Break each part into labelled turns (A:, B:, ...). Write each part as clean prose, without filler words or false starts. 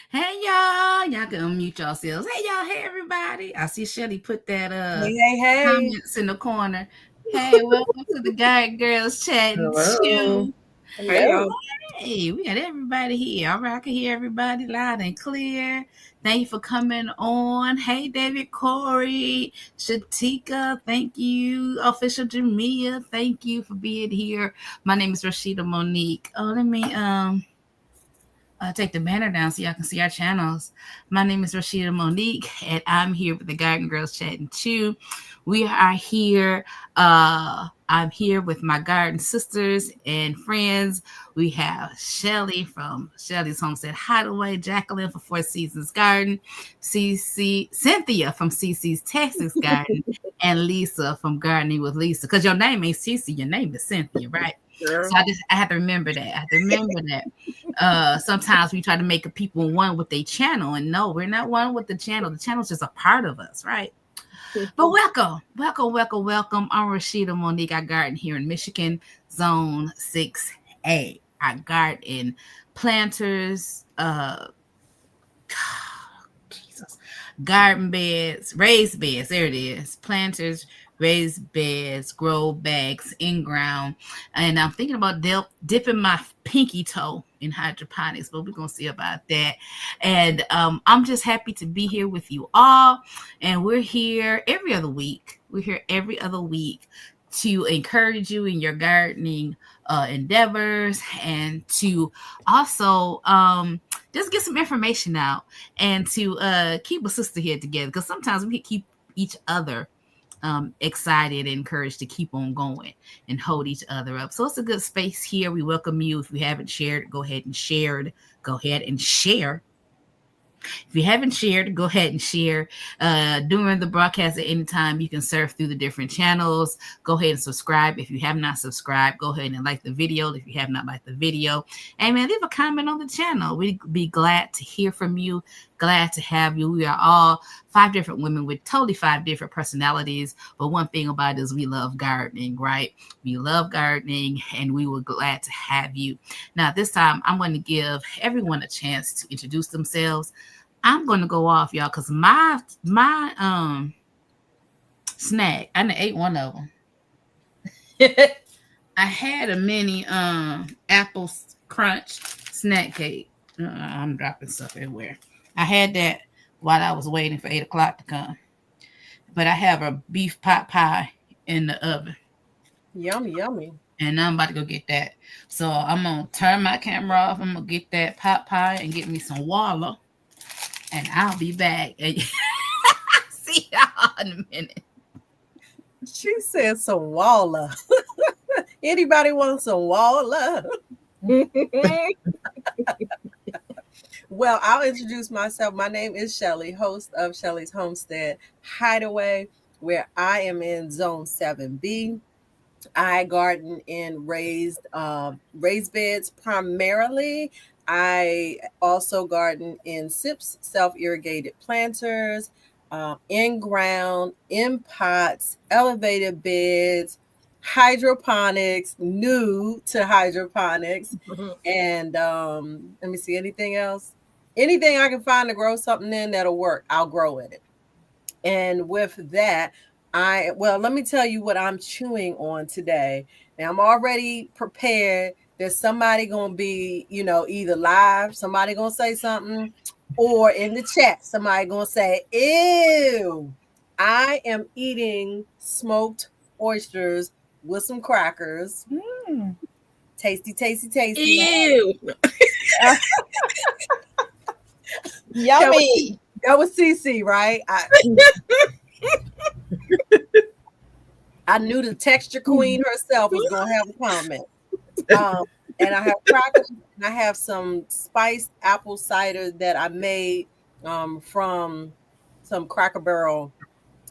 A: Hey y'all, y'all can unmute yourselves. Hey y'all, hey everybody. I see Shelly put that
B: Hey, hey, hey.
A: comments in the corner. Hey, welcome to the Guide Girls chatting
C: Hello.
A: too.
C: Hey
B: Hello.
C: y'all.
A: Hey, we got everybody here. All right, I can hear everybody loud and clear. Thank you for coming on. Hey, David Corey, Shatika, thank you. Official Jamia, thank you for being here. My name is Rashida Monique. Oh, let me take the banner down so y'all can see our channels. My name is Rashida Monique, and I'm here with the Garden Girls Chatting too. We are here. I'm here with my garden sisters and friends. We have Shelly from Shelly's Homestead Hideaway, Jacqueline for Four Seasons Garden, CC, Cynthia from CC's Texas Garden, and Lisa from Gardening with Lisa. Because your name ain't CC, your name is Cynthia, right? So
C: Girl.
A: I have to remember that. I have to remember that. Sometimes we try to make people one with their channel, and no, we're not one with the channel. The channel's just a part of us, right? But welcome. I'm Rashida Monique. I garden here in Michigan, Zone 6A. I garden planters, Jesus, garden beds, raised beds. There it is. Planters, raised beds, grow bags, in ground. And I'm thinking about dipping my pinky toe in hydroponics, but we're going to see about that. And I'm just happy to be here with you all. And we're here every other week. We're here every other week to encourage you in your gardening endeavors and to also just get some information out and to keep a sisterhood together, because sometimes we keep each other excited and encouraged to keep on going and hold each other up. So it's a good space here. We welcome you. If you haven't shared, go ahead and share. Go ahead and share. If you haven't shared, go ahead and share. During the broadcast at any time, you can surf through the different channels. Go ahead and subscribe. If you have not subscribed, go ahead and like the video. If you have not liked the video, and man, leave a comment on the channel. We'd be glad to hear from you. Glad to have you. We are all five different women with totally five different personalities. But one thing about it is we love gardening, right? We love gardening, and we were glad to have you. Now, this time, I'm going to give everyone a chance to introduce themselves. I'm gonna go off, y'all, because my snack, I done ate one of them. I had a mini apple crunch snack cake. I'm dropping stuff everywhere. I had that while I was waiting for 8 o'clock to come. But I have a beef pot pie in the oven,
B: Yummy, yummy.
A: and I'm about to go get that. So I'm gonna turn my camera off. I'm gonna get that pot pie and get me some water, and I'll be back. And see y'all in a minute.
B: She said some Walla. Anybody want some Walla? Well, I'll introduce myself. My name is Shelly, host of Shelly's Homestead Hideaway, where I am in Zone 7B. I garden in raised beds primarily. I also garden in SIPs, self-irrigated planters, in ground, in pots, elevated beds, hydroponics, new to hydroponics, and let me see anything else. Anything I can find to grow something in that'll work, I'll grow in it. And with that, let me tell you what I'm chewing on today. Now I'm already prepared. There's somebody gonna be, either live, somebody gonna say something, or in the chat, somebody gonna say, ew. I am eating smoked oysters with some crackers. Tasty, tasty, tasty.
C: Ew.
B: Yummy.
C: Yummy.
B: That was CC, right? I knew the texture queen herself was gonna have a comment. And I have crackers, and I have some spiced apple cider that I made from some Cracker Barrel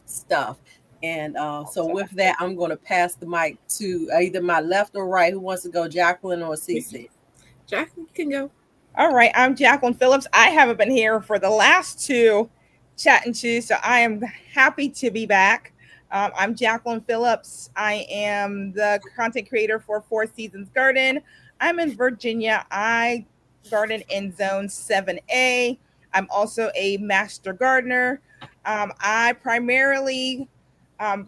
B: stuff. And so with that, I'm going to pass the mic to either my left or right. Who wants to go, Jacqueline or Cece?
C: Jacqueline can go.
D: All right, I'm Jacqueline Phillips. I haven't been here for the last two chat and chews, so I am happy to be back. I'm Jacqueline Phillips. I am the content creator for Four Seasons Garden. I'm in Virginia. I garden in Zone 7A. I'm also a master gardener. I primarily um,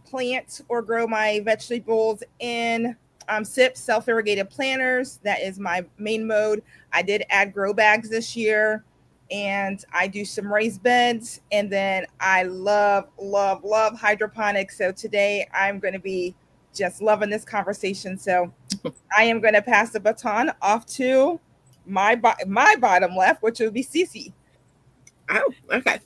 D: plant or grow my vegetables in SIP, self-irrigated planters. That is my main mode. I did add grow bags this year, and I do some raised beds. And then I love, love, love hydroponics. So today I'm going to be just loving this conversation. So I am going to pass the baton off to my bottom left, which would be Cece.
C: Oh, okay.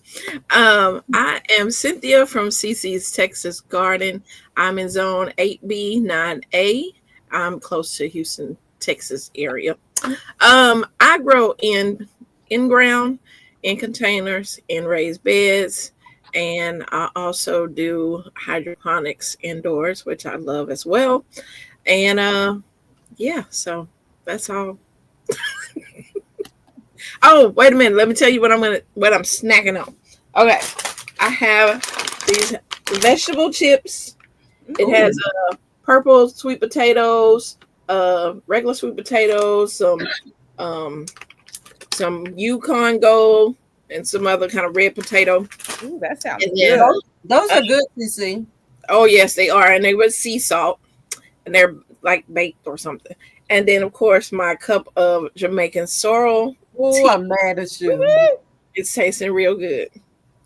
C: I am Cynthia from CC's Texas Garden. I'm in Zone 8B, 9A. I'm close to Houston, Texas area. I grow in ground, in containers, in raised beds, and I also do hydroponics indoors, which I love as well. And yeah, so that's all. Oh, wait a minute. Let me tell you what I'm snacking on. Okay. I have these vegetable chips. It has purple sweet potatoes, regular sweet potatoes, some Yukon Gold, and some other kind of red potato.
D: Ooh, that sounds
C: And
D: good.
C: then,
B: Those are good, CC.
C: oh yes, they are, and they with sea salt, and they're like baked or something. And then, of course, my cup of Jamaican sorrel.
B: Oh, I'm mad at you.
C: Woo-hoo! It's tasting real good.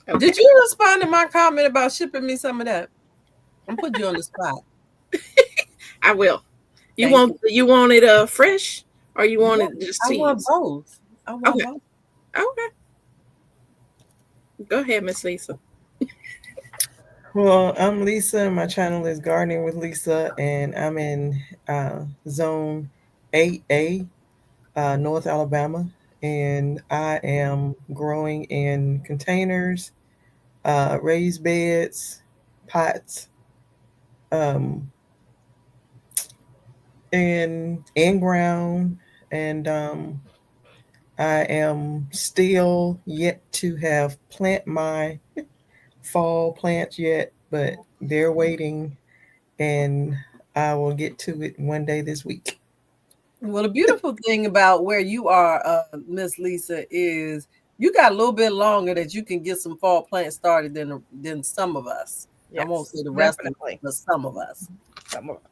C: Okay.
B: Did you respond to my comment about shipping me some of that? I'm putting you on the spot.
C: I will. You
B: Thank
C: want it fresh, or you want it just
B: I want
C: seeds?
B: both. I want
C: Okay.
B: both.
C: Okay. Go ahead, Miss Lisa.
E: Well, I'm Lisa. My channel is Gardening with Lisa, and I'm in Zone 8A, North Alabama, and I am growing in containers, raised beds, pots, um, and in ground, and I am still yet to have plant my fall plants yet, but they're waiting, and I will get to it one day this week.
B: Well, the beautiful thing about where you are, Miss Lisa, is you got a little bit longer that you can get some fall plants started than some of us.
D: Yes,
B: I won't say the rest
D: definitely.
B: of us, but some of us.
D: Some of us.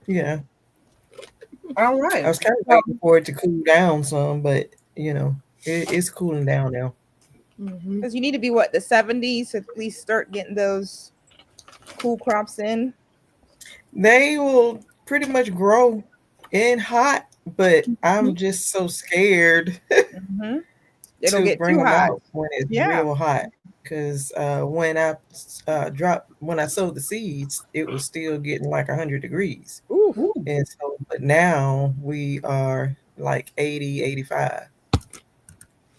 E: Yeah,
B: All
E: I
B: right.
E: was kind of waiting for it to cool down some, but it's cooling down now.
C: Mm-hmm.
D: Because you need to be the 70s to at least start getting those cool crops in.
E: They will pretty much grow in hot, but I'm just so scared
D: Mm-hmm. It'll
E: to
D: get
E: bring
D: too
E: them
D: hot.
E: out when it's
D: Yeah.
E: real hot. Because when I sowed the seeds, it was still getting like 100 degrees.
D: Ooh.
B: Ooh,
E: And so, but now we are like 80, 85.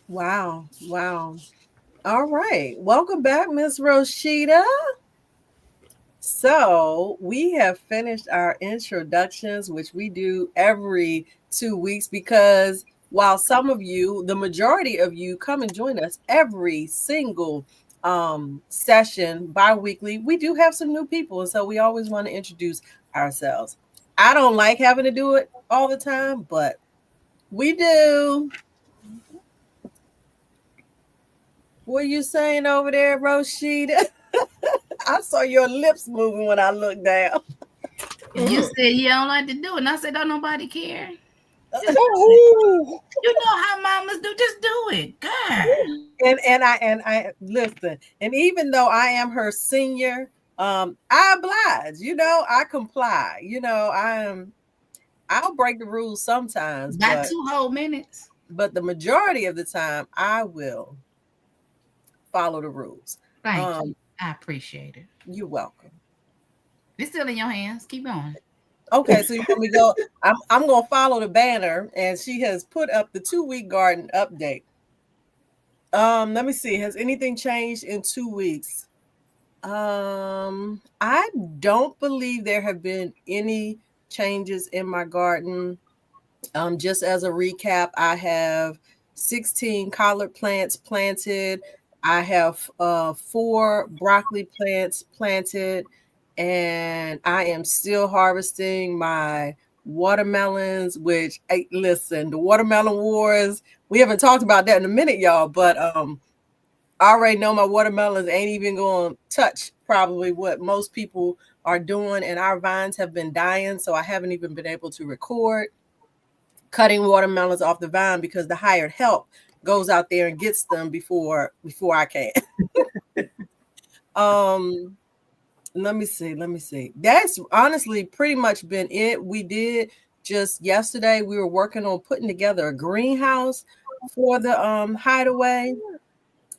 B: wow. All right. Welcome back, Miss Roshita. So we have finished our introductions, which we do every 2 weeks, because while some of you, the majority of you, come and join us every single session bi-weekly, we do have some new people. And so we always want to introduce ourselves. I don't like having to do it all the time, but we do. What are you saying over there, Roshita? I saw your lips moving when I looked down.
A: You said you don't like to do it, and I said, don't nobody care.
D: Ooh.
A: You know how mamas do. Just do it, girl.
B: And I listen. And even though I am her senior, I oblige. I comply. I'll break the rules sometimes,
A: Got 2 whole minutes.
B: but the majority of the time, I will follow the rules.
A: Thank you. I appreciate it.
B: You're welcome.
A: It's still in your hands. Keep going.
B: Okay, so you want me to go? I'm gonna follow the banner, and she has put up the 2-week garden update. Let me see. Has anything changed in 2 weeks? I don't believe there have been any changes in my garden. Just as a recap, I have 16 collard plants planted. I have 4 broccoli plants planted, and I am still harvesting my watermelons, which listen, the watermelon wars, we haven't talked about that in a minute, y'all, but I already know my watermelons ain't even going to touch probably what most people are doing, and our vines have been dying, so I haven't even been able to record cutting watermelons off the vine because the hired help goes out there and gets them before I can. Let me see. That's honestly pretty much been it. We did just yesterday, we were working on putting together a greenhouse for the hideaway.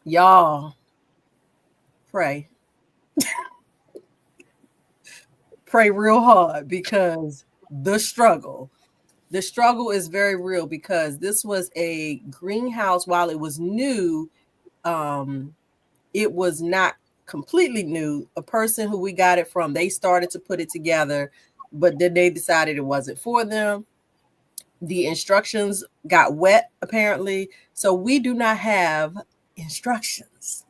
B: Y'all pray. Pray real hard because the struggle is very real, because this was a greenhouse. While it was new, it was not completely new. A person who we got it from, they started to put it together, but then they decided it wasn't for them. The instructions got wet apparently, so we do not have instructions,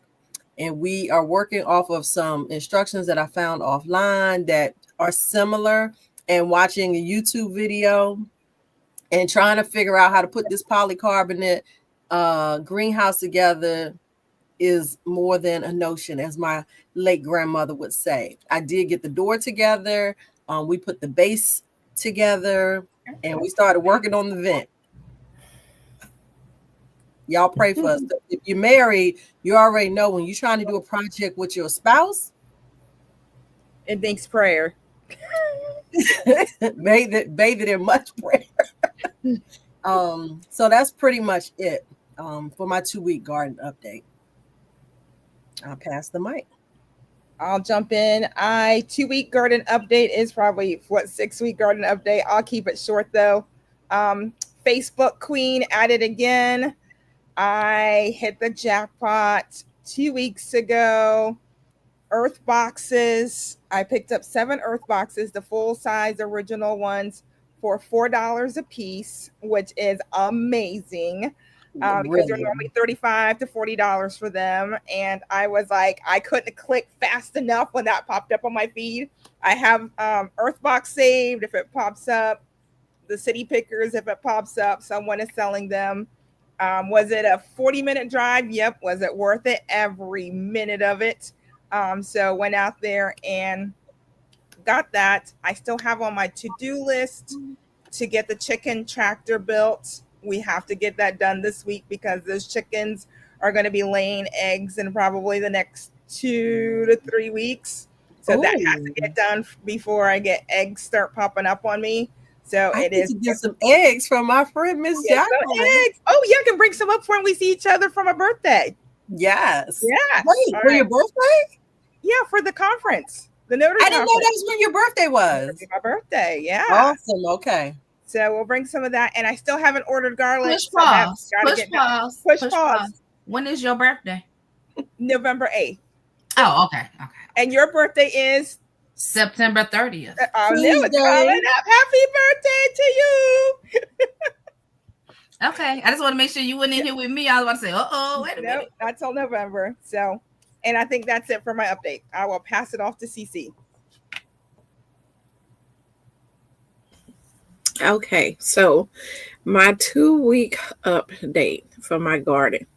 B: and we are working off of some instructions that I found offline that are similar, and watching a YouTube video and trying to figure out how to put this polycarbonate greenhouse together is more than a notion, as my late grandmother would say. I did get the door together. We put the base together, and we started working on the vent. Y'all pray for us. If you're married, you already know when you're trying to do a project with your spouse,
D: It needs prayer.
B: bathe it in much prayer. So that's pretty much it for my 2-week garden update. I'll pass the mic.
D: I'll jump in. 2-week garden update is probably 6-week garden update. I'll keep it short though. Facebook Queen at it again. I hit the jackpot 2 weeks ago. Earth boxes. I picked up 7 earth boxes, the full size original ones, for $4 a piece, which is amazing. Because they're normally $35 to $40 for them. And I was like, I couldn't click fast enough when that popped up on my feed. I have Earthbox saved. If it pops up, the City Pickers, if it pops up, someone is selling them. Was it a 40-minute drive? Yep. Was it worth it? Every minute of it. So went out there and got that. I still have on my to-do list to get the chicken tractor built. We have to get that done this week because those chickens are going to be laying eggs in probably the next 2 to 3 weeks. So that has to get done before I get eggs start popping up on me. So
B: I
D: it
B: need
D: is.
B: to get some eggs from my friend Miss Jacqueline.
D: Eggs. Oh, yeah, I can bring some up for when we see each other for my birthday.
B: Yes.
D: Yeah.
B: Wait, for your birthday?
D: Yeah, for the conference. The Notary
B: I didn't know
D: conference.
B: that was when your birthday was.
D: My birthday, yeah.
B: Awesome. Okay.
D: So we'll bring some of that, and I still haven't ordered garlic.
A: Push pause.
D: Push pause.
A: When is your birthday?
D: November 8th.
A: Oh, okay.
D: And your birthday is
A: September 30th.
D: Oh, no, it's coming up. Happy birthday to you.
A: Okay. I just want to make sure you went in here with me. I was about to say, wait a minute.
D: Not till November. So, and I think that's it for my update. I will pass it off to CC.
C: Okay, so my 2-week update for my garden.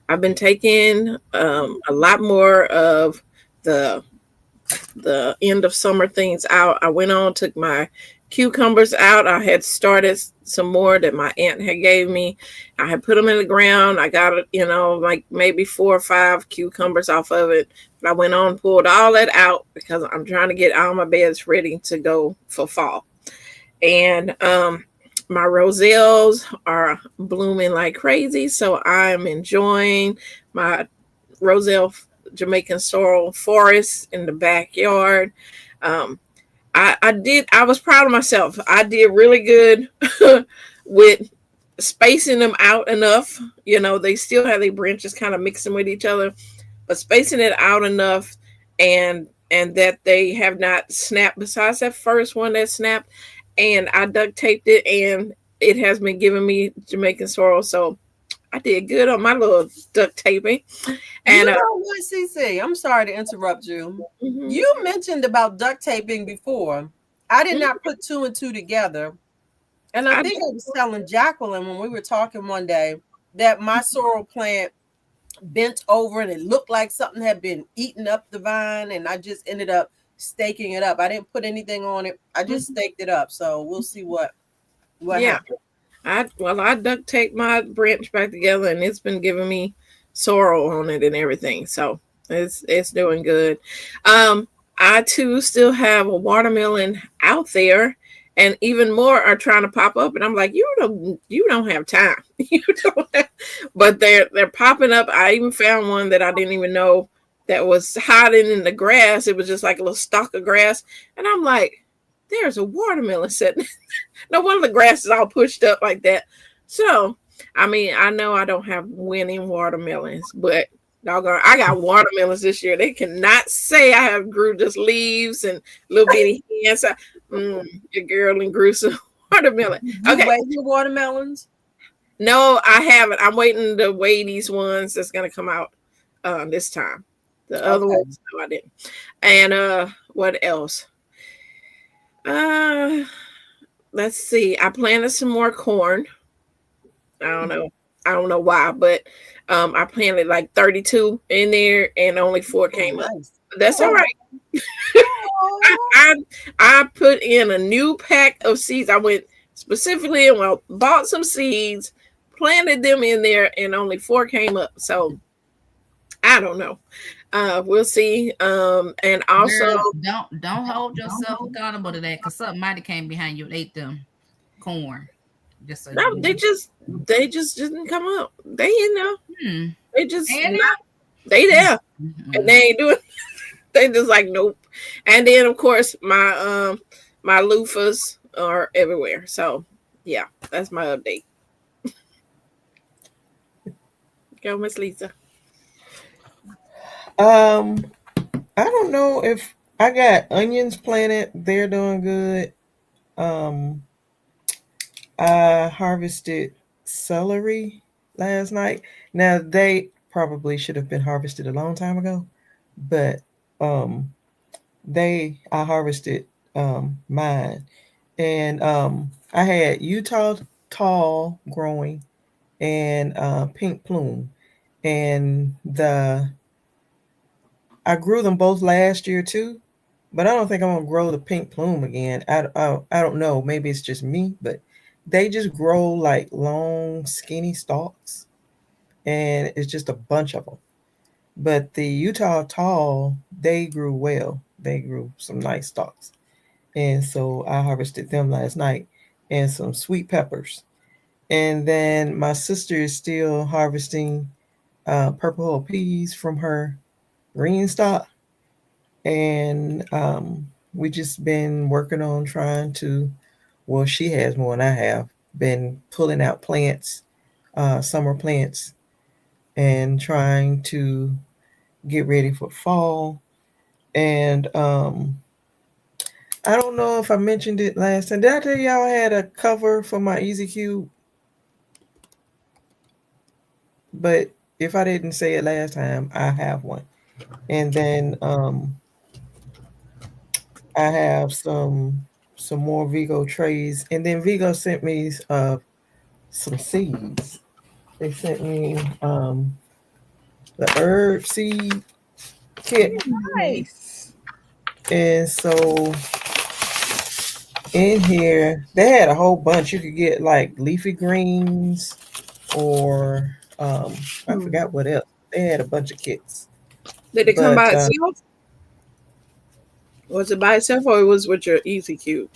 C: I've been taking a lot more of the end of summer things out. I went on, took my cucumbers out. I had started some more that my aunt had gave me. I had put them in the ground. I got, like maybe 4 or 5 cucumbers off of it. But I went on, pulled all that out because I'm trying to get all my beds ready to go for fall. And my roselles are blooming like crazy. So I'm enjoying my roselle Jamaican sorrel forest in the backyard. I was proud of myself. I did really good with spacing them out enough. They still have their branches kind of mixing with each other, but spacing it out enough and that they have not snapped besides that first one that snapped. And I duct taped it, and it has been giving me Jamaican sorrel. So I did good on my little duct taping. And
B: you know what, CC? I'm sorry to interrupt you. Mm-hmm. You mentioned about duct taping before. I did not put 2 and 2 together. And I think I was telling Jacqueline when we were talking one day that my sorrel plant bent over and it looked like something had been eating up the vine, and I just ended up staking it up. I didn't put anything on it. I just staked it up. So we'll see what happens.
C: I duct taped my branch back together, and it's been giving me sorrel on it and everything. So it's doing good. I too still have a watermelon out there, and even more are trying to pop up. And I'm like, you don't have time. But they're popping up. I even found one that I didn't even know that was hiding in the grass. It was just like a little stalk of grass, and I'm like, there's a watermelon sitting. No wonder the grass is all pushed up like that. So, I mean, I know I don't have winning watermelons, but doggone, I got watermelons this year. They cannot say I have grew just leaves and little bitty hands. Your girl and grew some watermelon. Okay.
B: You weigh your watermelons?
C: No, I haven't. I'm waiting to weigh these ones that's going to come out this time. The other ones, no, I didn't. And what else? Let's see. I planted some more corn. I don't know why, but I planted like 32 in there, and only 4 came up. That's all right. I put in a new pack of seeds. I went specifically and bought some seeds, planted them in there, and only 4 came up. So I don't know. We'll see. And also,
A: Girl, don't hold yourself accountable to that, because something might have came behind you and ate them corn. Just so
C: no, they just didn't come up. They they just they there, and they ain't doing. They just like nope. And then of course my loofahs are everywhere. So yeah, that's my update. Go, Miss Lisa.
E: I don't know if I got onions planted. They're doing good. I harvested celery last night. Now they probably should have been harvested a long time ago, but I harvested mine, and I had Utah tall growing and pink plume, and I grew them both last year too, but I don't think I'm gonna grow the pink plume again. I don't know. Maybe it's just me, but they just grow like long, skinny stalks, and it's just a bunch of them. But the Utah tall, they grew well. They grew some nice stalks, and so I harvested them last night, and some sweet peppers. And then my sister is still harvesting purple hull peas from her green stock, and we just been working on trying to. Well, she has more than I have. Been pulling out plants, summer plants, and trying to get ready for fall. And I don't know if I mentioned it last time. Did I tell y'all I had a cover for my Easy Cube? But if I didn't say it last time, I have one. And then I have some more Vigo trays. And then Vigo sent me some seeds. They sent me the herb seed kit.
D: Nice.
E: And so in here, they had a whole bunch. You could get like leafy greens or I forgot what else. They had a bunch of kits.
C: Did it come by itself? Was it by itself, or it was with your Easy Cube?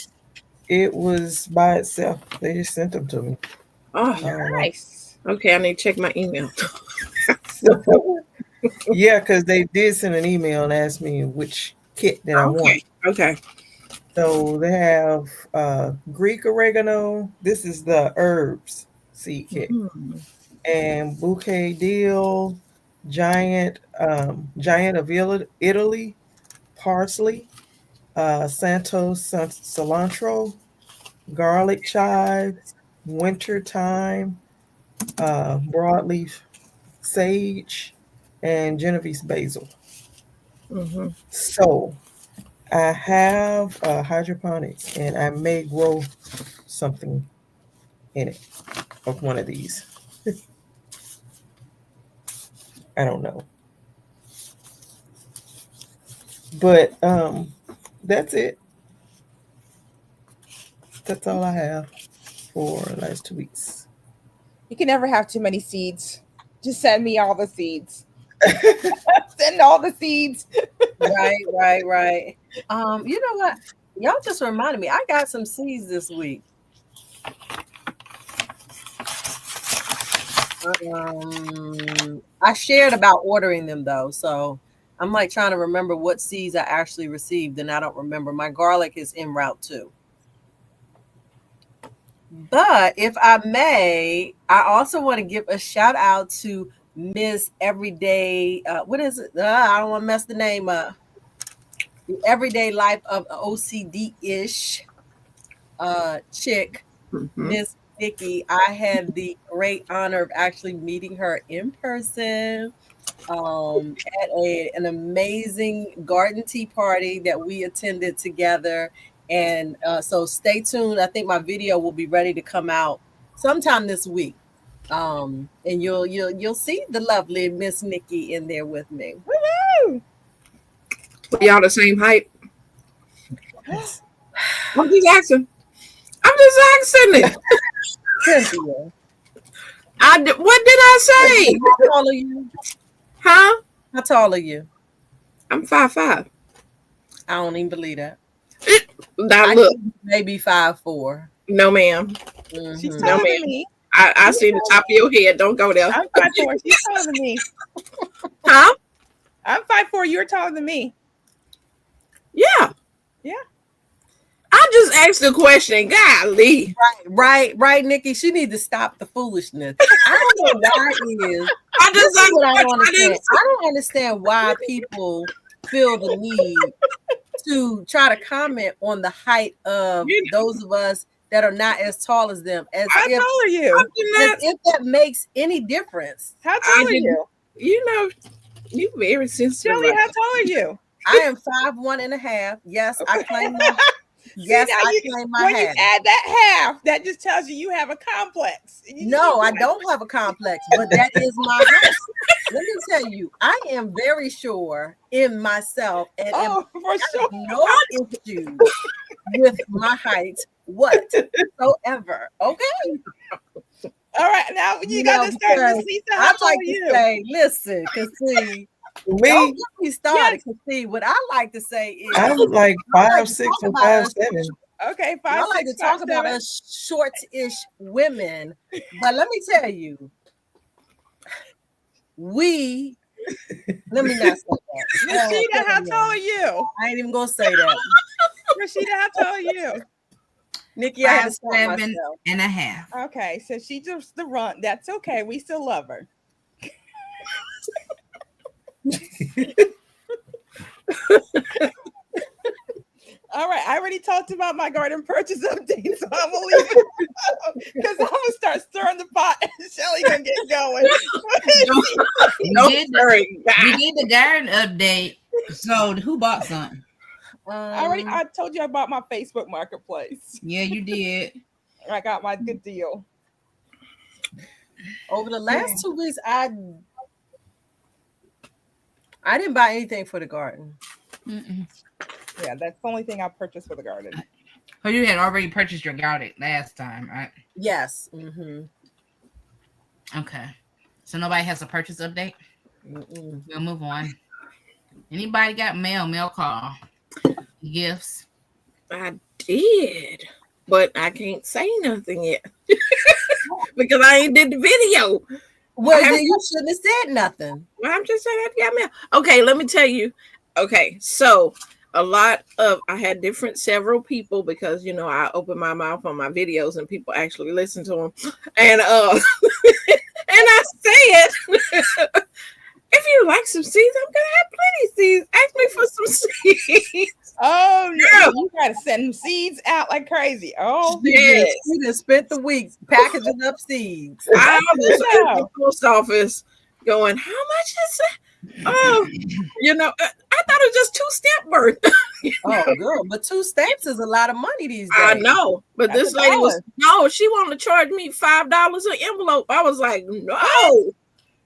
E: It was by itself. They just sent them to me.
C: Oh,
D: Nice.
C: okay. I need to check my email.
E: Yeah, because they did send an email and asked me which kit that I want.
C: Okay.
E: So they have Greek oregano. This is the herbs seed kit. And bouquet dill, giant of Italy, parsley, Santos cilantro, garlic chives, wintertime, broadleaf sage, and Genovese basil. So I have hydroponics, and I may grow something in it of one of these. I don't know. But that's it. That's all I have for the last 2 weeks.
D: You can never have too many seeds. Just send me all the seeds. Send all the seeds.
B: Right. You know what? Y'all just reminded me. I got some seeds this week. I shared about ordering them though, so I'm like trying to remember what seeds I actually received, and I don't remember. My garlic is en route too. But if I may, I also want to give a shout out to Miss Everyday. What is it? I don't want to mess the name up. The Everyday Life of OCD-ish chick, Miss Nikki. I had the great honor of actually meeting her in person at an amazing garden tea party that we attended together. And so stay tuned. I think my video will be ready to come out sometime this week. And you'll see the lovely Miss Nikki in there with me.
D: Woo-hoo!
C: Y'all the same height? I'm just asking it.
B: Cynthia,
C: What did I say?
B: how tall are you?
C: Huh?
B: How tall are you?
C: I'm 5'5".
B: I don't even believe that.
C: Now look,
B: maybe 5'4".
C: no ma'am.
D: She's
B: Mhm.
D: taller
C: No,
D: than
C: ma'am.
D: me.
C: I see the top of your head. Don't go there.
D: I'm 5'4". She's taller than me.
C: Huh?
D: I'm 5'4". You're taller than me.
C: Yeah.
D: Yeah.
C: I just asked the question. Golly.
B: Right, Nikki. She needs to stop the foolishness. I don't know why it is.
C: I
B: This
C: just
B: is what I don't
C: I didn't-
B: understand. I don't understand why people feel the need to try to comment on the height of those of us that are not as tall as them, as
D: How
B: if,
D: tall are you?
B: as if that makes any difference.
D: How tall are
C: didn't-
D: you?
C: You know, you very sensitive.
D: Shelly,
C: about
D: how
C: that.
D: tall are you?
B: I am 5'1.5". Yes, I claim my yes,
D: See, now
B: I claim my
D: when you
B: half.
D: add that half, that just tells you have a complex.
B: No, I don't have a complex, but that is my height. Let me tell you, I am very sure in myself and
D: Oh, for
B: have
D: sure.
B: no issue with my height whatsoever. Okay.
D: All right, now you
B: You
D: got
B: know,
D: to start.
B: because
D: Miss Lisa, how
B: I'd
D: tall
B: like
D: are
B: to
D: you?
B: say, listen, because see, don't
E: Me,
B: get me started. Because see, what I like to say is,
E: I'm like
B: I like to
E: 5'6"
B: talk
E: and
B: about us
E: 5'7".
D: Okay,
B: I
D: 5'6",
B: like to talk about
D: 5'7".
B: us short-ish women, but let me tell you, let me not say that.
D: Rashida, how tall are you?
B: I ain't even gonna say that.
D: Rashida, how tall are you?
B: Nikki, I had to stop
A: 5'7"
B: myself.
A: and a half.
D: Okay, so she just the runt. That's okay. We still love her. All right, I already talked about my garden purchase update, so I'm gonna leave it because I'm gonna start stirring the pot and Shelly gonna get going.
C: No,
A: did the-
C: sorry,
A: We
C: God.
A: did the garden update. So who bought something?
D: I told you I bought my Facebook marketplace.
A: Yeah, you did.
D: I got my good deal.
B: Over the last 2 weeks, I didn't buy anything for the garden.
A: Mm-mm.
D: Yeah, that's the only thing I purchased for the garden.
A: Oh, you had already purchased your garden last time, right?
B: Yes. Mm-hmm.
A: Okay. So nobody has a purchase update?
B: Mm-mm.
A: We'll move on. Anybody got mail call, gifts?
C: I did, but I can't say nothing yet because I ain't did the video.
B: Well,
C: I have-
B: then you shouldn't have said nothing.
C: Well, I'm just saying I got mail. Okay, let me tell you. Okay, so I had several people because I open my mouth on my videos and people actually listen to them, and and I said, if you like some seeds, I'm gonna have plenty of seeds. Ask me for some seeds.
D: Oh,
C: Yeah.
D: you gotta send seeds out like crazy. Oh,
C: Yes.
B: We just spent the week packaging up seeds.
C: I was
D: Yeah.
C: in the post office going, how much is that? Oh, I thought it was just 2-step birth.
B: Oh, girl, but 2 steps is a lot of money these days.
C: I know, but
D: That's
C: this lady was she wanted to charge me $5 an envelope. I was like, no,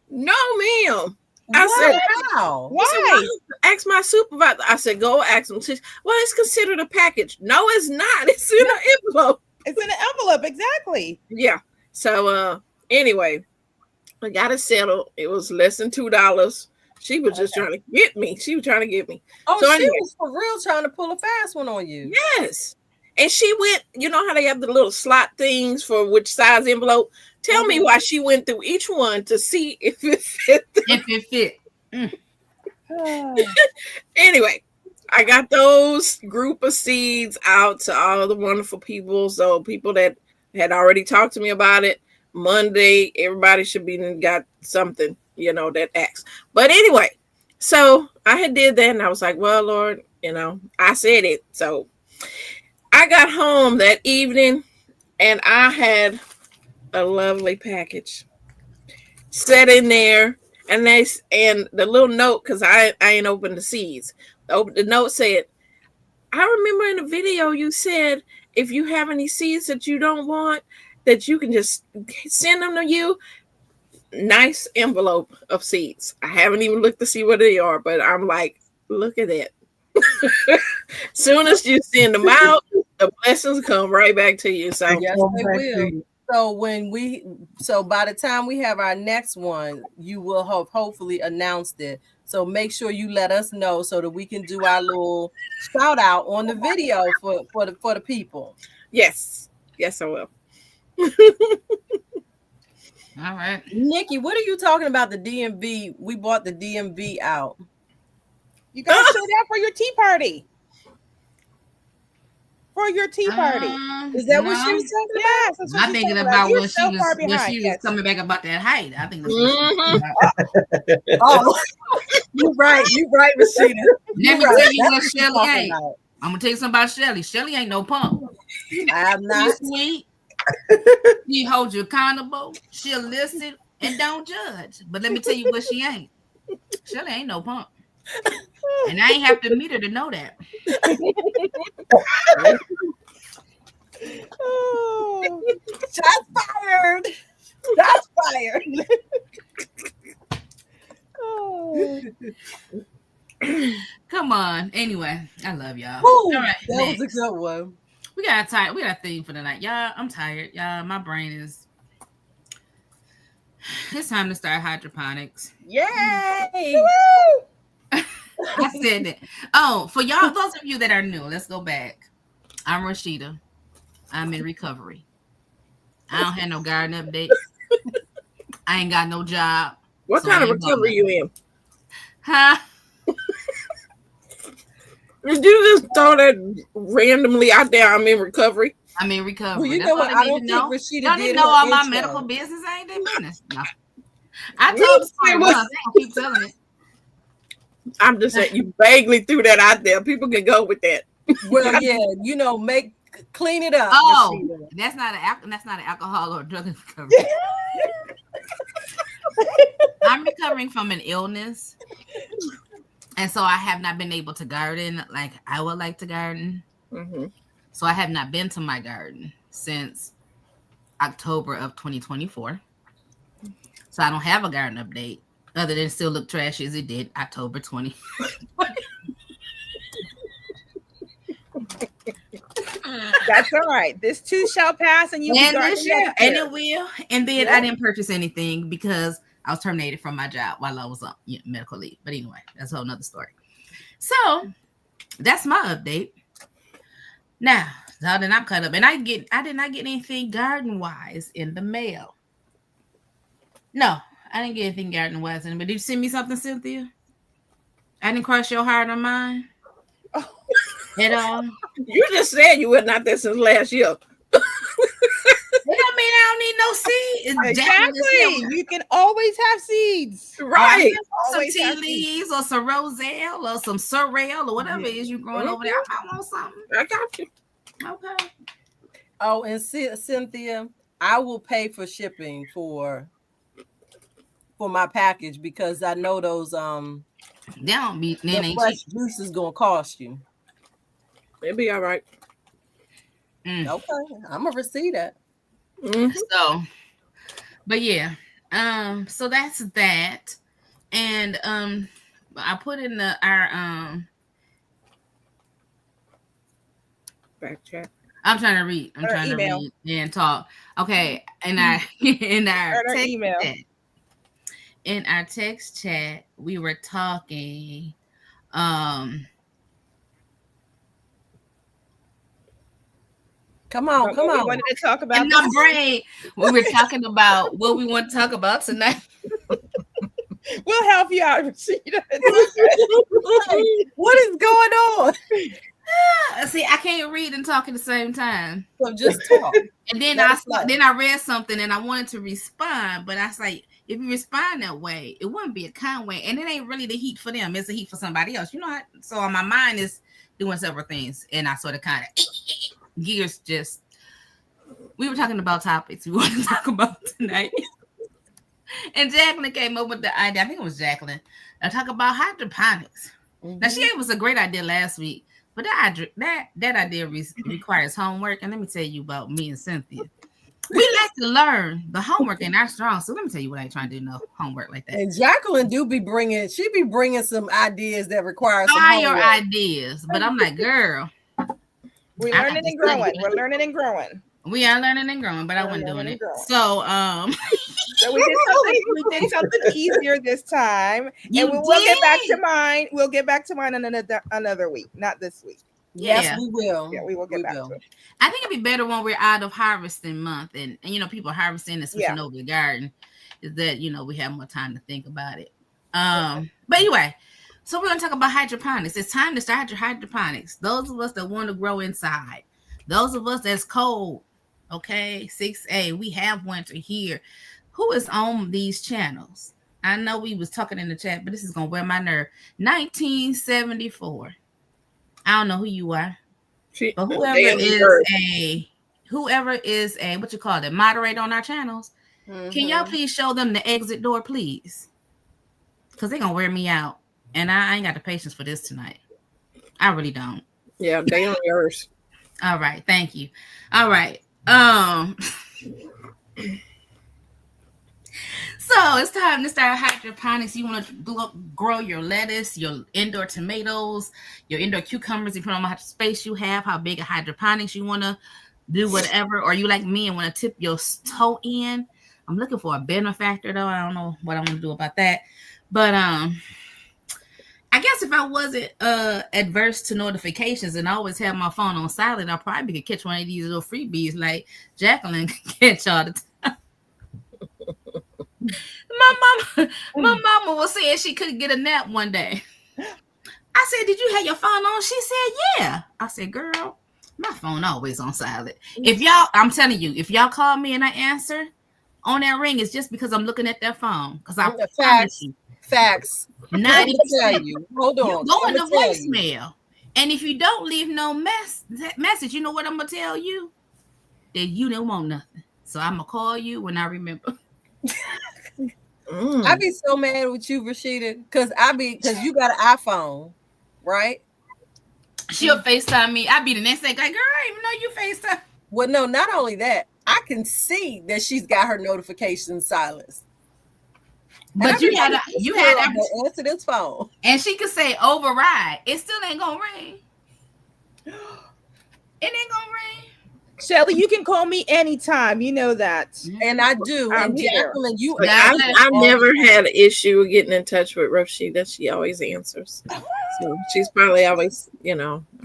C: ma'am. I said,
B: how?
D: Why?
C: Ask my supervisor. I said, go ask him. Well, it's considered a package. No, it's not. It's in an envelope.
D: It's in an envelope, exactly.
C: Yeah. So anyway, I got it settled. It was less than $2. She was just trying to get me. She was trying to get me.
B: Oh,
C: So
B: she
C: anyway,
B: was for real trying to pull a fast one on you.
C: yes. And she went, you know how they have the little slot things for which size envelope? Tell me why she went through each one to see if it fit.
A: If it fit.
C: Anyway, I got those group of seeds out to all the wonderful people. So people that had already talked to me about it, Monday, everybody should be got something, that acts. But anyway, so I had did that and I was like, well, Lord, I said it. So I got home that evening and I had a lovely package set in there. And the little note, because I ain't opened the seeds. The note said, I remember in the video you said if you have any seeds that you don't want, that you can just send them to you. Nice envelope of seeds. I haven't even looked to see what they are, but I'm like, look at that. Soon as you send them out, the blessings come right back to you. So
B: yes, they will. So by the time we have our next one, you will have hopefully announced it. So make sure you let us know so that we can do our little shout out on the video for the people.
C: Yes, I will.
A: All right,
B: Nikki, what are you talking about? The DMV? We bought the DMV out.
D: You gotta show that for your tea party. For your tea party.
B: Is that what she was talking about?
D: Yes, that's what
A: I'm
D: she's
A: thinking
D: talking
A: about
D: You're
A: when
D: so
A: she
D: far
A: was
D: behind.
A: coming back about that height. I think that's what she was
C: Mhm.
A: about.
B: Oh, you're right, Rashida.
A: Let me
B: You're
A: tell you
B: That's
A: what
B: she's
A: Shelly
B: talking
A: ain't.
B: about.
A: I'm gonna tell you something about Shelly. Shelly ain't no punk.
B: I'm
A: She's
B: not.
A: sweet. She holds you accountable. She'll listen and don't judge. But let me tell you what she ain't. Shelly ain't no punk. And I ain't have to meet her to know that.
D: Oh.
B: Shots fired. Shots fired.
D: Oh.
A: Come on. Anyway, I love y'all.
B: Ooh,
A: All right,
B: that
A: next.
B: was a good one.
A: We got a theme for the night. Y'all, I'm tired. Y'all, my brain is. It's time to start hydroponics.
B: Yay!
A: I said that. Oh, for y'all, those of you that are new, let's go back. I'm Rashida. I'm in recovery. I don't have no garden update. I ain't got no job.
C: What kind of recovery you in?
A: Huh?
C: Did you just throw that randomly out there? I'm in recovery.
A: I'm in recovery.
B: Well, you
A: That's
B: know
A: all
B: what?
A: they
B: I
A: need
B: don't
A: to
B: think
A: know.
B: Rashida
A: Don't
B: did
A: even know
B: her
A: all my
B: intro.
A: medical business. Ain't their business. No. I told the story once. I ain't gonna keep telling it.
C: I'm just saying you vaguely threw that out there. People can go with that.
B: Well, yeah, clean it up.
A: Oh,
B: Rashida.
A: that's not an alcohol or drug recovery. I'm recovering from an illness, and so I have not been able to garden like I would like to garden.
C: Mm-hmm.
A: So I have not been to my garden since October of 2024. So I don't have a garden update other than still look trashy as it did October 20.
D: That's all right. This too shall pass, and you
A: And it will. And then I didn't purchase anything because I was terminated from my job while I was on medical leave. But anyway, that's a whole nother story. So that's my update. Now then I'm caught up, and I did not get anything garden wise in the mail. No, I didn't get anything garden wise in. But did you send me something, Cynthia? I didn't cross your heart or mine at all.
C: You just said you were not there since last year.
A: That don't mean I don't need no seed.
D: Exactly. You can always have seeds.
C: Right.
A: Some
D: Always
A: tea
D: have
A: leaves or some roselle or some sorrel or whatever it is you growing over there. I might want something.
C: I got you.
A: Okay.
B: Oh, and Cynthia, I will pay for shipping for for my package because I know those
A: They don't be
B: the
A: then ain't
B: fresh
A: cheap.
B: juice is gonna cost you.
C: It'll be all right.
B: Okay, I'm gonna receive that.
C: Mhm.
A: So, but yeah, so that's that, and I put in our
C: Back chat.
A: I'm trying to read. I'm
D: Or
A: trying
D: email.
A: to read and talk. Okay, and I in our
D: Or
A: text
D: email.
A: chat, in our text chat, we were talking.
B: Come on,
D: But
B: come
D: what we
B: on.
D: wanted to talk about
A: In my
D: this-
A: brain, we were talking about what we want to talk about tonight.
D: we'll help you out, Rashida.
B: What is going on?
A: See, I can't read and talk at the same time.
B: So just talk.
A: And then
B: Let us know.
A: I read something and I wanted to respond, but I was like, if you respond that way, it wouldn't be a kind way, and it ain't really the heat for them; it's the heat for somebody else. You know what? So my mind is doing several things, and I sort of kind of gears just. We were talking about topics we want to talk about tonight, and Jacqueline came up with the idea. I think it was Jacqueline. I talk about hydroponics. Now she gave us a great idea last week, but that idea requires homework. And let me tell you about me and Cynthia. We like to learn. The homework ain't our strong. So let me tell you what I ain't trying to do. No homework like that.
B: And Jacqueline she be bringing some ideas that require some
A: Fire
B: homework.
A: ideas, but I'm like, girl,
D: We're
A: I
D: learning
A: got
D: and
A: to study.
D: growing. We're learning and growing.
A: we are learning and growing, but I
D: We're
A: wasn't doing
D: learning
A: it.
D: and growing.
A: So
D: So we did something easier this time.
A: You
D: And we'll get back to
A: did.
D: mine. We'll get back to mine another week, not this week.
B: Yes,
A: Yeah.
B: we will.
D: Yeah, we will get back to it.
A: I think it'd be better when we're out of harvesting month and you know people harvesting and switching over the garden is that we have more time to think about it. But anyway, so we're gonna talk about hydroponics. It's time to start your hydroponics. Those of us that want to grow inside, those of us that's cold, okay, 6A, we have winter here. Who is on these channels? I know we was talking in the chat, but this is gonna wear my nerve. 1974. I don't know who you are. But whoever is a what you call it moderator on our channels, can y'all please show them the exit door, please? Because they're gonna wear me out, and I ain't got the patience for this tonight. I really don't.
C: Yeah, they on yours.
A: All right, thank you. All right. So it's time to start hydroponics. You want to grow your lettuce, your indoor tomatoes, your indoor cucumbers, depending on how much space you have, how big a hydroponics you want to do, whatever. Or you like me and want to tip your toe in. I'm looking for a benefactor though. I don't know what I'm going to do about that. But I guess if I wasn't adverse to notifications and I always have my phone on silent, I probably could catch one of these little freebies like Jacqueline could catch all the time. My mama was saying she couldn't get a nap one day. I said, "Did you have your phone on?" She said, "Yeah." I said, "Girl, my phone always on silent." I'm telling you, if y'all call me and I answer on that ring, it's just because I'm looking at that phone. Because I promise you,
B: facts.
A: 90%.
B: Hold on.
A: Go in the voicemail, and if you don't leave no message, you know what I'm gonna tell you? That you don't want nothing. So I'm gonna call you when I remember.
B: I be so mad with you, Rashida, because you got an iPhone, right?
A: She'll FaceTime me. I be the next day like, girl, I didn't even know you FaceTime.
B: Well, no, not only that, I can see that she's got her notifications silenced.
A: But you had
B: to answer this phone,
A: and she could say override. It still ain't gonna ring. It ain't gonna ring.
D: Shelly, you can call me anytime. You know that.
B: And I do. And Jacqueline,
C: I never had an issue getting in touch with Rashida. She always answers. So she's probably always, I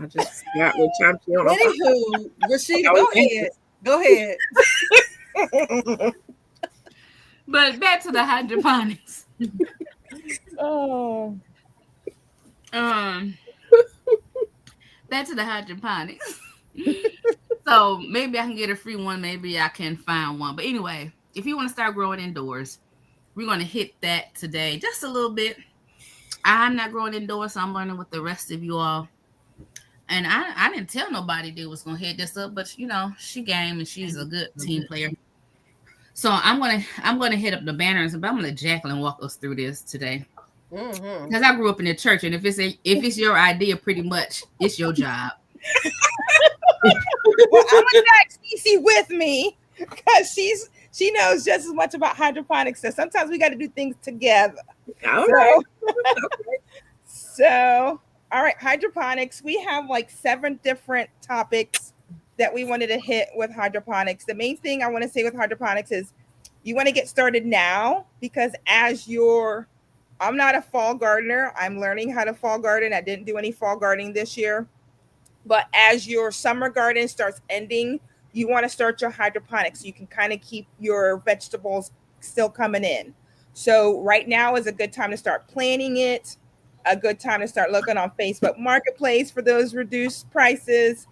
C: just forgot what time she on.
B: Anywho, Rashida, go ahead.
A: But back to the hydroponics.
D: Oh.
A: Back to the hydroponics. So maybe I can get a free one. Maybe I can find one. But anyway, if you want to start growing indoors, we're going to hit that today just a little bit. I'm not growing indoors, so I'm learning with the rest of you all. And I didn't tell nobody they was going to hit this up, but she game and she's a good team player. So I'm gonna hit up the banners, but I'm gonna let Jacqueline walk us through this today.
B: Mm-hmm.
A: Because I grew up in the church, and if it's your idea, pretty much it's your job.
D: Well, I'm gonna drag Cece with me because she knows just as much about hydroponics. So sometimes we got to do things together.
C: All right.
D: So, all right, hydroponics. We have like 7 different topics that we wanted to hit with hydroponics. The main thing I want to say with hydroponics is you want to get started now because I'm not a fall gardener. I'm learning how to fall garden. I didn't do any fall gardening this year. But as your summer garden starts ending, you want to start your hydroponics so you can kind of keep your vegetables still coming in. So right now is a good time to start planning it, a good time to start looking on Facebook Marketplace for those reduced prices.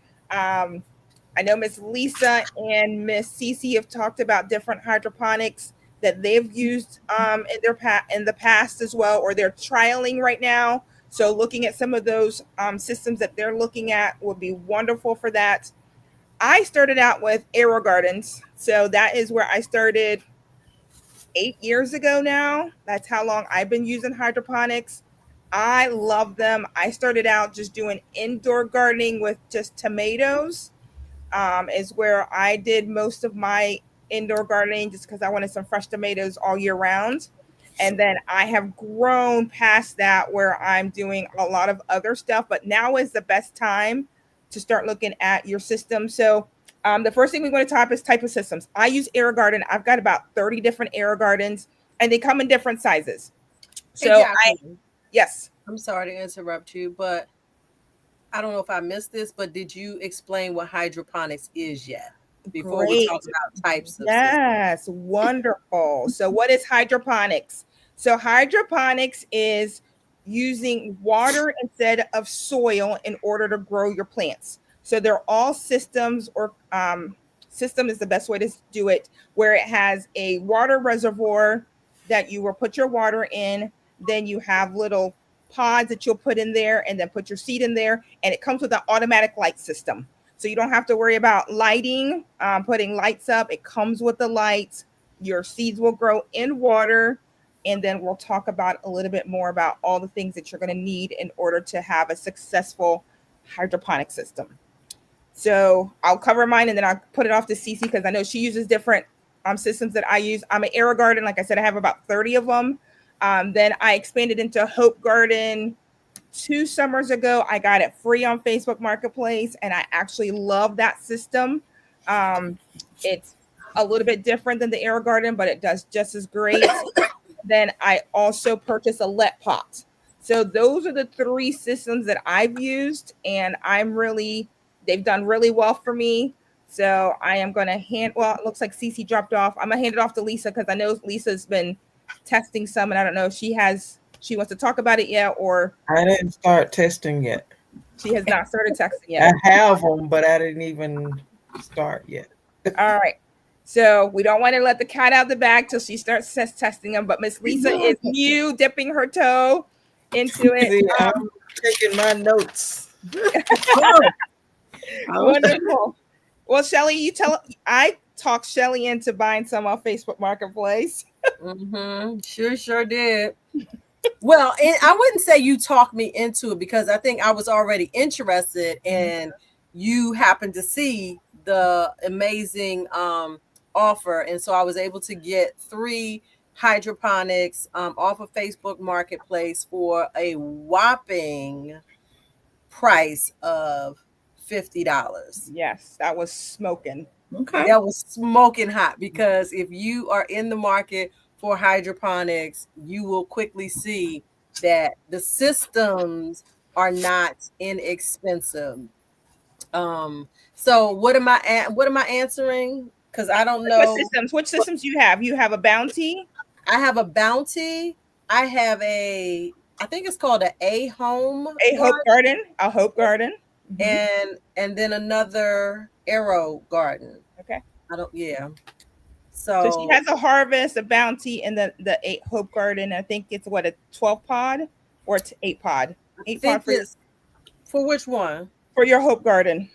D: I know Miss Lisa and Miss Cece have talked about different hydroponics that they've used in the past as well, or they're trialing right now. So looking at some of those systems that they're looking at would be wonderful for that. I started out with AeroGardens. So that is where I started 8 years ago now. That's how long I've been using hydroponics. I love them. I started out just doing indoor gardening with just tomatoes, is where I did most of my indoor gardening just because I wanted some fresh tomatoes all year round. And then I have grown past that where I'm doing a lot of other stuff, but now is the best time to start looking at your system. So the first thing we want to type of systems. I use AeroGarden. I've got about 30 different AeroGardens and they come in different sizes. So yes.
B: I'm sorry to interrupt you, but I don't know if I missed this, but did you explain what hydroponics is yet? Before we talk about types of
D: Yes, wonderful. So what is hydroponics? So hydroponics is using water instead of soil in order to grow your plants. So they're all systems, or system is the best way to do it, where it has a water reservoir that you will put your water in. Then you have little pods that you'll put in there and then put your seed in there. And it comes with an automatic light system. So you don't have to worry about lighting, putting lights up. It comes with the lights. Your seeds will grow in water. And then we'll talk about a little bit more about all the things that you're going to need in order to have a successful hydroponic system. So I'll cover mine and then I'll put it off to Cece because I know she uses different systems that I use. I'm an AeroGarden. Like I said, I have about 30 of them. Then I expanded into Hope Garden 2 summers ago. I got it free on Facebook Marketplace, and I actually love that system. It's a little bit different than the AeroGarden, but it does just as great. Then I also purchased a Let Pot. So those are the 3 systems that I've used, and they've done really well for me. So I am going to it looks like Cece dropped off. I'm going to hand it off to Lisa because I know Lisa's been testing some, and I don't know if she wants to talk about it yet, or
E: I didn't start testing yet.
D: She has not started testing yet.
E: I have them, but I didn't even start yet.
D: All right. So we don't want to let the cat out of the bag till she starts testing them. But Miss Lisa is new, dipping her toe into it.
E: See, I'm taking my notes.
D: Wonderful. Well, Shelly, I talked Shelly into buying some on Facebook Marketplace.
B: Mm-hmm. Sure did. Well, I wouldn't say you talked me into it because I think I was already interested, and you happened to see the amazing offer, and so I was able to get 3 hydroponics off of Facebook Marketplace for a whopping price of $50.
D: Yes, that was smoking.
C: Okay.
B: That was smoking hot, because if you are in the market for hydroponics, you will quickly see that the systems are not inexpensive. So what am I answering? Because I don't know.
D: Which systems you have? You have a Bounty?
B: I have a Bounty. I have I think it's called a Hope
D: Garden. A Hope Garden.
B: And then another AeroGarden.
D: Okay.
B: So
D: she has a Harvest, a Bounty, and the 8 Hope Garden. I think it's a 12 pod or 8 pod. 8 pod
B: for which one?
D: For your Hope Garden.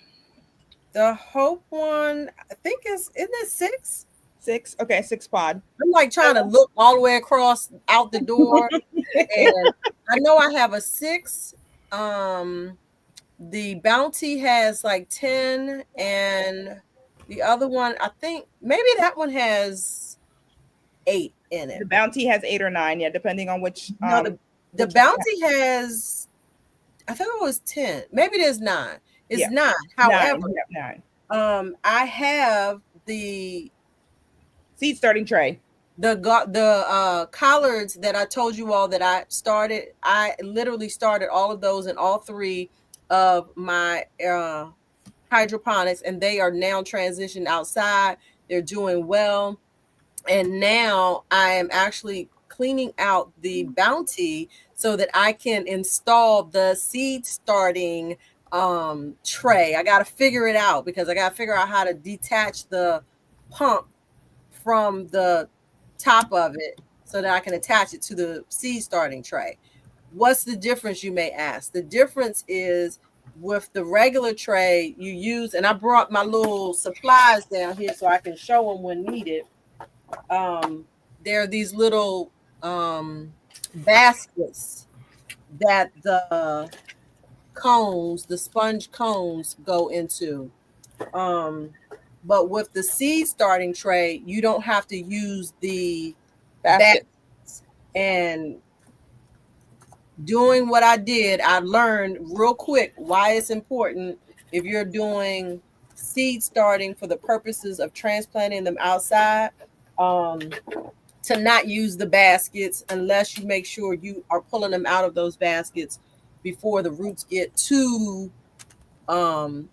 B: The Hope one, I think isn't it 6?
D: 6. Okay, 6 pod.
B: I'm like trying to look all the way across out the door. And I know I have a 6. The Bounty has like 10, and the other one, I think maybe that one has 8 in it.
D: The Bounty has 8 or 9, yeah, depending on which.
B: No, the
D: which
B: Bounty has, I think it was 10. Maybe there's 9. It's
D: Yeah.
B: 9. However,
D: 9.
B: I have the
D: Seed starting tray.
B: the collards that I told you all that I started. I literally started all of those in all 3 of my hydroponics, and they are now transitioned outside. They're doing well, and now I am actually cleaning out the Bounty so that I can install the seed starting tray. I got to figure it out because I got to figure out how to detach the pump from the top of it so that I can attach it to the seed starting tray. What's the difference, you may ask? The difference is with the regular tray you use, and I brought my little supplies down here so I can show them when needed. There are these little baskets that the cones, the sponge cones, go into. But with the seed starting tray, you don't have to use the
D: Basket.
B: baskets. And doing what I did, I learned real quick why it's important if you're doing seed starting for the purposes of transplanting them outside, to not use the baskets unless you make sure you are pulling them out of those baskets before the roots get too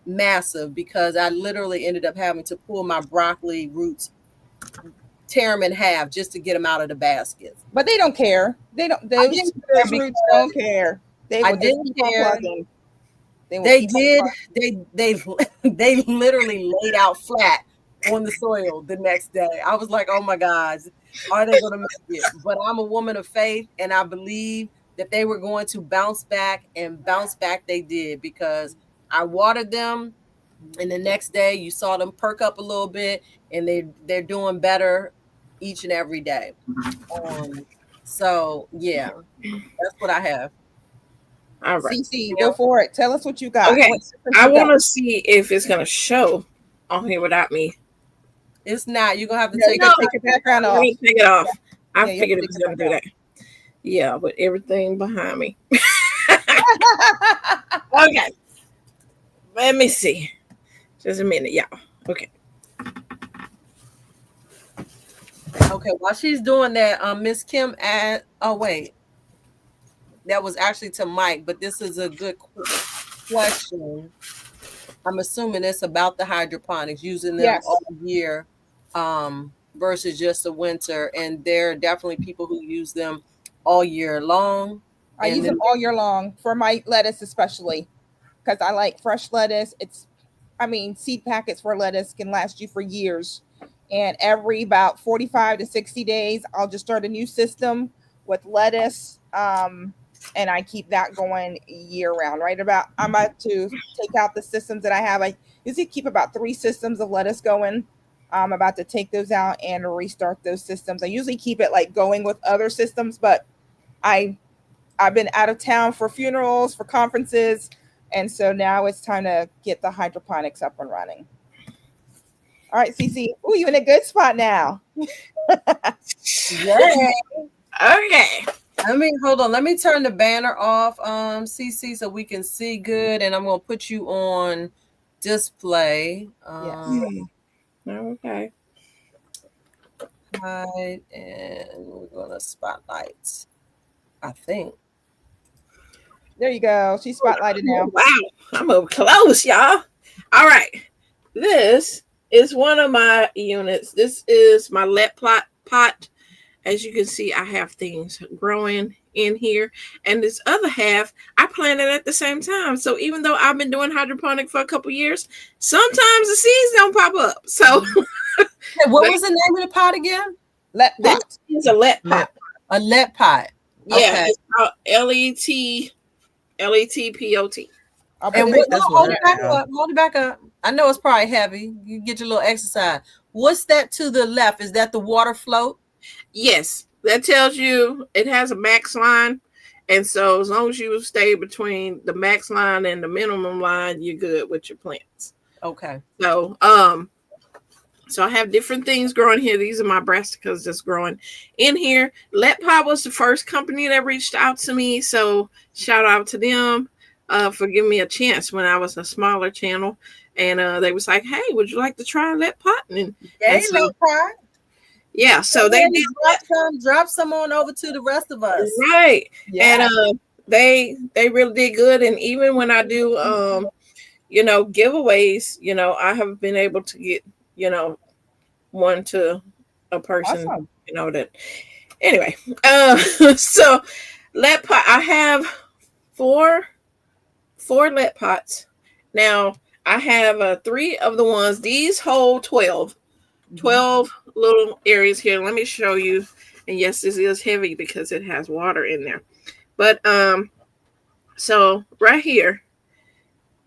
B: massive, because I literally ended up having to pull my broccoli roots, tear them in half just to get them out of the baskets.
D: But they don't care. They don't.
B: I
D: Those
B: didn't care
D: roots don't care. They
B: I
D: will just
B: didn't
D: keep on
B: care.
D: plugging. Will
B: They
D: keep on
B: did.
D: plugging.
B: They literally laid out flat on the soil the next day. I was like, oh my God, are they going to make it? But I'm a woman of faith, and I believe that they were going to bounce back, and bounce back they did, because I watered them, and the next day you saw them perk up a little bit, and they're doing better each and every day. So yeah, that's what I have.
C: All right.
D: CC, go for it. Tell us what you got.
C: Okay.
D: What systems
C: I
D: you got?
C: want to see if it's going to show on here without me.
B: It's not. You're gonna have to
D: Yeah,
B: take
D: you gotta
B: it.
D: take your background
C: Let
D: off.
C: me take it off. I
D: Yeah, you
C: figured
D: have
C: it
D: to
C: was
D: take
C: going to do that. Yeah, with everything behind me. Okay. Let me see. Just a minute, y'all. Okay.
B: Okay, while she's doing that, Miss Kim asked, oh wait, that was actually to Mike, but this is a good question. I'm assuming it's about the hydroponics, using them
D: Yes.
B: all year versus just the winter. And there are definitely people who use them all year long.
D: I
B: And
D: use
B: then-
D: them all year long for my lettuce, especially because I like fresh lettuce. Seed packets for lettuce can last you for years. And every about 45 to 60 days, I'll just start a new system with lettuce. And I keep that going year round. I'm about to take out the systems that I have. I usually keep about 3 systems of lettuce going. I'm about to take those out and restart those systems. I usually keep it like going with other systems, but I've been out of town for funerals, for conferences, and so now it's time to get the hydroponics up and running. All right, Cece. Ooh, you in a good spot now.
B: yeah.
C: Okay.
B: Hold on. Let me turn the banner off, CC, so we can see good. And I'm gonna put you on display.
C: Okay.
B: Hide, and we're gonna spotlight. I think.
D: There you go. She's spotlighted now.
C: Wow. I'm over close, y'all. All right. This is one of my units. This is my let pot. As you can see, I have things growing in here. And this other half, I planted at the same time. So even though I've been doing hydroponic for a couple years, sometimes the seeds don't pop up. So
B: What was the name of the pot again?
D: Let
C: this
D: pot.
C: is a let pot.
B: A let pot.
C: Yeah,
B: Okay.
C: it's called LETPOT.
D: I'll put
B: And
D: it in
B: hold
E: that's
B: it
E: what I
B: back
E: have.
B: up. Hold it back up. I know it's probably heavy. You get your little exercise. What's that to the left? Is that the water float?
C: Yes, that tells you it has a max line. And so as long as you stay between the max line and the minimum line, you're good with your plants.
B: Okay.
C: So I have different things growing here. These are my brassicas that's growing in here. Let Pot was the first company that reached out to me. So shout out to them for giving me a chance when I was a smaller channel. And they was like, hey, would you like to try Let Pot? And so,
B: Let Pot.
C: Yeah, so they did
B: drop some on over to the rest of us.
C: Right. Yeah. And they really did good. And even when I do giveaways, I have been able to get, one to a person,
D: Awesome.
C: That anyway. So Let Pot, I have four Let Pots. Now I have 3 of the ones, these hold 12 little areas here. Let me show you. And yes, this is heavy because it has water in there. But so right here,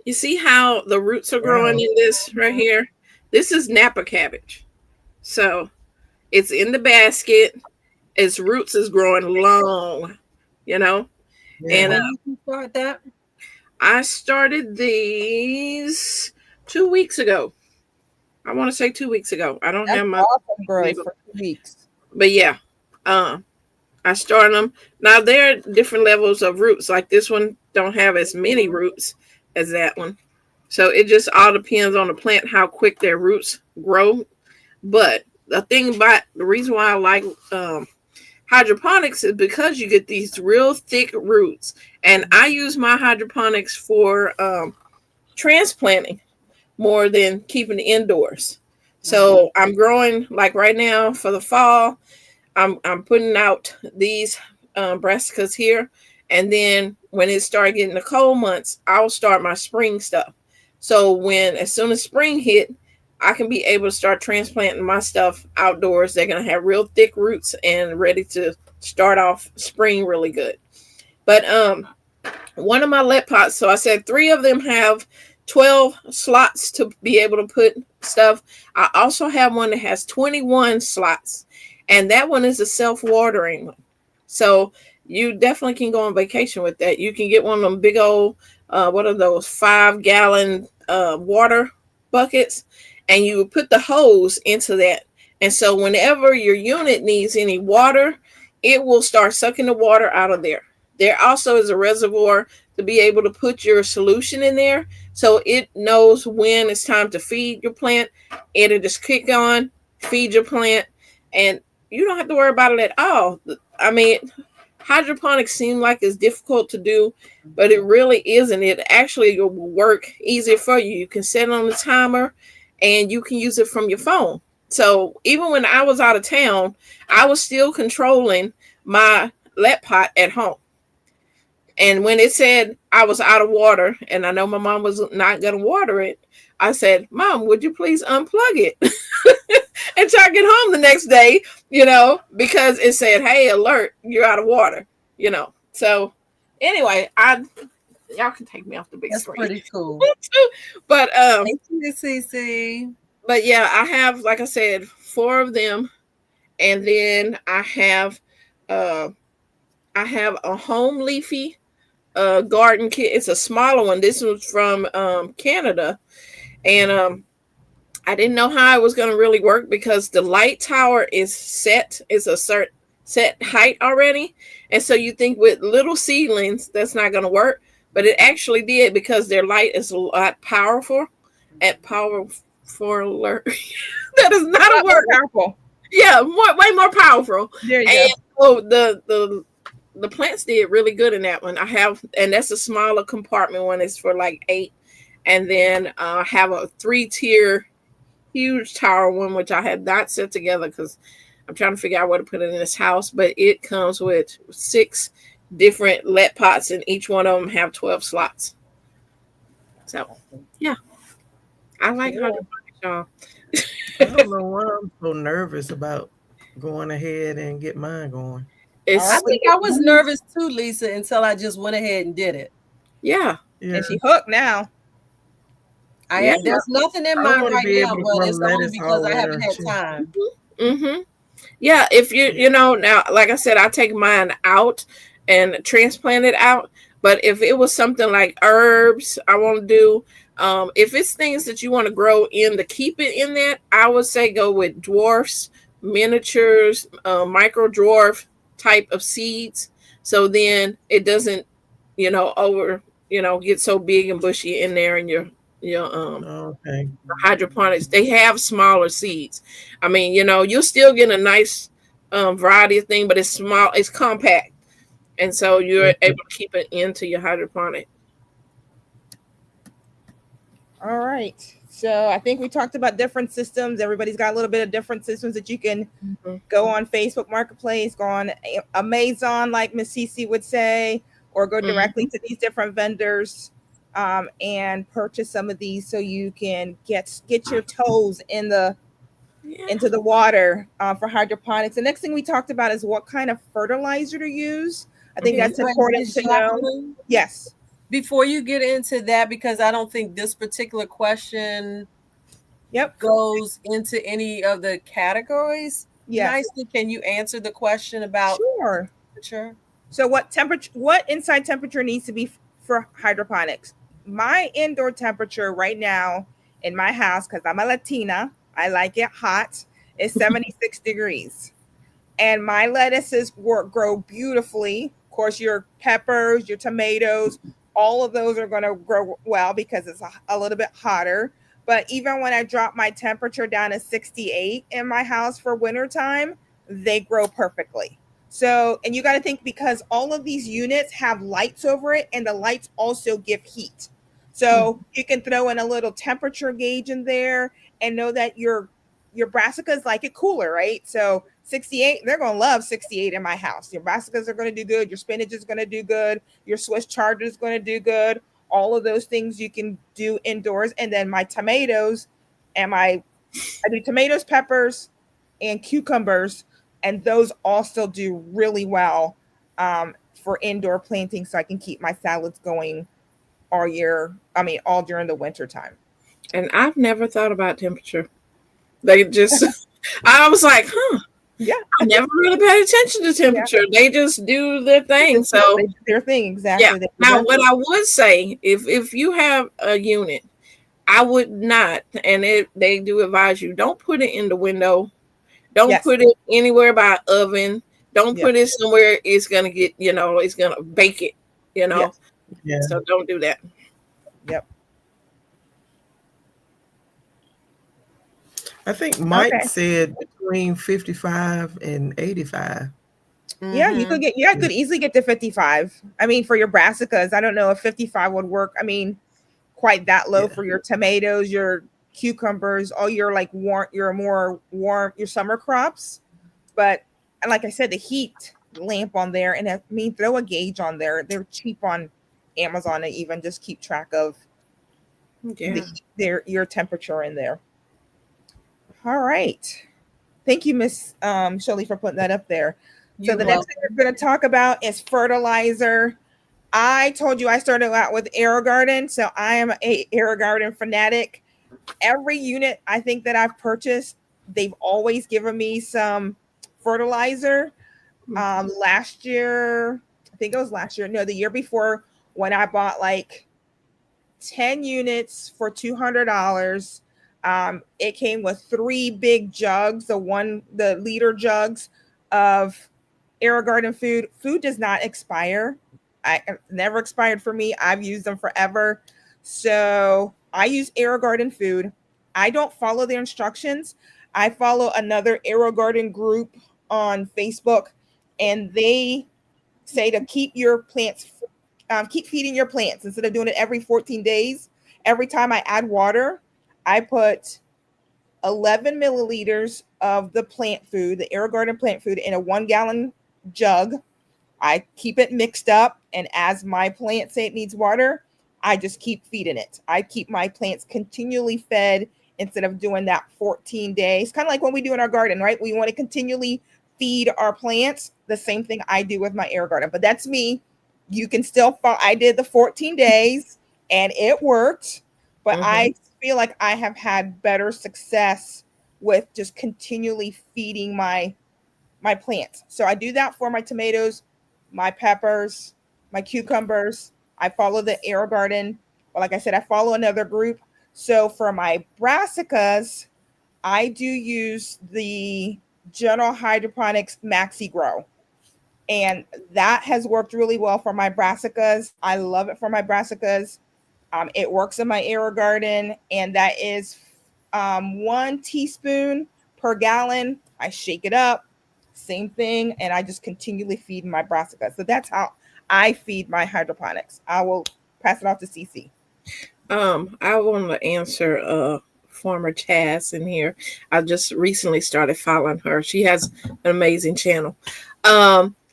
C: you see how the roots are growing in this right here? This is Napa cabbage. So it's in the basket. Its roots is growing long,
E: Yeah.
C: And
B: you start that?
C: I started these 2 weeks ago. I want to say 2 weeks ago. I don't
D: That's
C: have my
D: awesome growth for 2 weeks.
C: But yeah, I started them. Now there are different levels of roots. Like this one don't have as many roots as that one. So it just all depends on the plant, how quick their roots grow. But the thing about the reason why I like hydroponics is because you get these real thick roots. And I use my hydroponics for transplanting more than keeping it indoors. So I'm growing, like right now for the fall, I'm putting out these brassicas here. And then when it started getting the cold months, I'll start my spring stuff. So as soon as spring hit, I can be able to start transplanting my stuff outdoors. They're going to have real thick roots and ready to start off spring really good. But one of my Let Pots, so I said 3 of them have 12 slots to be able to put stuff. I also have one that has 21 slots, and that one is a self-watering one. So you definitely can go on vacation with that. You can get one of them big old, what are those 5-gallon water buckets, and you put the hose into that. And so whenever your unit needs any water, it will start sucking the water out of there. There also is a reservoir to be able to put your solution in there. So it knows when it's time to feed your plant. It'll just kick on, feed your plant, and you don't have to worry about it at all. I mean, hydroponics seem like it's difficult to do, but it really isn't. It actually will work easier for you. You can set it on the timer and you can use it from your phone. So even when I was out of town, I was still controlling my Let Pot at home. And when it said I was out of water and I know my mom was not going to water it, I said, Mom, would you please unplug it? Until I get home the next day, because it said, hey, alert, you're out of water, So anyway, y'all can take me off the big screen.
B: That's pretty cool.
C: But
B: thank you, Cece.
C: But yeah, I have, like I said, 4 of them. And then I have a home leafy garden kit. It's a smaller one. This was from Canada. And I didn't know how it was going to really work because the light tower is set. It's a certain set height already. And so you think with little seedlings, that's not going to work. But it actually did because their light is a lot powerful. That is not a word.
D: Powerful.
C: Yeah, way more powerful.
D: There you
C: and so the plants did really good in that one. And that's a smaller compartment one. It's for like 8. And then I have a 3-tier huge tower one, which I had not set together because I'm trying to figure out where to put it in this house. But it comes with 6 different Let Pots, and each one of them have 12 slots. So, yeah. I like hydroponics, y'all.
E: I don't know why I'm so nervous about going ahead and get mine going.
B: I think I was nervous too, Lisa, until I just went ahead and did it.
C: Yeah.
D: And she hooked now.
C: Yeah.
B: There's nothing in
E: I
B: mine
E: want to
B: right
E: be
B: now,
E: able to
B: but
E: grow
B: it's only
E: lettuce
B: because
E: all
B: I haven't
E: winter
B: had
E: too.
B: time.
C: Mm-hmm. Yeah, if you know now, like I said, I take mine out and transplant it out. But if it was something like herbs, I want to do. If it's things that you want to grow in to keep it in that, I would say go with dwarfs, miniatures, micro dwarf type of seeds. So then it doesn't, get so big and bushy in there, and your
E: Okay.
C: hydroponics, they have smaller seeds. I mean, you'll still get a nice variety of thing, but it's small, it's compact, and so you're able to keep it into your hydroponic.
D: All right. So I think we talked about different systems. Everybody's got a little bit of different systems that you can go on Facebook Marketplace, go on Amazon, like Miss Cece would say, or go directly to these different vendors and purchase some of these so you can get your toes into the water for hydroponics. The next thing we talked about is what kind of fertilizer to use. I think that's important
B: Miss
D: to know.
B: Jacqueline,
D: Yes.
B: before you get into that, because I don't think this particular question goes into any of the categories.
D: Yes.
B: Nicely, can you answer the question about temperature?
D: So what inside temperature needs to be for hydroponics? My indoor temperature right now in my house, because I'm a Latina, I like it hot, is 76 degrees. And my lettuces grow beautifully. Of course, your peppers, your tomatoes, all of those are going to grow well because it's a little bit hotter. But even when I drop my temperature down to 68 in my house for wintertime, they grow perfectly. So, and you got to think, because all of these units have lights over it, and the lights also give heat. So you can throw in a little temperature gauge in there and know that your brassicas like it cooler, right? So 68, they're going to love 68 in my house. Your brassicas are going to do good. Your spinach is going to do good. Your Swiss chard is going to do good. All of those things you can do indoors. And then my tomatoes I do tomatoes, peppers, and cucumbers. And those also do really well for indoor planting. So I can keep my salads going all during the winter time.
C: And I've never thought about temperature. They just, I was like,
D: yeah,
C: I never really paid attention to temperature. Yeah. They just do their thing. So
D: they do their thing, exactly.
C: Yeah. Now, what I would say, if you have a unit, I would not, and they do advise you, don't put it in the window. Don't put it anywhere by an oven. Don't put it somewhere it's gonna get, it's gonna bake it,
E: Yeah.
C: So don't do that.
D: Yep.
E: I think Mike said between 55 and 85.
D: Yeah, you could easily get to 55. I mean, for your brassicas, I don't know if 55 would work. I mean, quite that low for your tomatoes, your cucumbers, all your more warm, your summer crops. But like I said, the heat lamp on there, and throw a gauge on there. They're cheap on Amazon to even just keep track of your temperature in there. All right. Thank you, Miss Shirley, for putting that up there. So the next thing we're going to talk about is fertilizer. I told you I started out with AeroGarden, so I am a AeroGarden fanatic. Every unit I think that I've purchased, they've always given me some fertilizer. Last year, I think it was last year. No, the year before, when I bought like 10 units for $200. It came with 3 big jugs, the liter jugs of AeroGarden food. Food does not expire. Never expired for me. I've used them forever. So I use AeroGarden food. I don't follow their instructions. I follow another AeroGarden group on Facebook, and they say to keep your plants, keep feeding your plants instead of doing it every 14 days. Every time I add water, I put 11 milliliters of the plant food, the AeroGarden plant food, in a 1 gallon jug. I keep it mixed up, and as my plants say it needs water, I just keep feeding it. I keep my plants continually fed instead of doing that 14 days. Kind of like when we do in our garden, right? We want to continually feed our plants. The same thing I do with my AeroGarden, but that's me. You can still follow. I did the 14 days and it worked. but
C: Mhm.
D: I feel like I have had better success with just continually feeding my plants. So I do that for my tomatoes, my peppers, my cucumbers. I follow the Air Garden. But like I said, I follow another group. So for my brassicas, I do use the General Hydroponics Maxi Grow. And that has worked really well for my brassicas. I love it for my brassicas. It works in my Air Garden, and that is 1 teaspoon per gallon. I shake it up, same thing, and I just continually feed my brassicas. So that's how I feed my hydroponics. I will pass it off to CC.
C: I want to answer former Chaz in here. I just recently started following her. She has an amazing channel.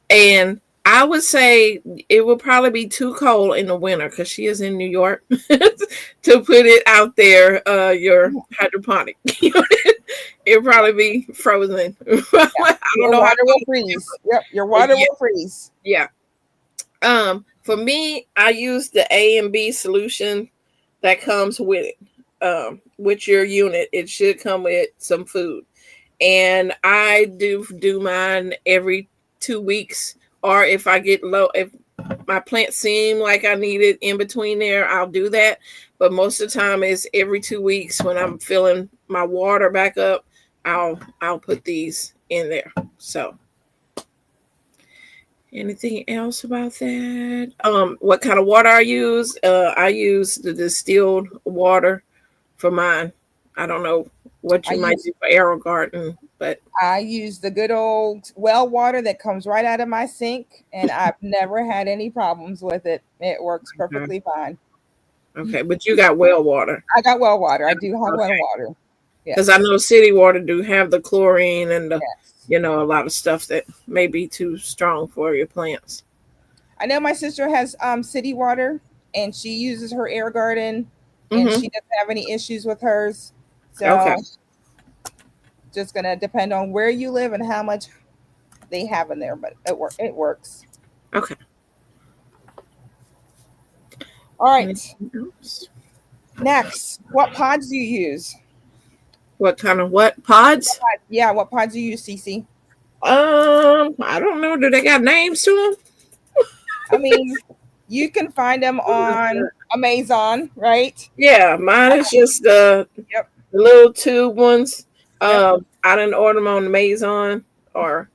C: And I would say it would probably be too cold in the winter because she is in New York to put it out there. Your hydroponic, it'll probably be frozen. I don't
D: Your
C: know how.
D: water will freeze. Yep, your water
C: Yeah.
D: will freeze.
C: Yeah. For me, I use the A and B solution that comes with it. With your unit, it should come with some food, and I do mine every 2 weeks, or if I get low, if my plants seem like I need it in between there, I'll do that. But most of the time, it's every 2 weeks when I'm filling my water back up. I'll put these in there. So. Anything else about that? What kind of water I use? I use the distilled water for mine. I don't know what you might do for Aero Garden, but
D: I use the good old well water that comes right out of my sink, and I've never had any problems with it. It works perfectly fine.
C: okay. But you got well water.
D: I got well water. I do have well water.
C: Because I know city water do have the chlorine and the,
D: Yes.
C: a lot of stuff that may be too strong for your plants.
D: I know my sister has city water, and she uses her Air Garden, and she doesn't have any issues with hers. So just gonna depend on where you live and how much they have in there, but it works.
C: Okay.
D: All right.
C: Anything else?
D: Next, what pods do you use?
C: What kind of what pods?
D: Yeah, what pods do you use, CC?
C: I don't know. Do they got names to them?
D: I mean, you can find them on Amazon, right?
C: Yeah, mine is just the little tube ones. I didn't order them on Amazon, or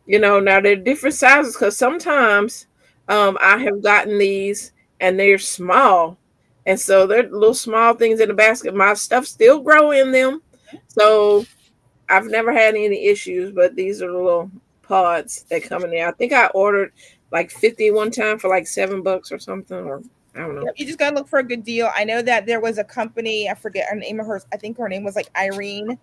C: now they're different sizes because sometimes I have gotten these and they're small, and so they're little small things in the basket. My stuff still grow in them, so I've never had any issues. But these are the little pods that come in there. I think I ordered like 50 one time for like $7 or something, or I don't know.
D: You just gotta look for a good deal. I know that there was a company, I forget her name of hers. I think her name was like Irene,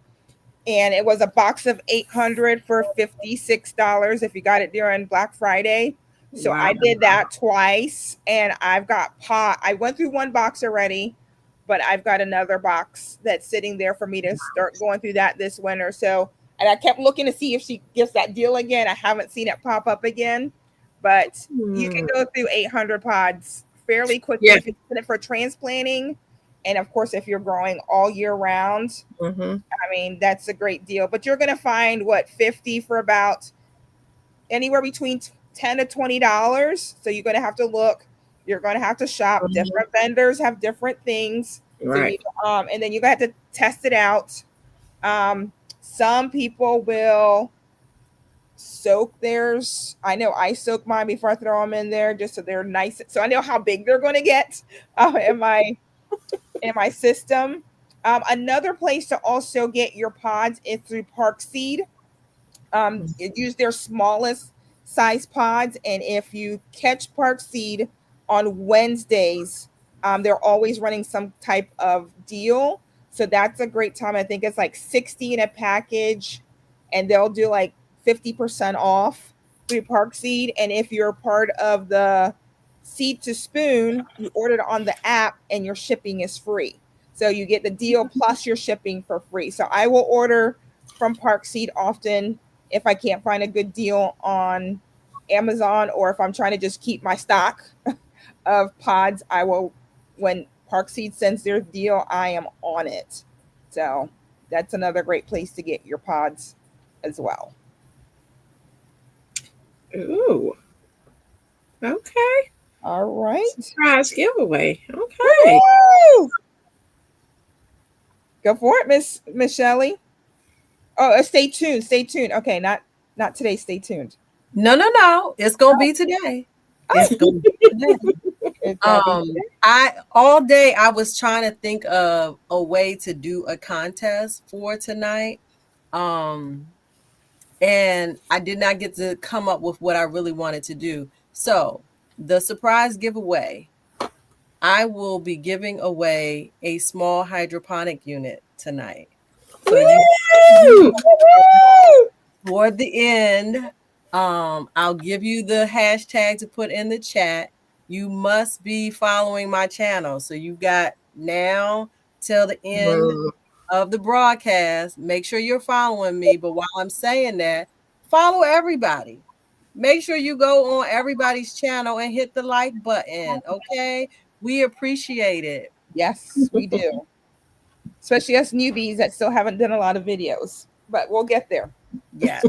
D: and it was a box of 800 for $56 if you got it during Black Friday. So
C: Wow.
D: I did that twice, and I've got pot. I went through one box already, but I've got another box that's sitting there for me to start going through that this winter. So, and I kept looking to see if she gives that deal again. I haven't seen it pop up again, but you can go through 800 pods fairly quickly if you put it for transplanting. And of course, if you're growing all year round, I mean, that's a great deal. But you're going to find 50 for about anywhere between $10 to $20. So you're going to have to look. You're going to have to shop. Different vendors have different things.
C: Right.
D: So and then you're going to have to test it out. Some people will soak theirs. I know I soak mine before I throw them in there just so they're nice. So I know how big they're going to get in my system. Another place to also get your pods is through Park Seed. Use their smallest size pods, and if you catch Park Seed on Wednesdays, they're always running some type of deal. So that's a great time. I think it's like 60 in a package, and they'll do like 50% off through Park Seed. And if you're part of the Seed to Spoon, you order it on the app, and your shipping is free. So you get the deal plus your shipping for free. So I will order from Park Seed often if I can't find a good deal on Amazon, or if I'm trying to just keep my stock of pods, I will, when Park Seed sends their deal, I am on it. So that's another great place to get your pods as well.
C: Ooh. Okay.
D: All right.
C: Surprise giveaway. Okay.
D: Woo! Go for it, Miss Shelley. Oh, stay tuned. Stay tuned. Okay, not today. Stay tuned.
B: No. It's gonna be today. It's gonna be today. I all day I was trying to think of a way to do a contest for tonight. And I did not get to come up with what I really wanted to do. So the surprise giveaway, I will be giving away a small hydroponic unit tonight. So toward the end, I'll give you the hashtag to put in the chat. You must be following my channel. So you got now till the end of the broadcast. Make sure you're following me. But while I'm saying that, follow everybody. Make sure you go on everybody's channel and hit the like button. Okay. We appreciate it.
D: Yes, we do. Especially us newbies that still haven't done a lot of videos, but we'll get there.
B: Yes.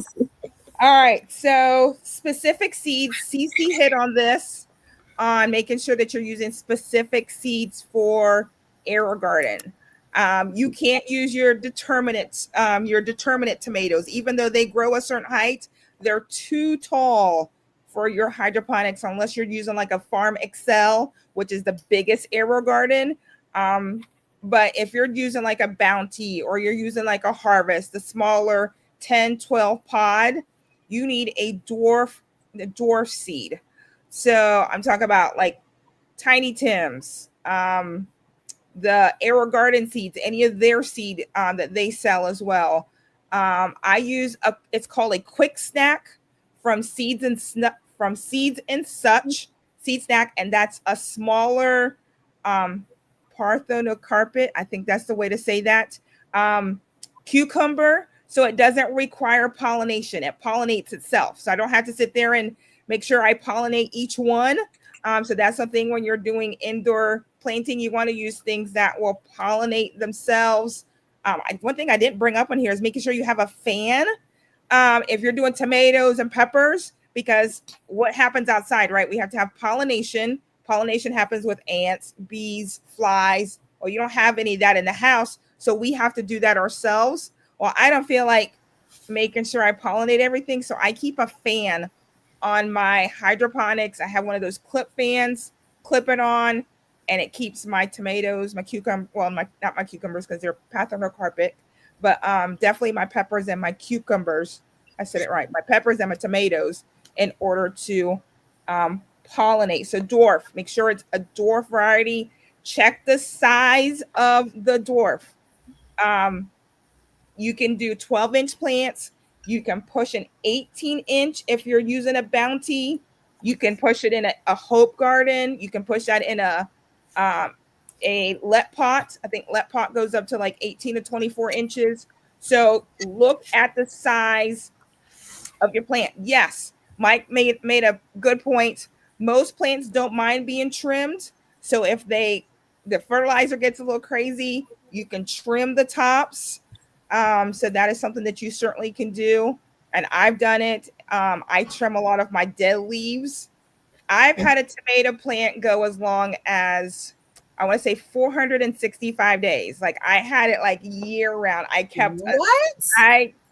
D: All right. So specific seeds, CC hit on this, on making sure that you're using specific seeds for AeroGarden. You can't use your determinate tomatoes, even though they grow a certain height. They're too tall for your hydroponics unless you're using like a Farm Excel, which is the biggest AeroGarden. But if you're using like a Bounty or you're using like a Harvest, the smaller 10, 12 pod, you need the dwarf seed. So I'm talking about like Tiny Tim's, the AeroGarden seeds, any of their seed that they sell as well. I use it's called a quick snack from Seeds and Such seed snack, and that's a smaller Parthenocarpet. I think that's the way to say that. Cucumber, so it doesn't require pollination. It pollinates itself. So I don't have to sit there and make sure I pollinate each one. So that's something when you're doing indoor planting, you want to use things that will pollinate themselves. One thing I didn't bring up on here is making sure you have a fan if you're doing tomatoes and peppers, because what happens outside, right? We have to have pollination. Pollination happens with ants, bees, flies, or you don't have any of that in the house. So we have to do that ourselves. Well, I don't feel like making sure I pollinate everything. So I keep a fan on my hydroponics. I have one of those clip fans, clip it on, and it keeps my tomatoes, my cucumber, well, not my cucumbers because they're Parthenocarpet, but definitely my peppers and my cucumbers. I said it right. My peppers and my tomatoes in order to pollinate. So dwarf, make sure it's a dwarf variety. Check the size of the dwarf. You can do 12-inch plants. You can push an 18-inch if you're using a Bounty. You can push it in a Hope Garden. You can push that in a Let Pot. I think Let Pot goes up to like 18 to 24 inches. So look at the size of your plant. Yes, Mike made a good point. Most plants don't mind being trimmed. So if the fertilizer gets a little crazy, you can trim the tops. So that is something that you certainly can do. And I've done it. I trim a lot of my dead leaves. I've had a tomato plant go as long as, I want to say 465 days. Like I had it like year round. I kept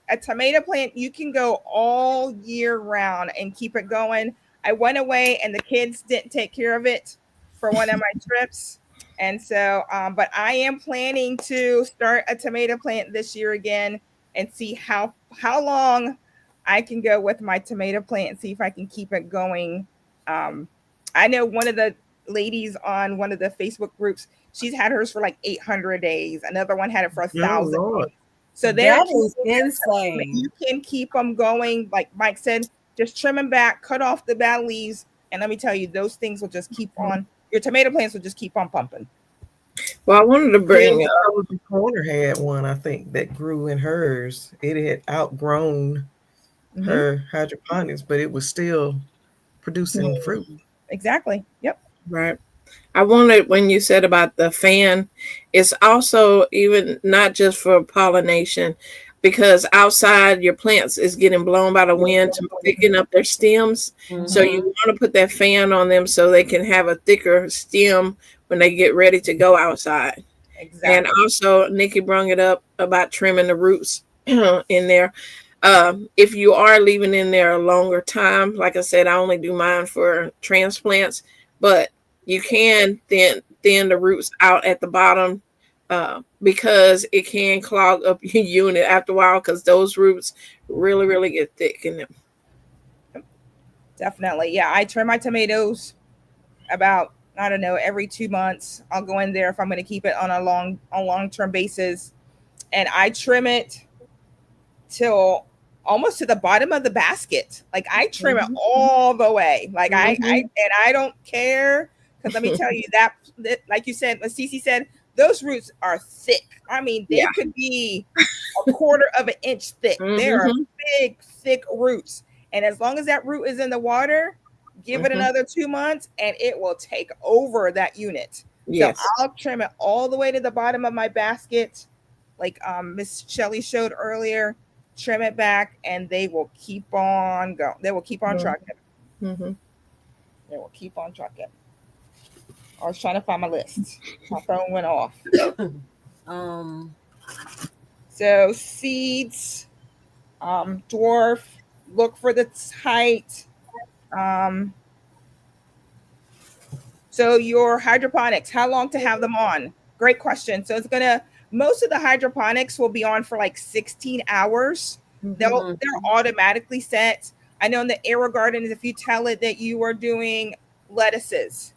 D: a tomato plant, you can go all year round and keep it going. I went away and the kids didn't take care of it for one of my trips. And so, but I am planning to start a tomato plant this year again and see how long I can go with my tomato plant and see if I can keep it going. I know one of the ladies on one of the Facebook groups, she's had hers for like 800 days. Another one had it for 1,000 days. So
B: that is insane.
D: You can keep them going. Like Mike said, just trim them back, cut off the bad leaves. And let me tell you, those things will just keep on. Your tomato plants will just keep on pumping.
C: Well, I wanted to bring up.
E: The corner had one, I think, that grew in hers. It had outgrown her hydroponics, but it was still producing fruit.
D: Exactly. Yep.
C: Right. I wanted when you said about the fan, it's also even not just for pollination, because outside your plants is getting blown by the wind to thicken up their stems. So you
B: Mhm.
C: want to put that fan on them so they can have a thicker stem when they get ready to go outside. And
D: Exactly.
C: also, Nikki brought it up about trimming the roots in there. If you are leaving in there a longer time, like I said, I only do mine for transplants, but you can thin the roots out at the bottom because it can clog up your unit after a while because those roots really, really get thick in them.
D: Definitely. Yeah, I trim my tomatoes about, I don't know, every 2 months. I'll go in there if I'm going to keep it on long-term basis, and I trim it till almost to the bottom of the basket. Like I trim it
B: Mhm.
D: all the way. Like I
B: Mhm.
D: and I don't care, because let me tell you that, like you said, what Cece said, those roots are thick. I mean, they
C: Yeah.
D: could be a quarter of an inch thick. They are
C: Mm-hmm.
D: big, thick roots. And as long as that root is in the water, give it
C: Mm-hmm.
D: another 2 months and it will take over that unit. So
C: Yes.
D: I'll trim it all the way to the bottom of my basket, like Miss Shelley showed earlier. Trim it back, and they will keep on going. They will keep on trucking.
C: Mm-hmm.
D: They will keep on trucking. I was trying to find my list. My phone went off.
B: Um,
D: So seeds, dwarf. Look for the height. Um, so your hydroponics, how long to have them on? Great question. So it's gonna, most of the hydroponics will be on for like 16 hours.
B: mhm.
D: They're automatically set. I know in the Aero Gardens, if you tell it that you are doing lettuces,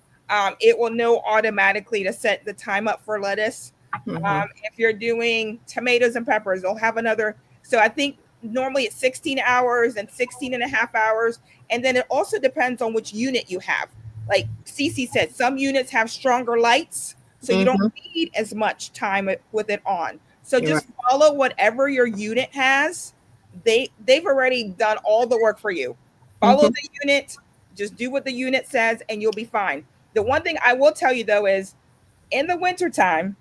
D: it will know automatically to set the time up for lettuce.
C: Mm-hmm.
D: If you're doing tomatoes and peppers, they'll have another. So I think normally it's 16 hours and 16 and a half hours. And then it also depends on which unit you have. Like Cece said, some units have stronger lights, so you don't
C: Mm-hmm.
D: need as much time with it on. So
C: You're right.
D: just follow whatever your unit has. They've already done all the work for you. Follow
C: Mm-hmm.
D: the unit, just do what the unit says, and you'll be fine. The one thing I will tell you though is in the wintertime,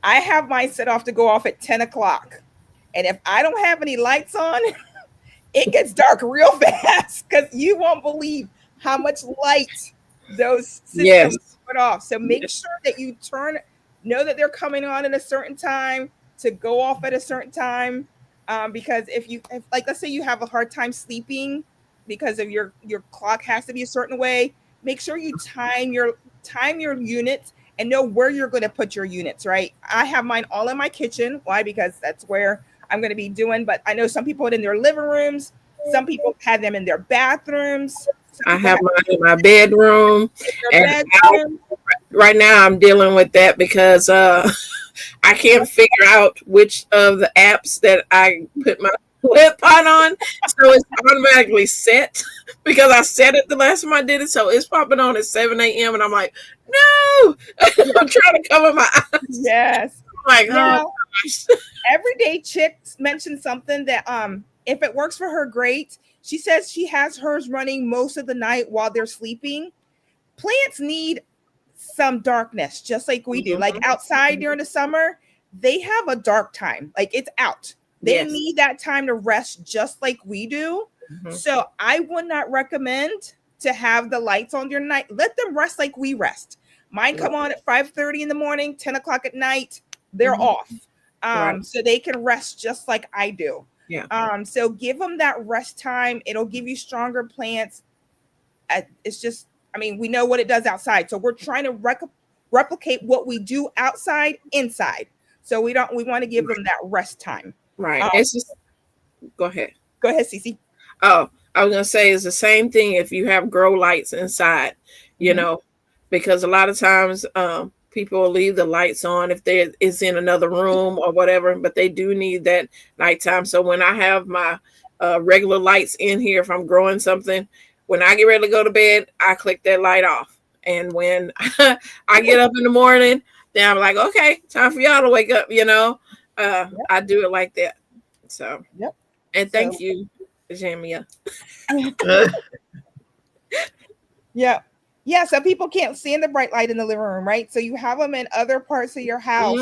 D: I have mine set off to go off at 10 o'clock. And if I don't have any lights on, it gets dark real fast because you won't believe how much light those systems
C: Yes.
D: put off. So make sure that you know that they're coming on at a certain time to go off at a certain time. Because if like, let's say you have a hard time sleeping because of your clock has to be a certain way, make sure you time your units and know where you're going to put your units. Right? I have mine all in my kitchen. Why? Because that's where I'm going to be doing, but I know some people put it in their living rooms. Some people have them in their bathrooms. Some
C: I
D: people
C: have
D: have
C: mine in my bedroom,
D: it in
C: and
D: their bedroom.
C: right now I'm dealing with that because I can't figure out which of the apps that I put my plant pot on. So it's automatically set because I set it the last time I did it. So it's popping on at 7 a.m. and I'm like, no, I'm trying to cover my eyes.
D: Yes.
C: I'm like, oh
D: Now,
C: gosh.
D: Everyday Chicks mentioned something that if it works for her, great. She says she has hers running most of the night while they're sleeping. Plants need some darkness, just like we do. Like
C: Mhm.
D: outside during the summer, they have a dark time. Like it's out. They
C: Yes.
D: need that time to rest just like we do.
C: Mhm.
D: So I would not recommend to have the lights on during the night. Let them rest like we rest. Mine come on at 5:30 in the morning, 10 o'clock at night. They're
C: Mhm.
D: off.
C: Right.
D: So they can rest just like I do.
C: Yeah.
D: So give them that rest time. It'll give you stronger plants. It's just, I mean, we know what it does outside. So we're trying to replicate what we do outside inside. So we want to give them that rest time.
C: Right.
D: Um,
C: It's just go ahead.
D: Go ahead, Cece.
C: Oh, I was gonna say it's the same thing if you have grow lights inside, you
D: Mhm.
C: know, because a lot of times people will leave the lights on if they is in another room or whatever, but they do need that nighttime. So when I have my regular lights in here, if I'm growing something, when I get ready to go to bed, I click that light off. And when I get up in the morning, then I'm like, okay, time for y'all to wake up, you know. I do it like that. So,
D: Yep.
C: and
D: So
C: thank you, Jamia.
D: yeah, Yeah, so people can't stand the bright light in the living room, right? So you have them in other parts of your house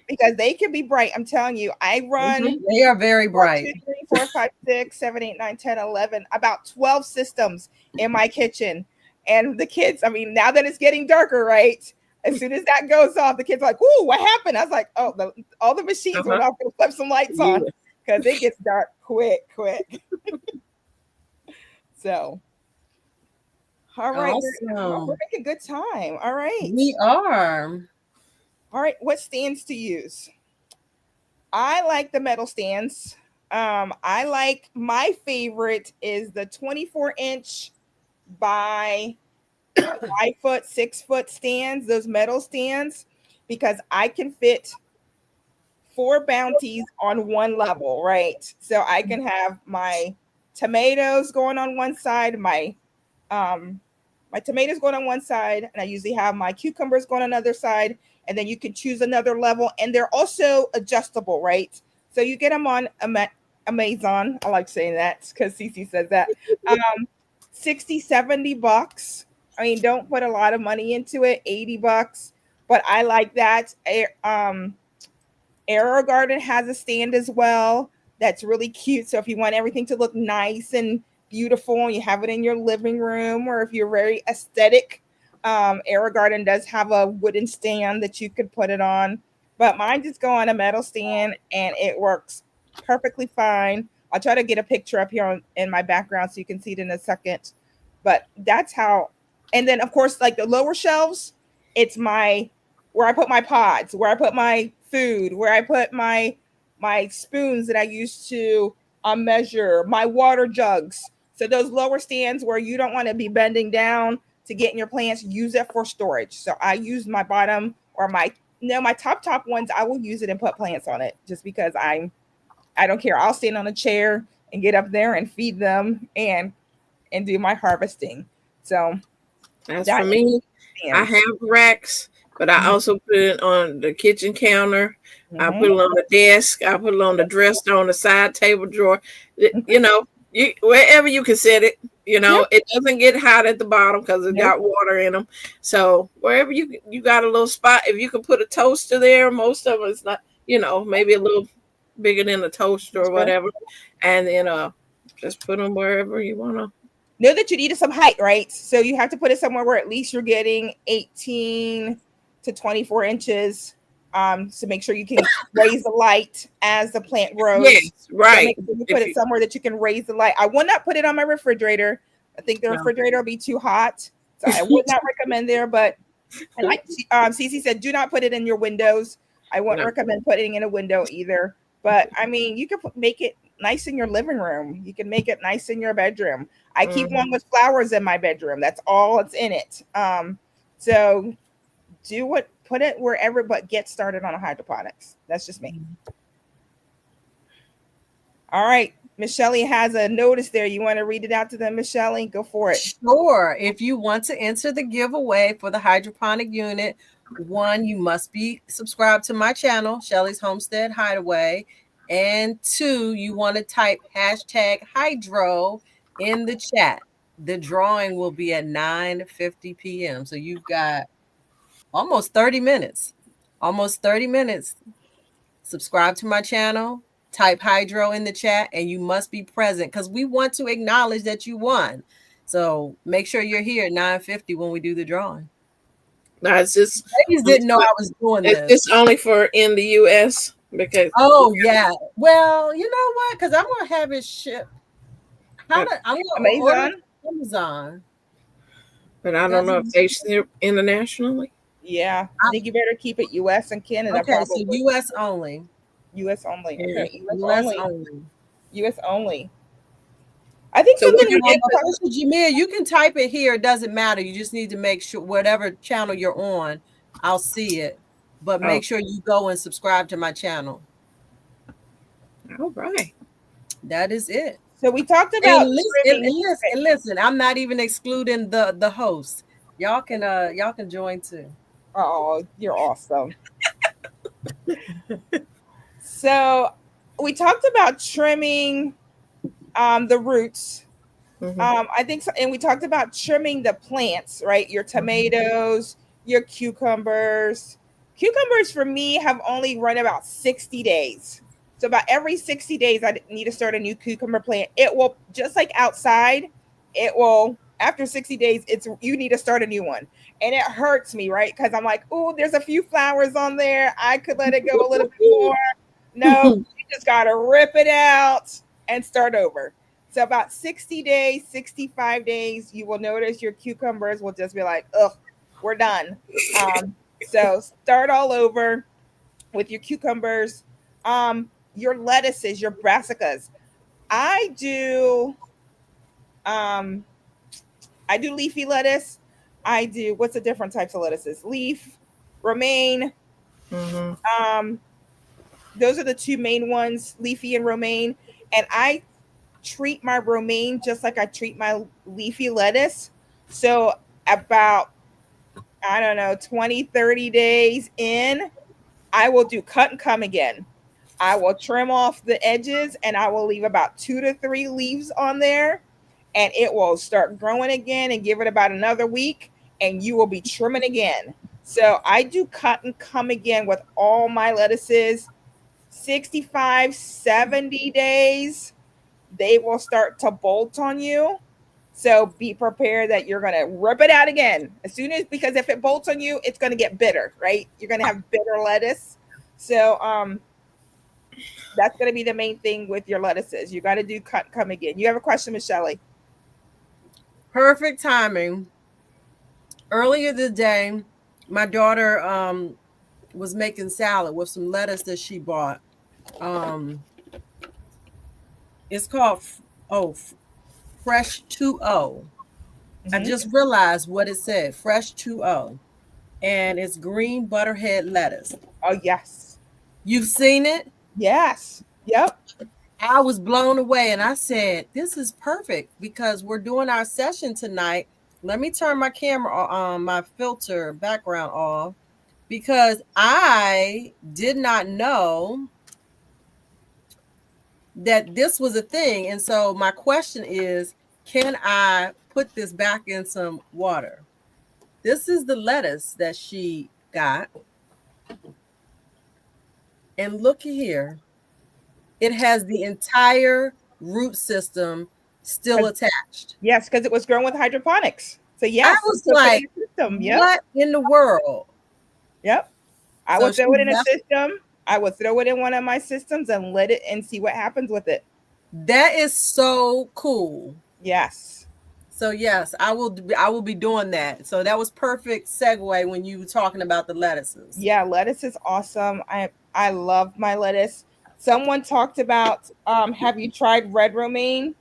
D: because they can be bright. I'm telling you, I run
B: They are very
D: 1,
B: bright.
D: 2, 3, 4, 5, 6, 7, 8, 9, 10, 11, about 12 systems in my kitchen. And the kids, I mean, now that it's getting darker, right? As soon as that goes off, the kids are like, "Ooh, what happened?" I was like, "Oh, all the machines went off. Gonna flip some lights on because it gets dark quick." So, all right,
B: Awesome.
D: we're making good time. All right,
B: We are.
D: all right. What stands to use? I like the metal stands. I like, my favorite is the 24-inch by 5 foot, 6 foot stands, those metal stands, because I can fit 4 bounties on one level, right? So I can have my tomatoes going on one side, my tomatoes going on one side, and I usually have my cucumbers going on another side, and then you can choose another level, and they're also adjustable, right? So you get them on Amazon. I like saying that because Cece says that. 60, $70. I mean, don't put a lot of money into it, $80, but I like that. Arrow Garden has a stand as well that's really cute. So if you want everything to look nice and beautiful and you have it in your living room, or if you're very aesthetic, Arrow Garden does have a wooden stand that you could put it on. But mine just go on a metal stand and it works perfectly fine. I'll try to get a picture up here in my background so you can see it in a second. But that's how. And then of course, like the lower shelves, it's my where I put my pods, where I put my food, where I put my spoons that I use to measure, my water jugs. So those lower stands where you don't want to be bending down to get in your plants, use it for storage. So I use my bottom or my top ones. I will use it and put plants on it just because I don't care. I'll stand on a chair and get up there and feed them and do my harvesting. So
C: as for me, I have racks, but I also put it on the kitchen counter. I put it on the desk. I put it on the dresser, on the side table drawer. You know, wherever you can set it. You know, it doesn't get hot at the bottom because it got water in them. So wherever you got a little spot, if you can put a toaster there, most of it's not. You know, maybe a little bigger than a toaster or whatever, and then just put them wherever you want to.
D: Know that you need some height, right? So you have to put it somewhere where at least you're getting 18 to 24 inches. So make sure you can raise the light as the plant grows.
C: Yes, right.
D: So make sure you put it somewhere that you can raise the light. I would not put it on my refrigerator. I think the refrigerator will be too hot. So I would not recommend there. But like Cece said, do not put it in your windows. I wouldn't recommend putting it in a window either. But I mean, you can make it nice in your living room. You can make it nice in your bedroom. I keep one with flowers in my bedroom. That's all it's in it. So put it wherever, but get started on a hydroponics. That's just me. All right. Miss Shelley has a notice there. You want to read it out to them, Miss Shelley? Go for it.
B: Sure. If you want to enter the giveaway for the hydroponic unit, 1, you must be subscribed to my channel, Shelley's Homestead Hideaway. And 2, you want to type #hydro in the chat. The drawing will be at 9:50 p.m. So you've got almost 30 minutes. Subscribe to my channel, type hydro in the chat, and you must be present because we want to acknowledge that you won. So make sure you're here at 9:50 when we do the drawing.
C: No, it's just
B: ladies didn't know I was doing this.
C: It's only for in the US because
B: yeah. Well, you know what? Because I'm gonna have it shipped. I'm gonna order Amazon.
C: But I don't know if they ship internationally.
D: Yeah, I think you better keep it US and Canada.
B: Okay, so US only.
D: US only. Okay,
B: US only.
D: I think
B: so. Jamia, you can type it here. It doesn't matter. You just need to make sure whatever channel you're on, I'll see it. But make sure you go and subscribe to my channel.
C: All right.
B: That is it.
D: So we talked about
B: listen, I'm not even excluding the host. Y'all can join too.
D: Oh, you're awesome. So we talked about trimming the roots I think so. And we talked about trimming the plants, right? Your tomatoes, your cucumbers. Cucumbers for me have only run about 60 days. So about every 60 days, I need to start a new cucumber plant. It will, just like outside, it will, after 60 days, you need to start a new one. And it hurts me, right? Because I'm like, oh, there's a few flowers on there. I could let it go a little bit more. No, you just got to rip it out and start over. So about 60 days, 65 days, you will notice your cucumbers will just be like, ugh, we're done. So start all over with your cucumbers. Your lettuces, your brassicas. I do leafy lettuce. I do, what's the different types of lettuces? Leaf, romaine. Those are the two main ones, leafy and romaine. And I treat my romaine just like I treat my leafy lettuce. So about, I don't know, 20, 30 days in, I will do cut and come again. I will trim off the edges and I will leave about 2 to 3 leaves on there, and it will start growing again, and give it about another week and you will be trimming again. So I do cut and come again with all my lettuces. 65, 70 days, they will start to bolt on you. So be prepared that you're going to rip it out again as soon as, because if it bolts on you, it's going to get bitter, right? You're going to have bitter lettuce. So that's going to be the main thing with your lettuces. You got to do cut and come again. You have a question, Miss Shelley?
B: Perfect timing. Earlier today, my daughter was making salad with some lettuce that she bought. It's called Fresh 2O. I just realized what it said, Fresh 2O. And it's green butterhead lettuce.
D: Oh, yes.
B: You've seen it?
D: Yes. Yep.
B: I was blown away, and I said, this is perfect because we're doing our session tonight. Let me turn my camera on, my filter background off, because I did not know that this was a thing. And so my question is, can I put this back in some water? This is the lettuce that she got. And look here. It has the entire root system still attached.
D: Yes, because it was grown with hydroponics. So yes.
B: I was like, what in the world?
D: Yep. I would throw it in a system. I would throw it in one of my systems and let it and see what happens with it.
B: That is so cool.
D: Yes.
B: So yes, I will be doing that. So that was perfect segue when you were talking about the lettuces.
D: Yeah, lettuce is awesome. I love my lettuce. Someone talked about have you tried red romaine?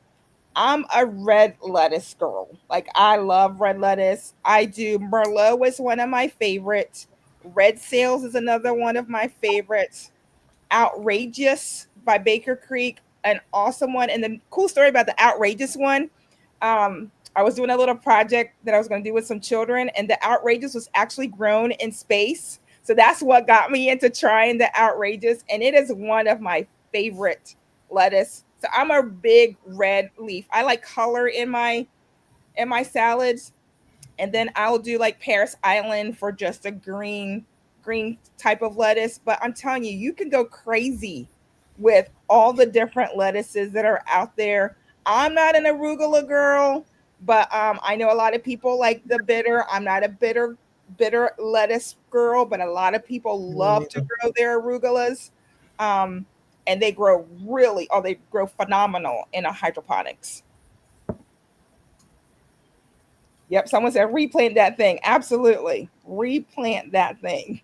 D: I'm a red lettuce girl. Like, I love red lettuce. I do. Merlot is one of my favorites. Red Sales is another one of my favorites. Outrageous by Baker Creek, an awesome one. And the cool story about the Outrageous one, I was doing a little project that I was going to do with some children, and the Outrageous was actually grown in space. So that's what got me into trying the Outrageous, and it is one of my favorite lettuce. So I'm a big red leaf. I like color in my salads. And then I'll do like Paris Island for just a green type of lettuce. But I'm telling you, you can go crazy with all the different lettuces that are out there. I'm not an arugula girl, but I know a lot of people like the bitter. I'm not a bitter lettuce girl, but a lot of people love to grow their arugulas. And they grow they grow phenomenal in a hydroponics. Yep, someone said replant that thing. Absolutely. Replant that thing.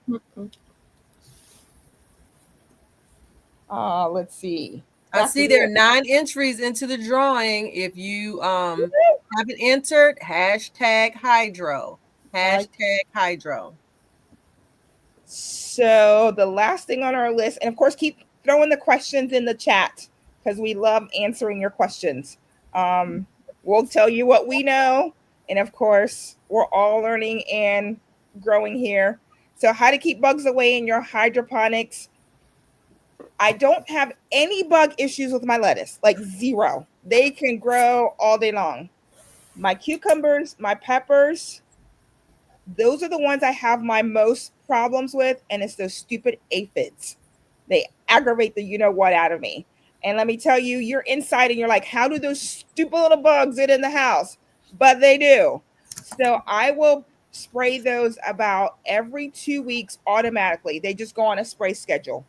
D: Let's see.
B: I see there are 9 entries into the drawing. If you haven't entered, hashtag hydro. Hashtag hydro.
D: So the last thing on our list, and of course, keep throwing the questions in the chat because we love answering your questions. We'll tell you what we know. And of course, we're all learning and growing here. So how to keep bugs away in your hydroponics. I don't have any bug issues with my lettuce, like zero. They can grow all day long. My cucumbers, my peppers, those are the ones I have my most problems with, and it's those stupid aphids. They aggravate the you know what out of me. And let me tell you, you're inside and you're like, how do those stupid little bugs get in the house? But they do. So I will spray those about every 2 weeks automatically. They just go on a spray schedule.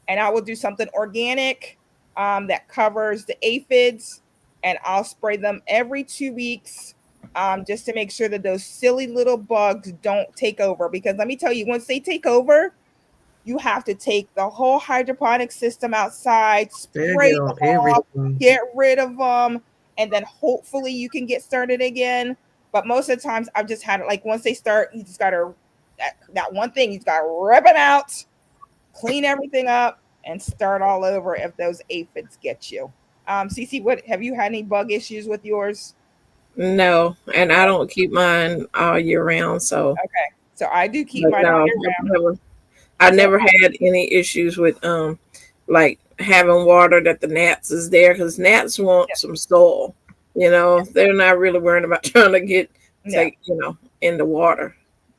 D: And I will do something organic that covers the aphids, and I'll spray them every 2 weeks just to make sure that those silly little bugs don't take over. Because let me tell you, once they take over, you have to take the whole hydroponic system outside,
E: They'll
D: spray
E: get on
D: them off,
E: everything.
D: get rid of them, and then hopefully you can get started again. But most of the times I've just had it like once they start, you just gotta that one thing, you just gotta rip them out, clean everything up, and start all over if those aphids get you. Cece, what have you had any bug issues with yours?
C: No, and I don't keep mine all year round. So,
D: Okay, so I do keep
C: but
D: mine all
C: no,
D: year round.
C: I
D: So
C: never had any issues with like having water that the gnats is there because gnats want
D: yeah,
C: some soil. You know, they're not really worried about trying to get
D: yeah,
C: take in the water.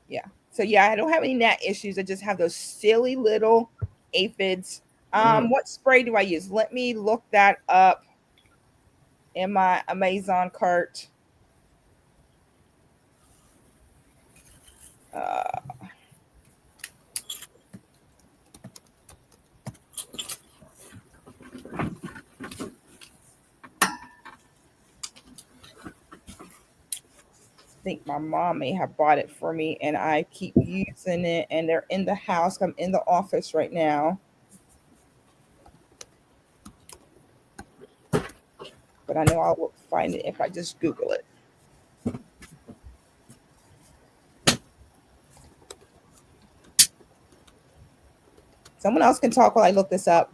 D: yeah. So yeah, I don't have any gnat issues. I just have those silly little aphids.
C: Mm.
D: What spray do I use? Let me look that up in my Amazon cart. Uh, I think my mom may have bought it for me, and I keep using it. And they're in the house. I'm in the office right now, but I know I'll find it if I just Google it. Someone else can talk while I look this up.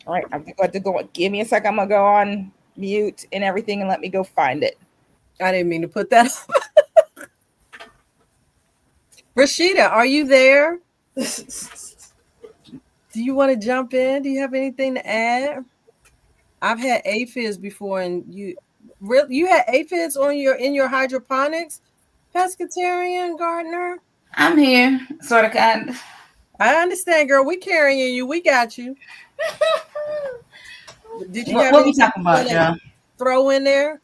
D: All right, I'm going to go. Give me a second. I'm gonna go on mute and everything, and let me go find it.
B: I didn't mean to put that up. Rashida, are you there? Do you want to jump in? Do you have anything to add? I've had aphids before, and you had aphids on in your hydroponics, pescatarian gardener.
A: I'm here, sort of kind.
B: I understand, girl. We carrying you. We got you. Did you have
A: What we
B: anything
A: talking about,
B: to
A: y'all?
B: throw in there?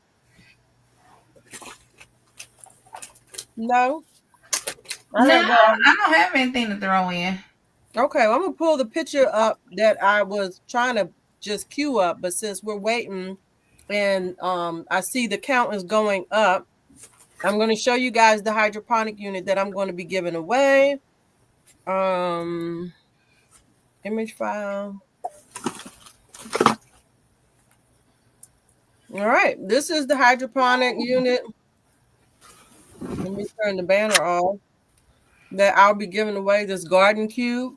B: No.
A: No, I don't have anything to throw in.
B: Okay, well, I'm gonna pull the picture up that I was trying to just queue up, but since we're waiting and I see the count is going up, I'm going to show you guys the hydroponic unit that I'm going to be giving away. Image file. All right, this is the hydroponic unit. Let me turn the banner off. That I'll be giving away, this garden cube.